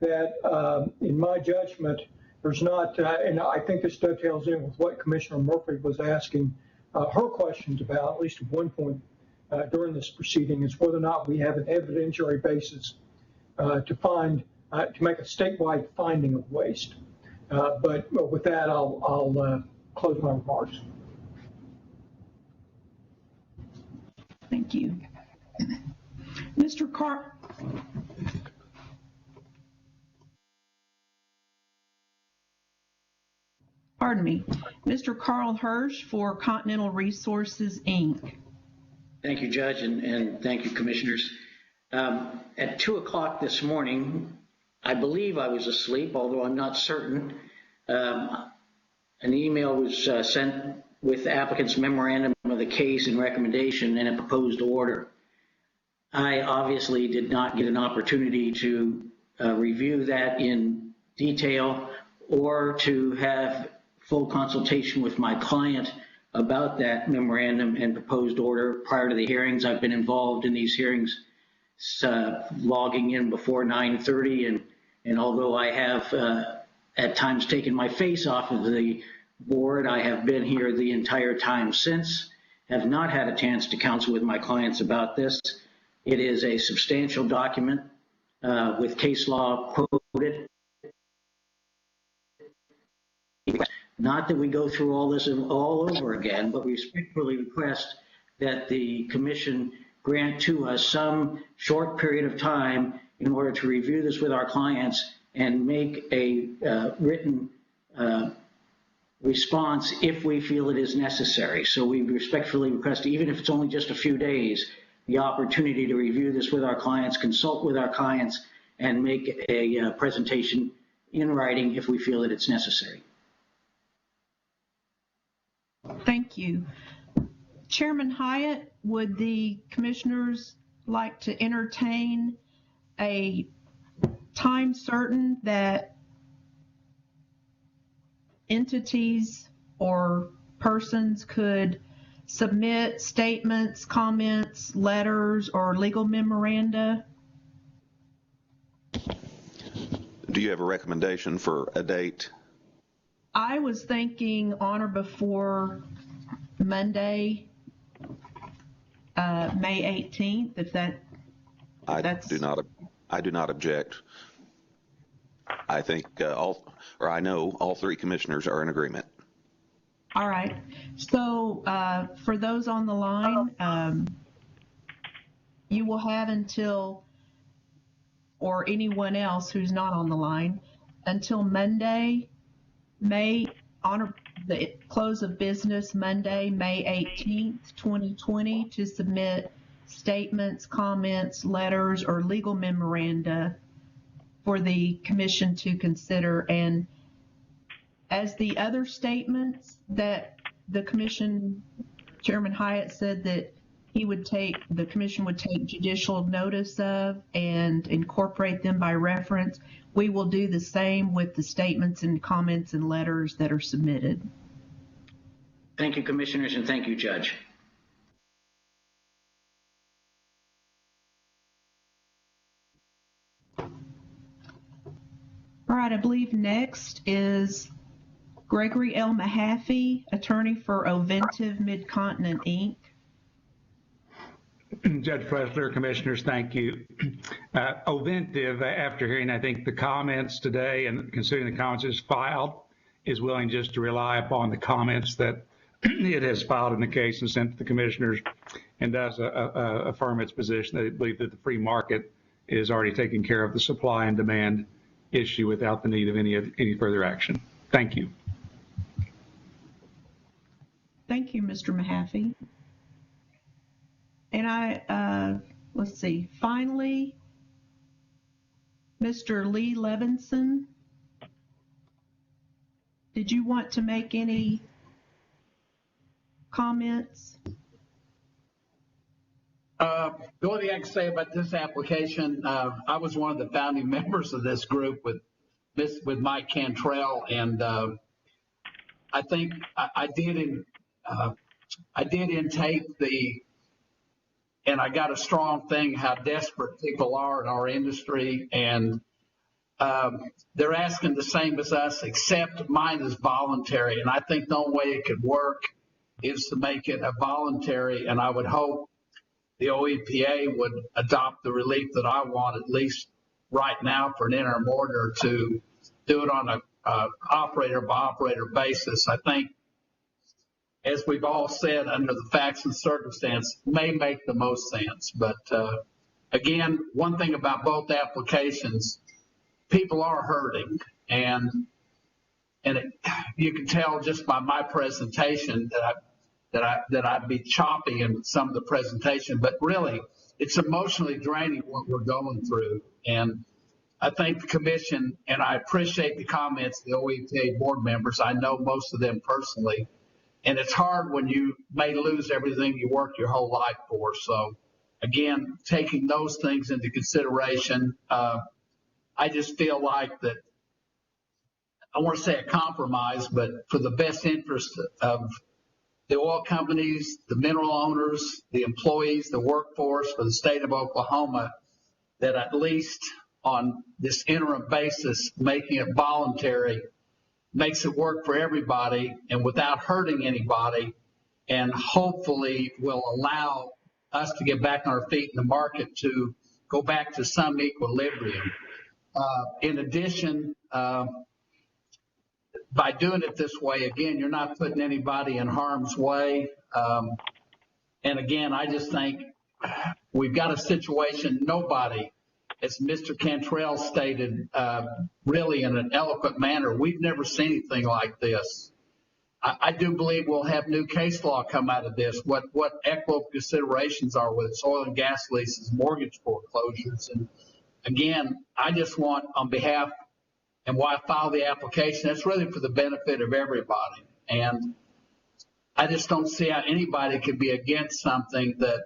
that in my judgment, there's not, and I think this dovetails in with what Commissioner Murphy was asking her questions about, at least at one point during this proceeding, is whether or not we have an evidentiary basis to make a statewide finding of waste. But with that, I'll close my remarks. Thank you. Mr. Mr. Carl Hirsch for Continental Resources, Inc. Thank you, Judge, and thank you, Commissioners. At 2 o'clock this morning, I believe I was asleep, although I'm not certain. An email was sent with the applicant's memorandum of the case and recommendation and a proposed order. I obviously did not get an opportunity to review that in detail or to have full consultation with my client about that memorandum and proposed order prior to the hearings. I've been involved in these hearings, logging in before 9:30, and although I have at times taken my face off of the board, I have been here the entire time since, have not had a chance to counsel with my clients about this. It is a substantial document with case law quoted. Not that we go through all this all over again, but we respectfully request that the Commission grant to us some short period of time in order to review this with our clients and make a written response if we feel it is necessary. So we respectfully request, even if it's only just a few days, the opportunity to review this with our clients, consult with our clients, and make a presentation in writing if we feel that it's necessary. Thank you. Chairman Hyatt, would the Commissioners like to entertain a time certain that entities or persons could submit statements, comments, letters, or legal memoranda. Do you have a recommendation for a date? I was thinking on or before Monday, May 18th, if I do not object. I think I know all three commissioners are in agreement. All right. So for those on the line, you will have until, or anyone else who's not on the line, until Monday, the close of business Monday, May 18th, 2020, to submit statements, comments, letters, or legal memoranda for the commission to consider. And as the other statements that the commission, Chairman Hyatt said that the commission would take judicial notice of and incorporate them by reference, we will do the same with the statements and comments and letters that are submitted. Thank you, commissioners, and thank you, Judge. All right, I believe next is Gregory L. Mahaffey, attorney for Oventive Mid-Continent, Inc. Judge Pressler, commissioners, thank you. Oventive, after hearing, I think, the comments today and considering the comments it's filed, is willing just to rely upon the comments that it has filed in the case and sent to the commissioners, and does affirm its position that it believes that the free market is already taking care of the supply and demand issue without the need of any further action. Thank you. Thank you, Mr. Mahaffey. And let's see, finally, Mr. Lee Levinson, did you want to make any comments? The only thing I can say about this application, I was one of the founding members of this group with Mike Cantrell, and I think I did intake and I got a strong thing how desperate people are in our industry, and they're asking the same as us, except mine is voluntary, and I think the only way it could work is to make it a voluntary, and I would hope the OEPA would adopt the relief that I want, at least right now, for an interim order to do it on a operator-by-operator basis. I think, as we've all said, under the facts and circumstance, may make the most sense. But again, one thing about both applications, people are hurting, and you can tell just by my presentation that I'd be choppy in some of the presentation, but really it's emotionally draining what we're going through. And I thank the commission, and I appreciate the comments of the OEPA board members. I know most of them personally, and it's hard when you may lose everything you worked your whole life for. So again, taking those things into consideration, I just feel like that, I want to say a compromise, but for the best interest of the oil companies, the mineral owners, the employees, the workforce for the state of Oklahoma, that at least on this interim basis, making it voluntary makes it work for everybody and without hurting anybody, and hopefully will allow us to get back on our feet in the market to go back to some equilibrium. In addition, by doing it this way, again, you're not putting anybody in harm's way. And again, I just think we've got a situation, nobody, as Mr. Cantrell stated, really in an eloquent manner, we've never seen anything like this. I do believe we'll have new case law come out of this, what equitable considerations are with its oil and gas leases, mortgage foreclosures. And again, I just want, on behalf, and why I filed the application, that's really for the benefit of everybody. And I just don't see how anybody could be against something that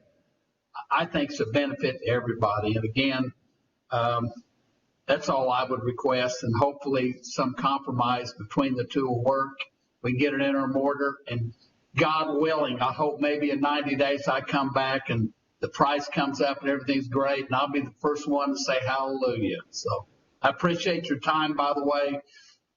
I think is a benefit to everybody. And again, that's all I would request, and hopefully some compromise between the two will work. We can get an interim order, and God willing, I hope maybe in 90 days I come back and the price comes up and everything's great, and I'll be the first one to say hallelujah. So I appreciate your time, by the way.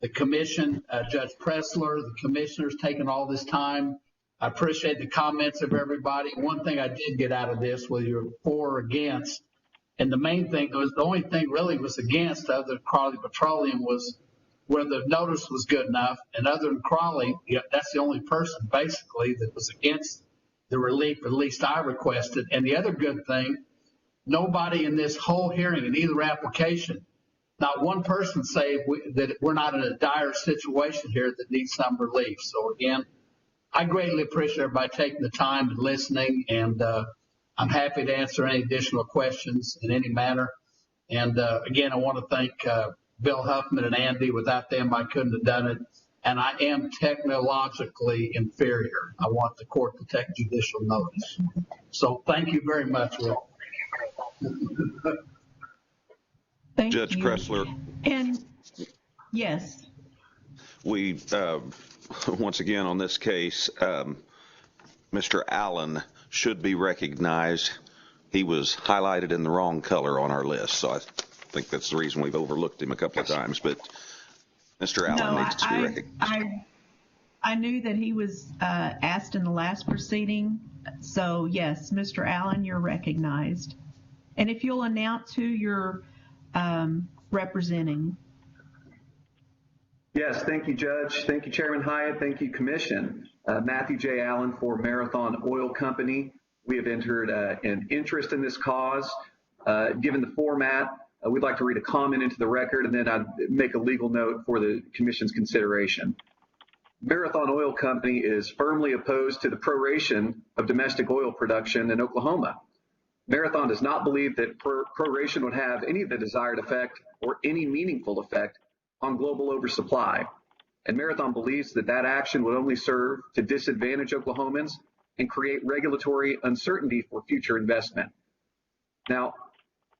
The commission, Judge Pressler, the commissioners taking all this time. I appreciate the comments of everybody. One thing I did get out of this, whether you're for or against, and the main thing was, the only thing really was against other than Crawley Petroleum was where the notice was good enough. And other than Crawley, that's the only person basically that was against the relief, at least I requested. And the other good thing, nobody in this whole hearing in either application, not one person say that we're not in a dire situation here that needs some relief. So again, I greatly appreciate everybody taking the time and listening, and I'm happy to answer any additional questions in any manner. And again, I want to thank Bill Huffman and Andy. Without them, I couldn't have done it. And I am technologically inferior. I want the court to take judicial notice. So thank you very much, Will. Thank Judge you. Pressler. And yes. We, once again on this case, Mr. Allen should be recognized. He was highlighted in the wrong color on our list, so I think that's the reason we've overlooked him a couple of times. But Mr. Allen needs to be recognized. I knew that he was asked in the last proceeding, so yes, Mr. Allen, you're recognized. And if you'll announce who you're representing. Yes, thank you, Judge. Thank you, Chairman Hyatt. Thank you, Commission. Matthew J. Allen for Marathon Oil Company. We have entered an interest in this cause. Given the format, we'd like to read a comment into the record, and then I'd make a legal note for the Commission's consideration. Marathon Oil Company is firmly opposed to the proration of domestic oil production in Oklahoma. Marathon does not believe that proration would have any of the desired effect or any meaningful effect on global oversupply. And Marathon believes that that action would only serve to disadvantage Oklahomans and create regulatory uncertainty for future investment. Now,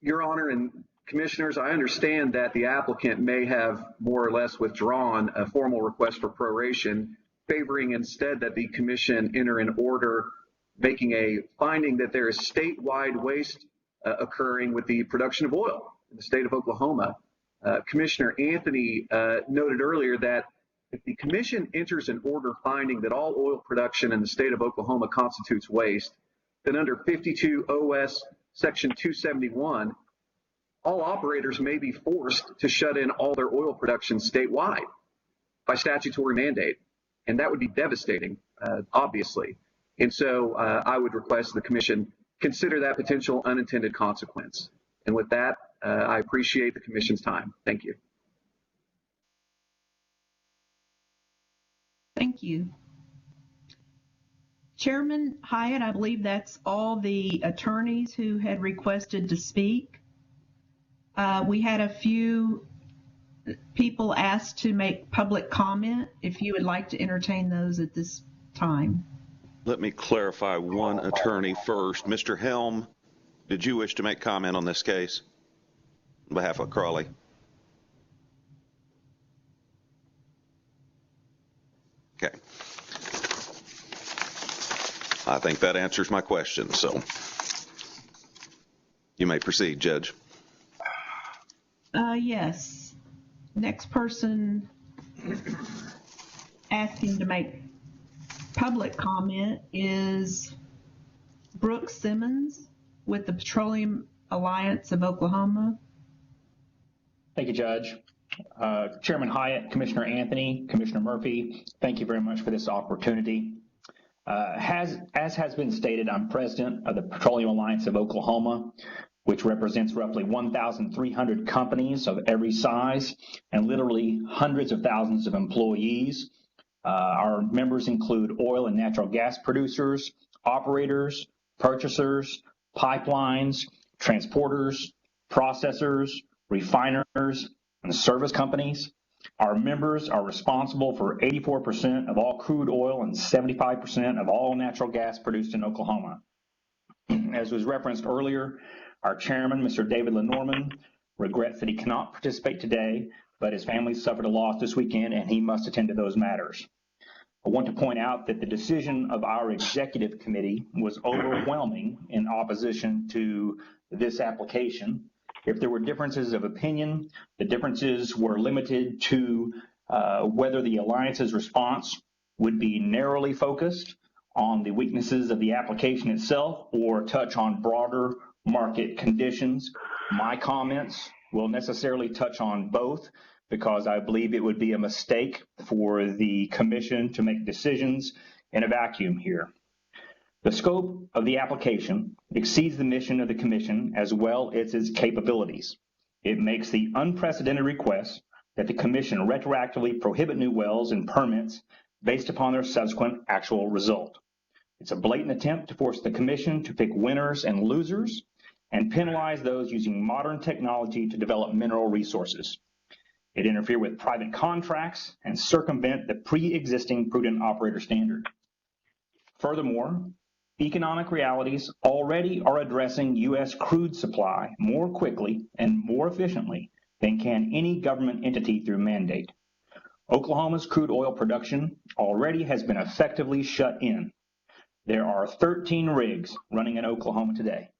Your Honor and Commissioners, I understand that the applicant may have more or less withdrawn a formal request for proration, favoring instead that the Commission enter an order making a finding that there is statewide waste occurring with the production of oil in the state of Oklahoma. Commissioner Anthony noted earlier that if the Commission enters an order finding that all oil production in the state of Oklahoma constitutes waste, then under 52 OS Section 271, all operators may be forced to shut in all their oil production statewide by statutory mandate. And that would be devastating, obviously. And so I would request the Commission consider that potential unintended consequence. And with that, I appreciate the Commission's time. Thank you. Thank you. Chairman Hyatt, I believe that's all the attorneys who had requested to speak. We had a few people asked to make public comment. If you would like to entertain those at this time. Let me clarify one attorney first. Mr. Helm, did you wish to make comment on this case on behalf of Crawley? Okay. I think that answers my question, so you may proceed, Judge. Yes. Next person asking to make public comment is Brooke Simmons with the Petroleum Alliance of Oklahoma. Thank you, Judge. Chairman Hyatt, Commissioner Anthony, Commissioner Murphy, thank you very much for this opportunity. As has been stated, I'm president of the Petroleum Alliance of Oklahoma, which represents roughly 1,300 companies of every size and literally hundreds of thousands of employees. Our members include oil and natural gas producers, operators, purchasers, pipelines, transporters, processors, refiners, and service companies. Our members are responsible for 84% of all crude oil and 75% of all natural gas produced in Oklahoma. As was referenced earlier, our chairman, Mr. David Lenormand, regrets that he cannot participate today, but his family suffered a loss this weekend and he must attend to those matters. I want to point out that the decision of our executive committee was overwhelming in opposition to this application. If there were differences of opinion, the differences were limited to whether the Alliance's response would be narrowly focused on the weaknesses of the application itself or touch on broader market conditions. My comments will necessarily touch on both because I believe it would be a mistake for the commission to make decisions in a vacuum here. The scope of the application exceeds the mission of the commission as well as its capabilities. It makes the unprecedented request that the commission retroactively prohibit new wells and permits based upon their subsequent actual result. It's a blatant attempt to force the commission to pick winners and losers and penalize those using modern technology to develop mineral resources. It interferes with private contracts and circumvent the pre-existing prudent operator standard. Furthermore, economic realities already are addressing U.S. crude supply more quickly and more efficiently than can any government entity through mandate. Oklahoma's crude oil production already has been effectively shut in. There are 13 rigs running in Oklahoma today.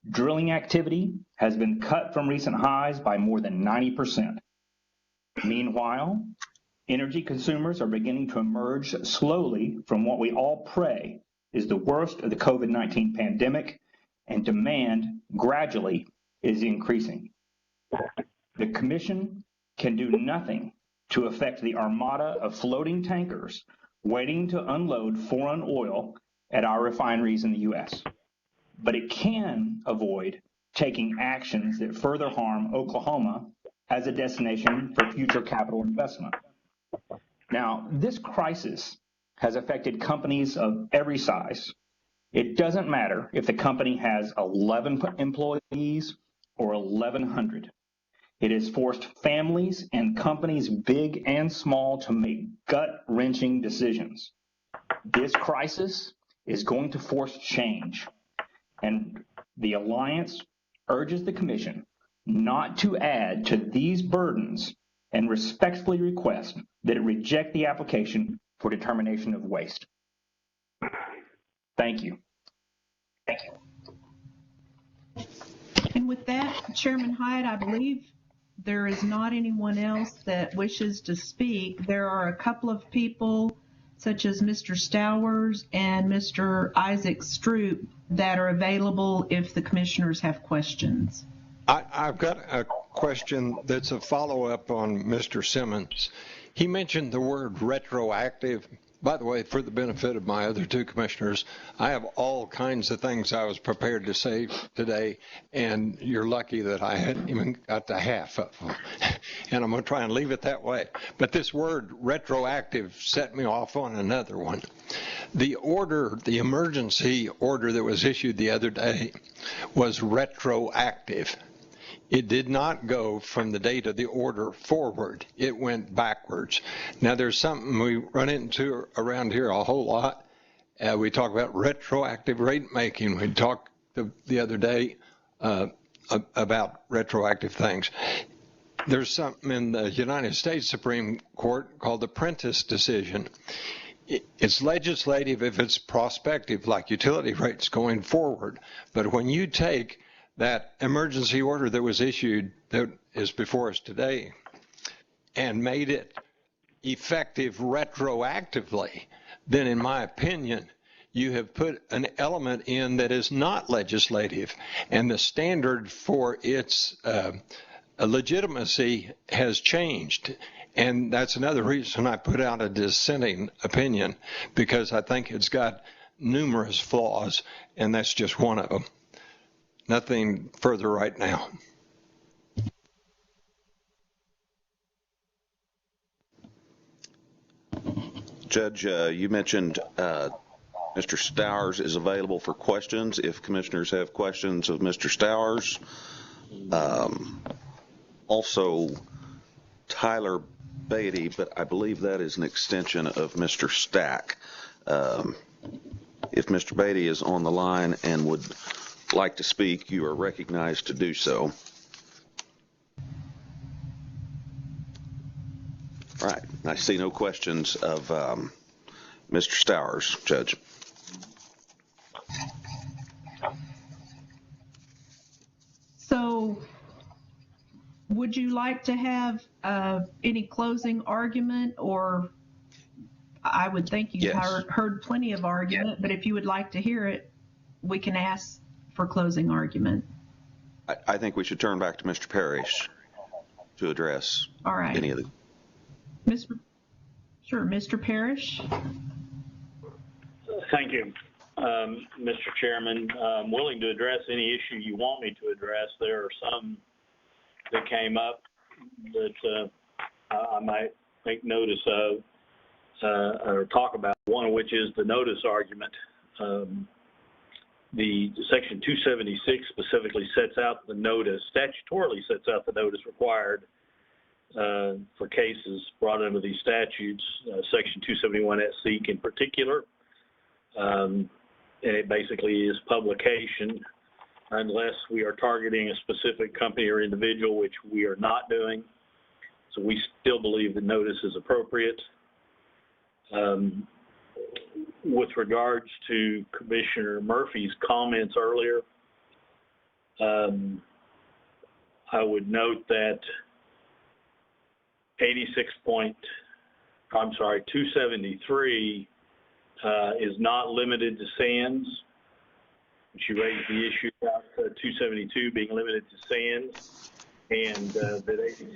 Drilling activity has been cut from recent highs by more than 90%. Meanwhile, energy consumers are beginning to emerge slowly from what we all pray is the worst of the COVID-19 pandemic, and demand gradually is increasing. The commission can do nothing to affect the armada of floating tankers waiting to unload foreign oil at our refineries in the U.S. But it can avoid taking actions that further harm Oklahoma as a destination for future capital investment. Now, this crisis has affected companies of every size. It doesn't matter if the company has 11 employees or 1,100. It has forced families and companies big and small to make gut-wrenching decisions. This crisis is going to force change, and the Alliance urges the Commission not to add to these burdens and respectfully request that it reject the application for determination of waste. Thank you. Thank you. And with that, Chairman Hyatt, I believe there is not anyone else that wishes to speak. There are a couple of people, such as Mr. Stowers and Mr. Isaac Stroop, that are available if the commissioners have questions. I've got a question that's a follow-up on Mr. Simmons. He mentioned the word retroactive. By the way, for the benefit of my other two commissioners, I have all kinds of things I was prepared to say today, and you're lucky that I hadn't even got to half of them. And I'm going to try and leave it that way. But this word retroactive set me off on another one. The order, the emergency order that was issued the other day was retroactive. It did not go from the date of the order forward. It went backwards. Now, there's something we run into around here a whole lot. We talk about retroactive rate making. We talked the other day about retroactive things. There's something in the United States Supreme Court called the Prentice decision. It's legislative if it's prospective, like utility rates going forward. But when you take that emergency order that was issued that is before us today and made it effective retroactively, then in my opinion, you have put an element in that is not legislative, and the standard for its legitimacy has changed. And that's another reason I put out a dissenting opinion, because I think it's got numerous flaws, and that's just one of them. Nothing further right now. Judge, you mentioned Mr. Stowers is available for questions if commissioners have questions of Mr. Stowers. Also, Tyler Beatty, but I believe that is an extension of Mr. Stack. If Mr. Beatty is on the line and would like to speak, you are recognized to do so. All right. I see no questions of Mr. Stowers, Judge. So would you like to have any closing argument, or I would think you've heard plenty of argument, but if you would like to hear it, we can ask for closing argument. I think we should turn back to Mr. Parrish to address any of the... Mr. Parrish. Thank you, Mr. Chairman. I'm willing to address any issue you want me to address. There are some that came up that I might make notice of or talk about, one of which is the notice argument. The Section 276 specifically sets out the notice, statutorily sets out the notice required for cases brought under these statutes, Section 271 at seek in particular. And it basically is publication unless we are targeting a specific company or individual, which we are not doing. So we still believe the notice is appropriate. With regards to Commissioner Murphy's comments earlier, I would note that 273 is not limited to sands. She raised the issue about 272 being limited to sands, and that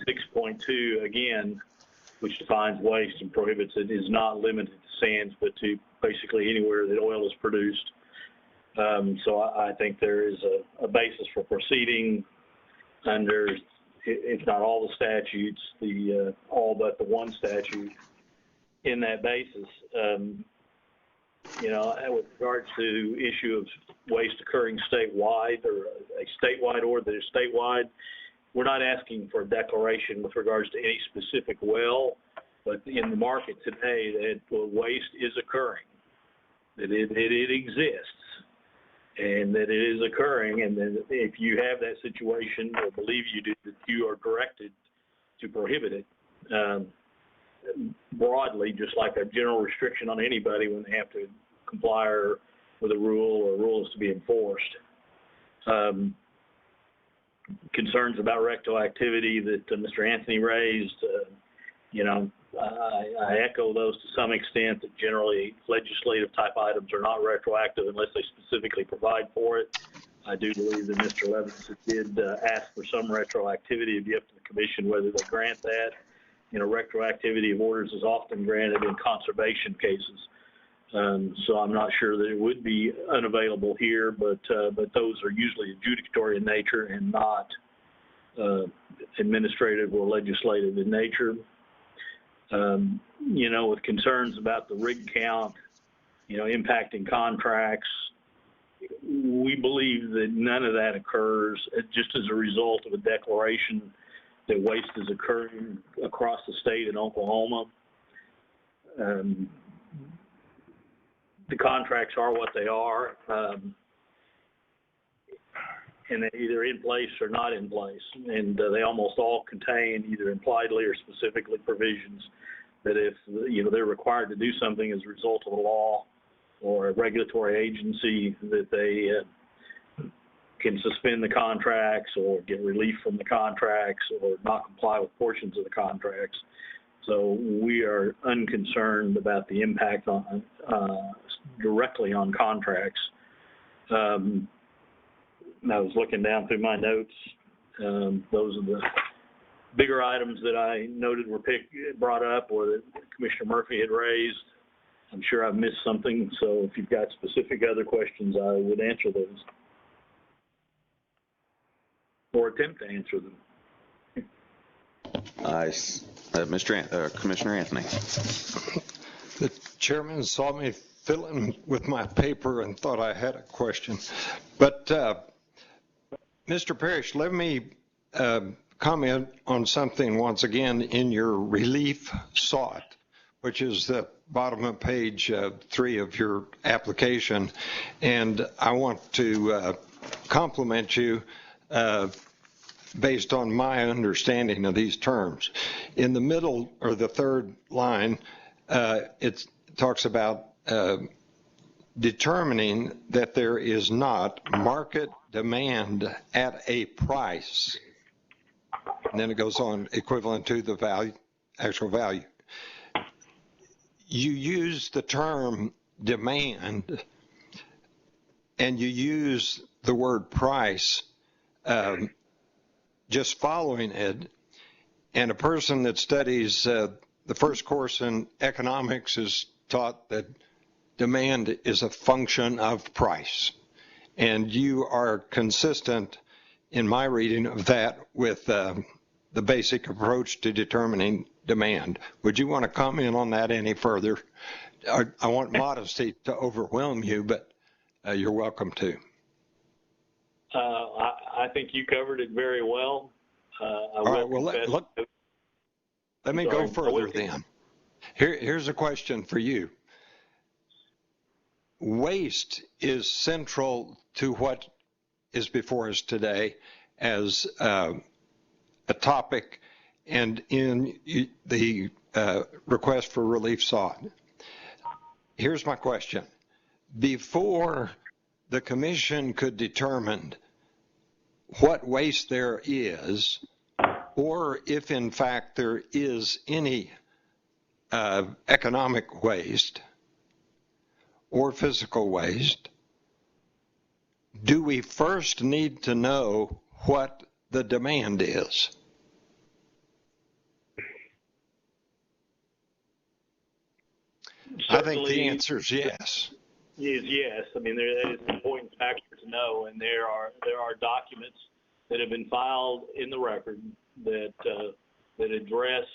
86.2, again, which defines waste and prohibits it, is not limited to sands, but to basically anywhere that oil is produced. So I think there is a basis for proceeding under, if not all the statutes, all but the one statute in that basis. With regards to issue of waste occurring statewide or a statewide order that is statewide, we're not asking for a declaration with regards to any specific well, but in the market today, that waste is occurring, that it exists, and that it is occurring, and that if you have that situation or believe you do, that you are directed to prohibit it broadly, just like a general restriction on anybody when they have to comply with a rule or rules to be enforced. Concerns about retroactivity that Mr. Anthony raised, I echo those to some extent, that generally legislative type items are not retroactive unless they specifically provide for it. I do believe that Mr. Levinson did ask for some retroactivity. It'd be up to the commission whether they grant that. Retroactivity of orders is often granted in conservation cases. So I'm not sure that it would be unavailable here, but those are usually adjudicatory in nature and not administrative or legislative in nature. With concerns about the rig count, impacting contracts, we believe that none of that occurs just as a result of a declaration that waste is occurring across the state in Oklahoma. The contracts are what they are, and they're either in place or not in place. And they almost all contain either impliedly or specifically provisions that if they're required to do something as a result of a law or a regulatory agency, that they can suspend the contracts or get relief from the contracts or not comply with portions of the contracts. So we are unconcerned about the impact on directly on contracts. I was looking down through my notes. Those are the bigger items that I noted were brought up or that Commissioner Murphy had raised. I'm sure I've missed something, so if you've got specific other questions, I would answer those or attempt to answer them. Commissioner Anthony. The chairman saw me fiddling with my paper and thought I had a question. But Mr. Parrish, let me comment on something once again in your relief sought, which is the bottom of page 3 of your application, and I want to compliment you based on my understanding of these terms. In the middle, or the third line, it talks about determining that there is not market demand at a price. And then it goes on, equivalent to the value, actual value. You use the term demand, and you use the word price just following it, and a person that studies the first course in economics is taught that demand is a function of price. And you are consistent in my reading of that with the basic approach to determining demand. Would you want to comment on that any further? I want modesty to overwhelm you, but you're welcome to. I think you covered it very well. All right, well, let me go further then. Here's a question for you. Waste is central to what is before us today as a topic and in the request for relief sought. Here's my question. Before the commission could determine what waste there is, or if in fact there is any economic waste or physical waste, do we first need to know what the demand is? I think the answer is yes. Is yes. I mean, that is an important factor to know, and there are documents that have been filed in the record that address,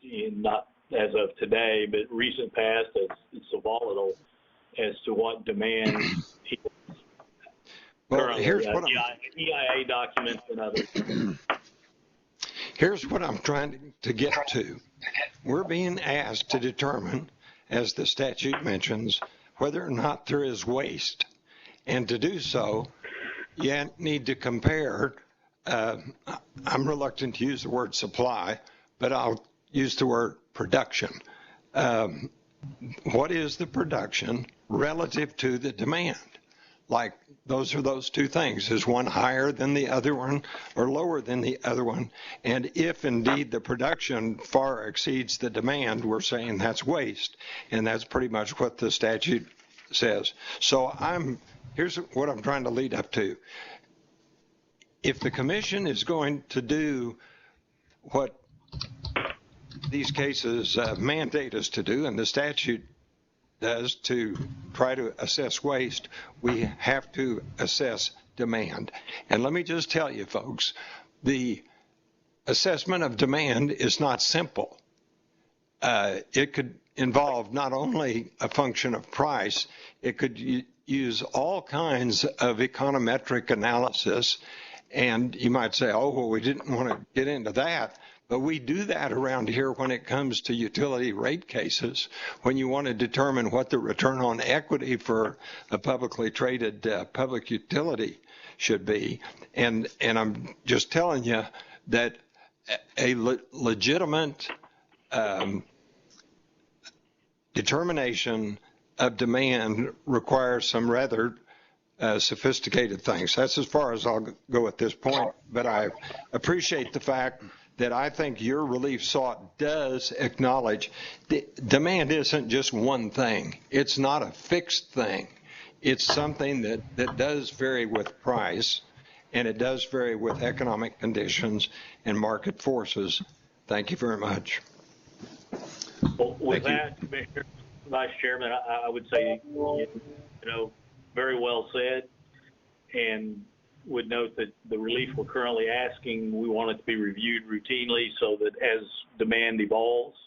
not as of today, but recent past, as it's so volatile, as to what demand is. Well, currently, here's what EIA documents and others. Here's what I'm trying to get to. We're being asked to determine, as the statute mentions, whether or not there is waste. And to do so, you need to compare, I'm reluctant to use the word supply, but I'll use the word production. What is the production relative to the demand? Like, those are those two things. Is one higher than the other one or lower than the other one? And if indeed the production far exceeds the demand, we're saying that's waste. And that's pretty much what the statute says. So here's what I'm trying to lead up to. If the commission is going to do what these cases mandate us to do, and the statute does, to try to assess waste, we have to assess demand. And let me just tell you, folks, the assessment of demand is not simple. It could involve not only a function of price, it could use all kinds of econometric analysis. And you might say, oh, well, we didn't want to get into that. But we do that around here when it comes to utility rate cases, when you want to determine what the return on equity for a publicly traded public utility should be. And I'm just telling you that a legitimate determination of demand requires some rather sophisticated things. That's as far as I'll go at this point. But I appreciate the fact that I think your relief sought does acknowledge demand isn't just one thing. It's not a fixed thing. It's something that does vary with price, and it does vary with economic conditions and market forces. Thank you very much. Well, with that, Commissioner, Vice Chairman, I would say, very well said, and would note that the relief we're currently asking, we want it to be reviewed routinely so that as demand evolves,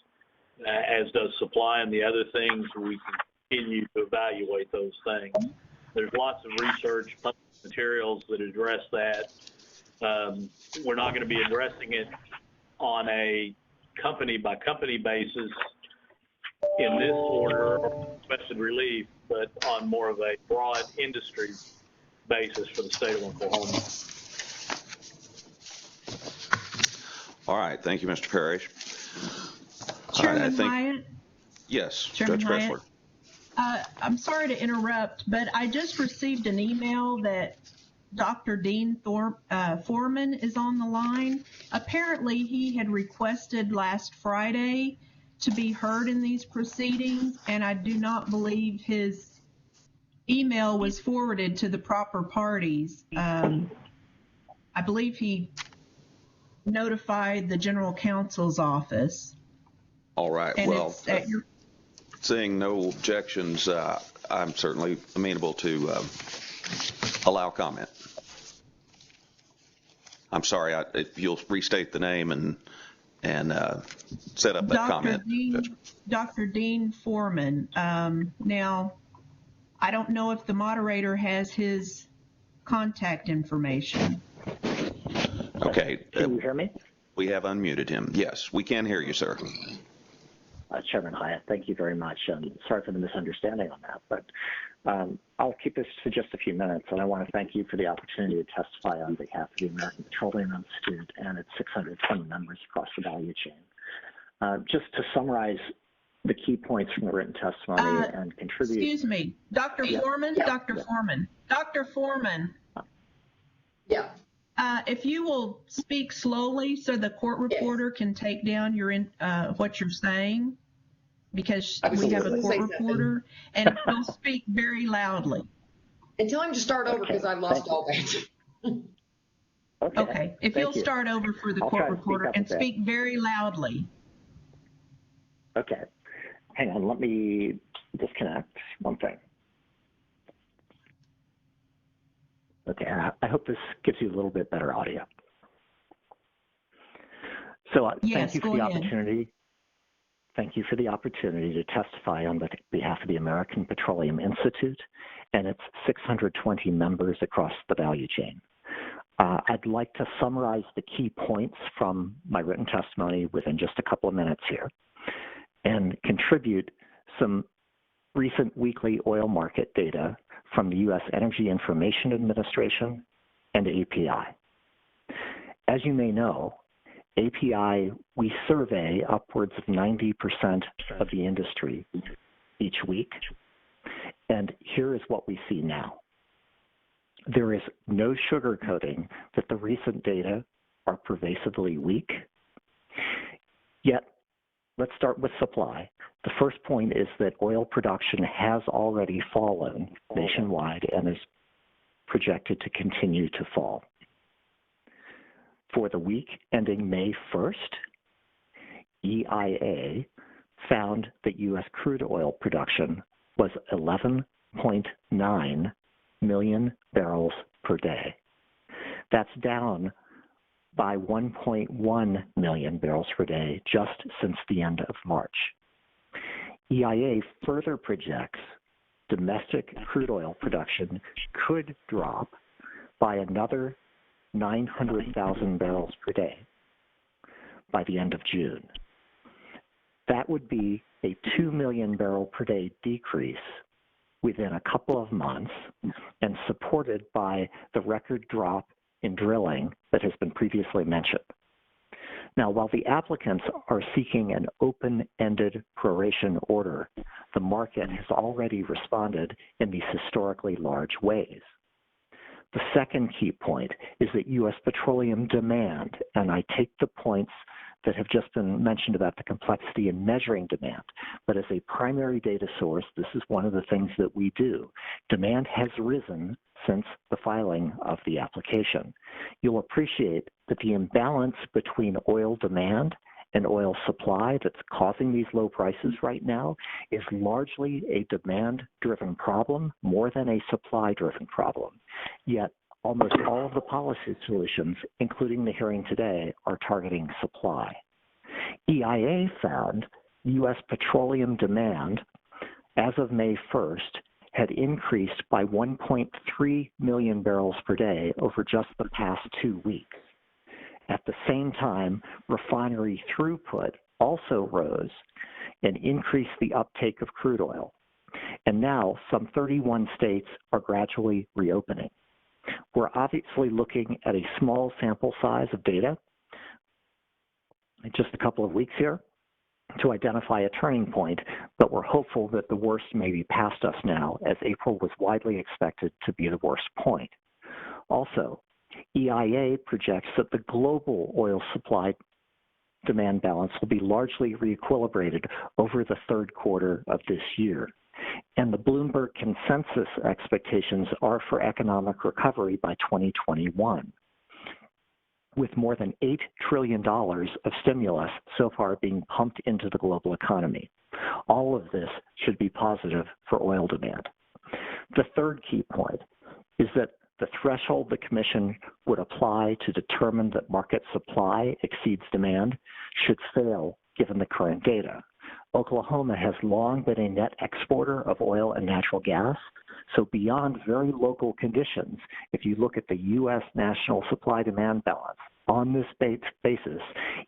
as does supply and the other things, we can continue to evaluate those things. There's lots of research materials that address that. We're not going to be addressing it on a company by company basis in this order requested relief, but on more of a broad industry basis for the state of Oklahoma. All right. Thank you, Mr. Parrish. Chairman Hyatt? Yes, Chairman Judge Hyatt? Kressler. I'm sorry to interrupt, but I just received an email that Dr. Dean Thorpe Foreman is on the line. Apparently, he had requested last Friday to be heard in these proceedings, and I do not believe his email was forwarded to the proper parties. I believe he notified the general counsel's office. All right. And Well, it's at your seeing no objections, I'm certainly amenable to allow comment. I'm sorry, if you'll restate the name and set up that comment. Dr. Dean Foreman. Now, I don't know if the moderator has his contact information. Okay. Can you hear me? We have unmuted him. Yes, we can hear you, sir. Chairman Hyatt, thank you very much. Sorry for the misunderstanding on that, but I'll keep this to just a few minutes, and I want to thank you for the opportunity to testify on behalf of the American Petroleum Institute and its 620 members across the value chain. Just to summarize the key points from the written testimony and contribute. Excuse me, Dr. Foreman? Yeah. Dr. Foreman. Dr. Foreman. Yeah. If you will speak slowly so the court reporter can take down your what you're saying, because we have a court reporter, and you'll speak very loudly. And tell him to start over because I lost all that. Okay. If you'll start over for the court reporter and speak very loudly. Okay. Hang on. Let me disconnect one thing. Okay, I hope this gives you a little bit better audio. So thank you for the opportunity. Thank you for the opportunity to testify on behalf of the American Petroleum Institute and its 620 members across the value chain. I'd like to summarize the key points from my written testimony within just a couple of minutes here and contribute some recent weekly oil market data from the U.S. Energy Information Administration and API. As you may know, API, we survey upwards of 90% of the industry each week, and here is what we see now. There is no sugarcoating that the recent data are pervasively weak, yet let's start with supply. The first point is that oil production has already fallen nationwide and is projected to continue to fall. For the week ending May 1st, EIA found that U.S. crude oil production was 11.9 million barrels per day. That's down by 1.1 million barrels per day just since the end of March. EIA further projects domestic crude oil production could drop by another 900,000 barrels per day by the end of June. That would be a 2 million barrel per day decrease within a couple of months and supported by the record drop in drilling that has been previously mentioned. Now, while the applicants are seeking an open-ended proration order, the market has already responded in these historically large ways. The second key point is that U.S. petroleum demand, and I take the points that have just been mentioned about the complexity in measuring demand, but as a primary data source, this is one of the things that we do. Demand has risen since the filing of the application. You'll appreciate that the imbalance between oil demand and oil supply that's causing these low prices right now is largely a demand-driven problem more than a supply-driven problem. Yet almost all of the policy solutions, including the hearing today, are targeting supply. EIA found U.S. petroleum demand as of May 1st had increased by 1.3 million barrels per day over just the past 2 weeks. At the same time, refinery throughput also rose and increase the uptake of crude oil. And now some 31 states are gradually reopening. We're obviously looking at a small sample size of data, just a couple of weeks here, to identify a turning point, but we're hopeful that the worst may be past us now, as April was widely expected to be the worst point. Also, EIA projects that the global oil supply demand balance will be largely re-equilibrated over the third quarter of this year. And the Bloomberg consensus expectations are for economic recovery by 2021, with more than $8 trillion of stimulus so far being pumped into the global economy. All of this should be positive for oil demand. The third key point is that the threshold the Commission would apply to determine that market supply exceeds demand should fail given the current data. Oklahoma has long been a net exporter of oil and natural gas, so beyond very local conditions, if you look at the U.S. national supply-demand balance, on this basis,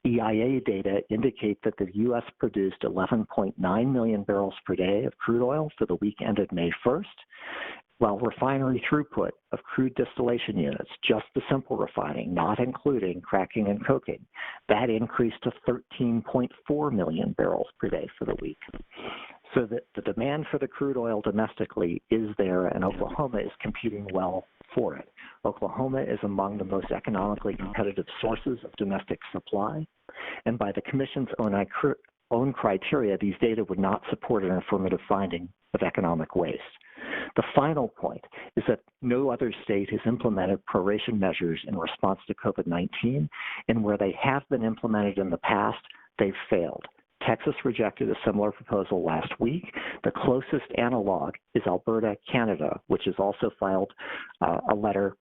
EIA data indicate that the U.S. produced 11.9 million barrels per day of crude oil for the week ended May 1st, while refinery throughput of crude distillation units, just the simple refining, not including cracking and coking, that increased to 13.4 million barrels per day for the week. So that the demand for the crude oil domestically is there, and Oklahoma is competing well for it. Oklahoma is among the most economically competitive sources of domestic supply, and by the Commission's own criteria, these data would not support an affirmative finding of economic waste. The final point is that no other state has implemented proration measures in response to COVID-19, and where they have been implemented in the past, they've failed. Texas rejected a similar proposal last week. The closest analog is Alberta, Canada, which has also filed a letter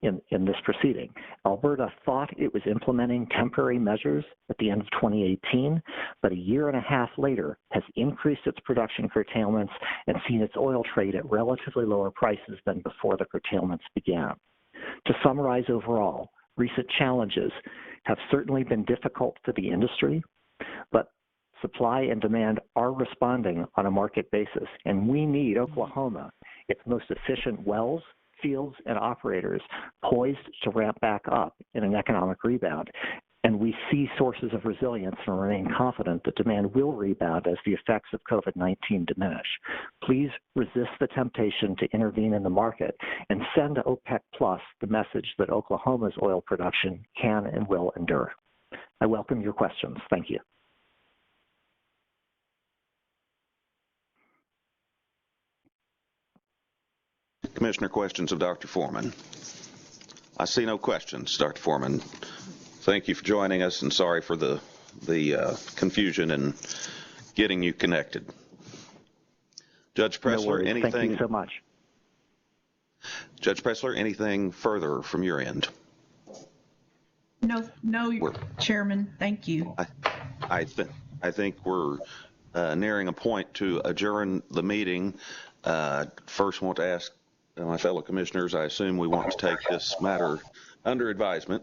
in this proceeding. Alberta thought it was implementing temporary measures at the end of 2018, but a year and a half later has increased its production curtailments and seen its oil trade at relatively lower prices than before the curtailments began. To summarize overall, recent challenges have certainly been difficult for the industry, but supply and demand are responding on a market basis, and we need Oklahoma, its most efficient wells, fields, and operators poised to ramp back up in an economic rebound. And we see sources of resilience and remain confident that demand will rebound as the effects of COVID-19 diminish. Please resist the temptation to intervene in the market and send to OPEC Plus the message that Oklahoma's oil production can and will endure. I welcome your questions. Thank you. Commissioner, questions of Dr. Foreman? I see no questions, Dr. Foreman. Thank you for joining us, and sorry for the confusion in getting you connected. Judge Pressler, no worries. anything? Thank you so much. Judge Pressler, anything further from your end? No, Chairman. Thank you. I think we're nearing a point to adjourn the meeting. First, I want to ask my fellow commissioners, I assume we want to take this matter under advisement.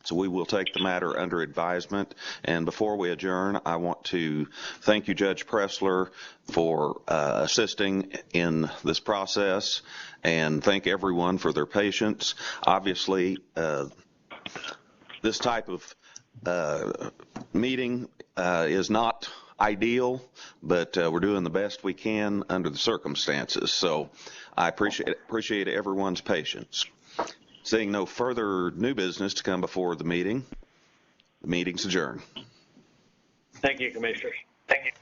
So we will take the matter under advisement. And before we adjourn, I want to thank you, Judge Pressler, for assisting in this process, and thank everyone for their patience. Obviously, this type of meeting is not ideal, but we're doing the best we can under the circumstances. So I appreciate everyone's patience. Seeing no further new business to come before the meeting's adjourned. Thank you, Commissioners. Thank you.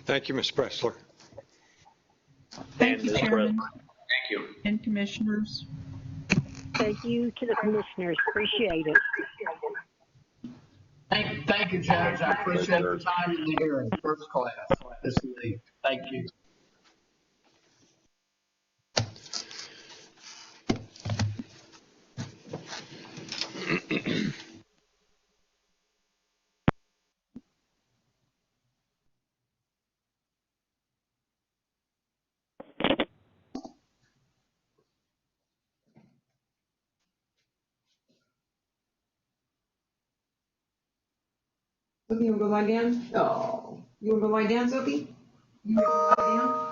Thank you, Ms. Pressler. Thank you, Chairman. Thank you. And Commissioners. Thank you to the commissioners. Appreciate it. Thank you, Judge. I appreciate the time in the hearing. First class. Thank you. Looking to go again? Oh. You want to go lie down, Sophie? You want to lie down?